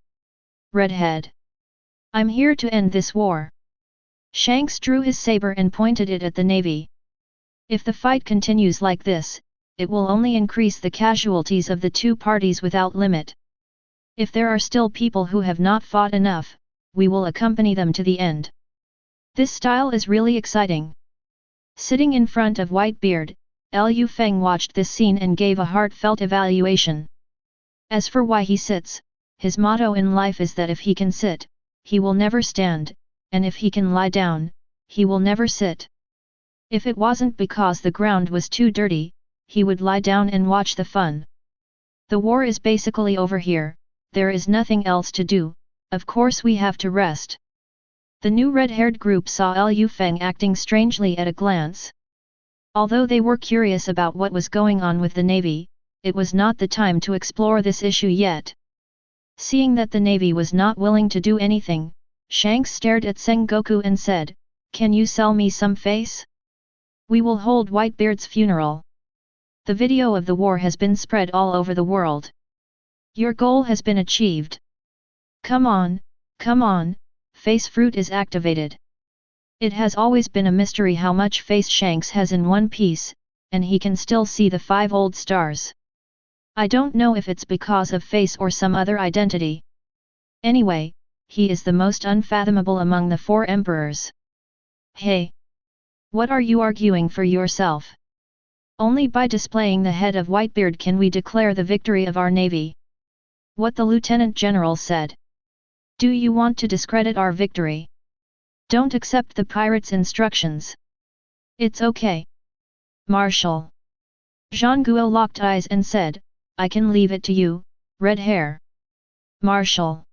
Redhead. I'm here to end this war. Shanks drew his saber and pointed it at the navy. If the fight continues like this, it will only increase the casualties of the two parties without limit. If there are still people who have not fought enough, we will accompany them to the end. This style is really exciting. Sitting in front of Whitebeard, Feng watched this scene and gave a heartfelt evaluation. As for why he sits, his motto in life is that if he can sit, he will never stand, and if he can lie down, he will never sit. If it wasn't because the ground was too dirty, he would lie down and watch the fun. The war is basically over here, there is nothing else to do. Of course we have to rest. The new red-haired group saw Feng acting strangely at a glance. Although they were curious about what was going on with the navy, it was not the time to explore this issue yet. Seeing that the navy was not willing to do anything, Shanks stared at Sengoku and said, "Can you sell me some face? We will hold Whitebeard's funeral." The video of the war has been spread all over the world. Your goal has been achieved. Come on, face fruit is activated. It has always been a mystery how much face Shanks has in One Piece, and he can still see the 5 old stars. I don't know if it's because of face or some other identity. Anyway, he is the most unfathomable among the 4 emperors. Hey! What are you arguing for yourself? Only by displaying the head of Whitebeard can we declare the victory of our navy. What the Lieutenant General said. Do you want to discredit our victory? Don't accept the pirates' instructions. It's okay. Marshal. Zhang Guo locked eyes and said, I can leave it to you, red hair. Marshal.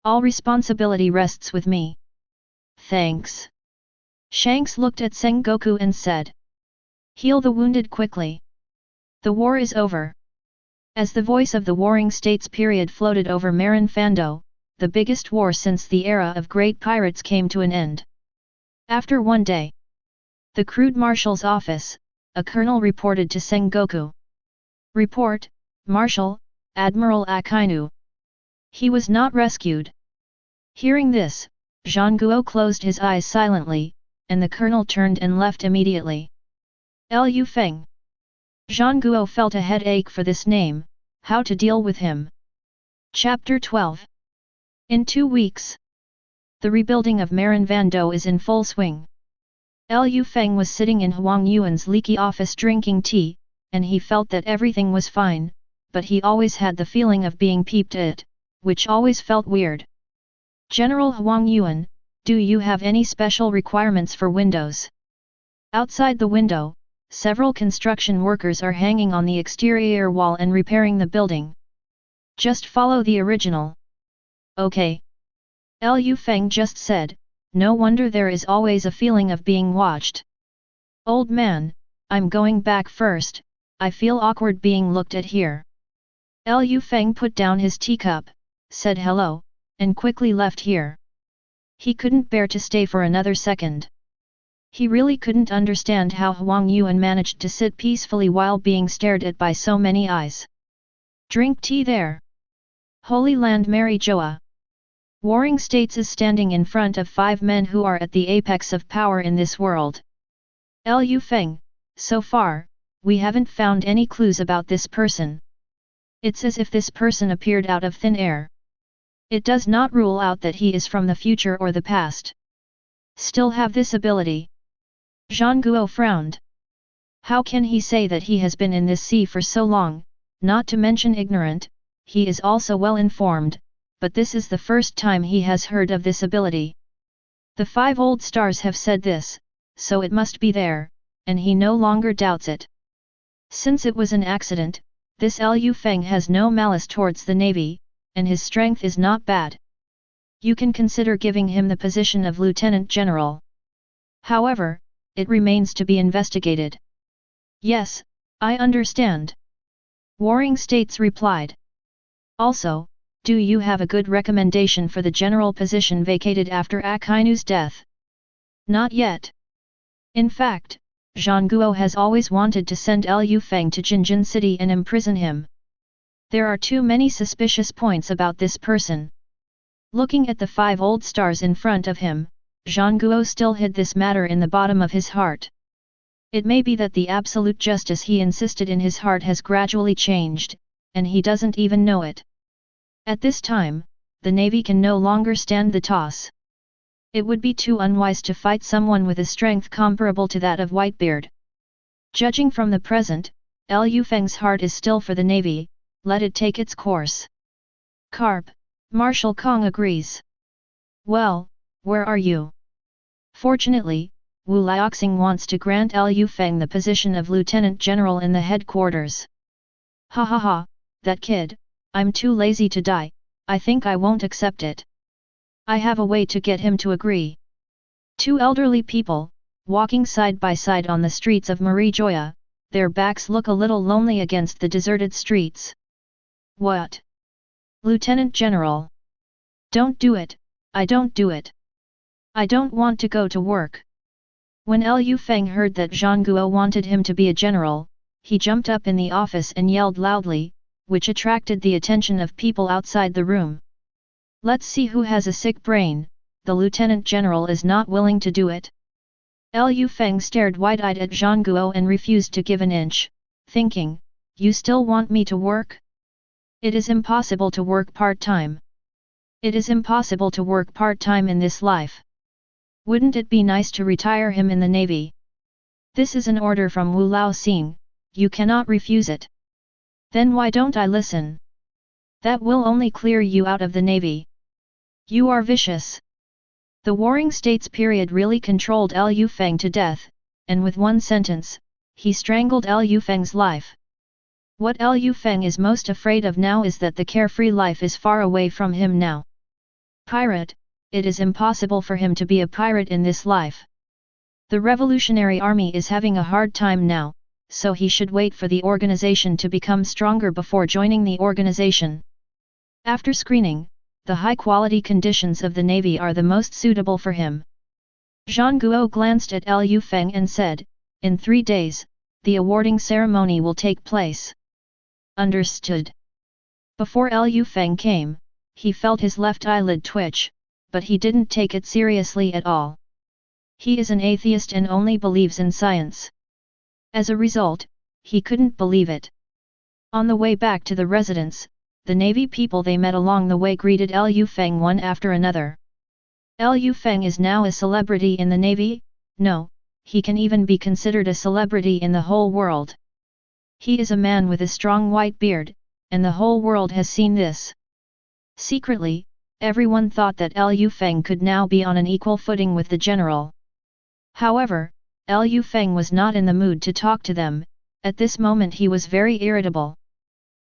All responsibility rests with me. Thanks. Shanks looked at Sengoku and said. Heal the wounded quickly. The war is over. As the voice of the Warring States period floated over Marineford, the biggest war since the era of great pirates came to an end. After one day, the crude marshal's office, a colonel reported to Sengoku. Report, Marshal, Admiral Akainu. He was not rescued. Hearing this, Zhang Guo closed his eyes silently, and the colonel turned and left immediately. Lu Feng. Zhang Guo felt a headache for this name, how to deal with him. Chapter 12. In 2 weeks, the rebuilding of Marineford is in full swing. Lu Feng was sitting in Huang Yuan's leaky office drinking tea, and he felt that everything was fine, but he always had the feeling of being peeped at, which always felt weird. General Huang Yuan, do you have any special requirements for windows? Outside the window, several construction workers are hanging on the exterior wall and repairing the building. Just follow the original. Okay. Lu Feng just said, no wonder there is always a feeling of being watched. Old man, I'm going back first, I feel awkward being looked at here. Lu Feng put down his teacup, said hello, and quickly left here. He couldn't bear to stay for another second. He really couldn't understand how Huang Yuan managed to sit peacefully while being stared at by so many eyes. Drink tea there. Holy Land Mary Joa. Warring States is standing in front of 5 men who are at the apex of power in this world. Lu Feng, so far, we haven't found any clues about this person. It's as if this person appeared out of thin air. It does not rule out that he is from the future or the past. Still have this ability. Zhang Guo frowned. How can he say that he has been in this sea for so long, not to mention ignorant, he is also well informed, but this is the first time he has heard of this ability. The 5 old stars have said this, so it must be there, and he no longer doubts it. Since it was an accident, this Lu Feng has no malice towards the navy, and his strength is not bad. You can consider giving him the position of Lieutenant General. However, it remains to be investigated. Yes, I understand. Warring States replied. Also, do you have a good recommendation for the general position vacated after Akainu's death? Not yet. In fact, Zhang Guo has always wanted to send Lu Feng to Jinjin City and imprison him. There are too many suspicious points about this person. Looking at the 5 old stars in front of him, Zhang Guo still hid this matter in the bottom of his heart. It may be that the absolute justice he insisted in his heart has gradually changed, and he doesn't even know it. At this time, the navy can no longer stand the toss. It would be too unwise to fight someone with a strength comparable to that of Whitebeard. Judging from the present, Lu Feng's heart is still for the navy, let it take its course. Carp, Marshal Kong agrees. Well, where are you? Fortunately, Wu Liaoxing wants to grant Lu Feng the position of Lieutenant General in the headquarters. Ha ha ha, that kid, I'm too lazy to die, I think I won't accept it. I have a way to get him to agree. 2 elderly people, walking side by side on the streets of Marijoya, their backs look a little lonely against the deserted streets. What? Lieutenant General. Don't do it, I don't do it. I don't want to go to work. When Lu Feng heard that Zhang Guo wanted him to be a general, he jumped up in the office and yelled loudly, which attracted the attention of people outside the room. Let's see who has a sick brain, the Lieutenant General is not willing to do it. Lu Feng stared wide-eyed at Zhang Guo and refused to give an inch, thinking, you still want me to work? It is impossible to work part-time. It is impossible to work part-time in this life. Wouldn't it be nice to retire him in the navy? This is an order from Wu Laoxing, you cannot refuse it. Then why don't I listen? That will only clear you out of the navy. You are vicious. The Warring States period really controlled Lu Feng to death, and with one sentence, he strangled Liu Feng's life. What Liu Feng is most afraid of now is that the carefree life is far away from him now. Pirate, it is impossible for him to be a pirate in this life. The revolutionary army is having a hard time now, so he should wait for the organization to become stronger before joining the organization. After screening, the high-quality conditions of the navy are the most suitable for him. Zhang Guo glanced at Liu Feng and said, "In 3 days, the awarding ceremony will take place." Understood. Before Liu Feng came, he felt his left eyelid twitch, but he didn't take it seriously at all. He is an atheist and only believes in science. As a result, he couldn't believe it. On the way back to the residence, the navy people they met along the way greeted Liu Feng one after another. Liu Feng is now a celebrity in the navy? No, he can even be considered a celebrity in the whole world. He is a man with a strong white beard, and the whole world has seen this. Secretly, everyone thought that Liu Feng could now be on an equal footing with the general. However, Liu Feng was not in the mood to talk to them. At this moment he was very irritable.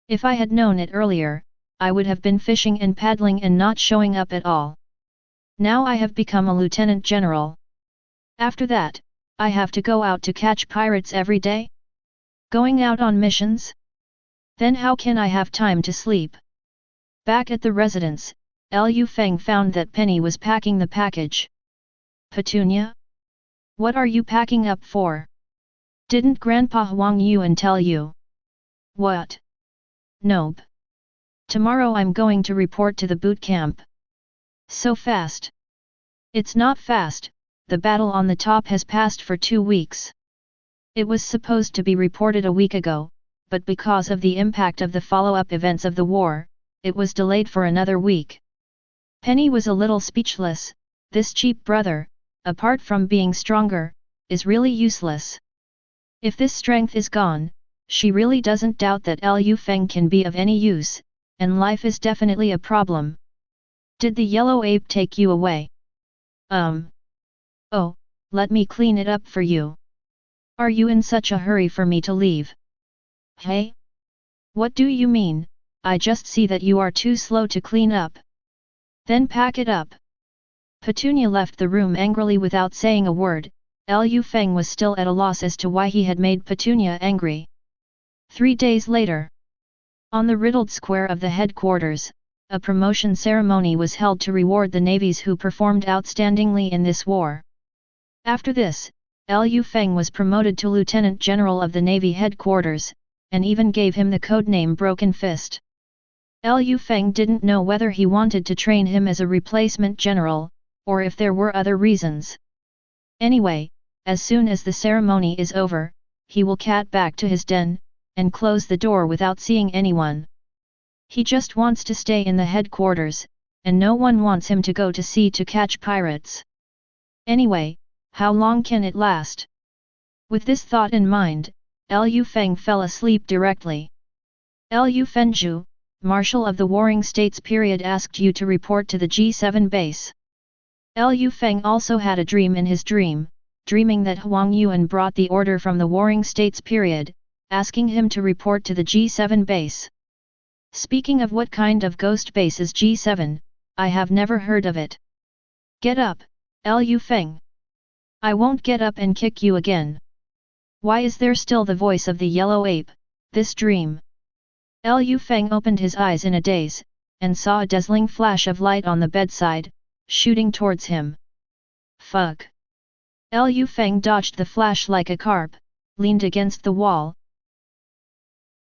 "If I had known it earlier, I would have been fishing and paddling and not showing up at all. Now I have become a lieutenant general. After that, I have to go out to catch pirates every day? Going out on missions? Then how can I have time to sleep?" Back at the residence, Liu Feng found that Penny was packing the package. "Patunia? What are you packing up for? Didn't Grandpa Huang Yuan tell you?" "What? Nope. Tomorrow I'm going to report to the boot camp." "So fast?" "It's not fast, the battle on the top has passed for 2 weeks. It was supposed to be reported a week ago, but because of the impact of the follow-up events of the war, it was delayed for another week." Penny was a little speechless. This cheap brother, apart from being stronger, is really useless. If this strength is gone, she really doesn't doubt that Liu Feng can be of any use, and life is definitely a problem. "Did the yellow ape take you away?" Oh, let me clean it up for you. Are you in such a hurry for me to leave?" "Hey? What do you mean? I just see that you are too slow to clean up." "Then pack it up." Patunia left the room angrily without saying a word. Liu Feng was still at a loss as to why he had made Patunia angry. 3 days later, on the riddled square of the headquarters, a promotion ceremony was held to reward the navies who performed outstandingly in this war. After this, Liu Feng was promoted to Lieutenant General of the Navy headquarters, and even gave him the codename Broken Fist. Liu Feng didn't know whether he wanted to train him as a replacement general, or if there were other reasons. Anyway, as soon as the ceremony is over, he will cat back to his den, and close the door without seeing anyone. He just wants to stay in the headquarters, and no one wants him to go to sea to catch pirates. Anyway, how long can it last? With this thought in mind, Liu Feng fell asleep directly. "Liu Fengzhu, Marshal of the Warring States period asked you to report to the G7 base." Liu Feng also had a dream in his dream, dreaming that Huang Yuan brought the order from the Warring States period, asking him to report to the G7 base. Speaking of what kind of ghost base is G7, I have never heard of it. "Get up, Liu Feng. I won't get up and kick you again." Why is there still the voice of the yellow ape, this dream? Liu Feng opened his eyes in a daze, and saw a dazzling flash of light on the bedside, shooting towards him. Fuck! Liu Feng dodged the flash like a carp, leaned against the wall,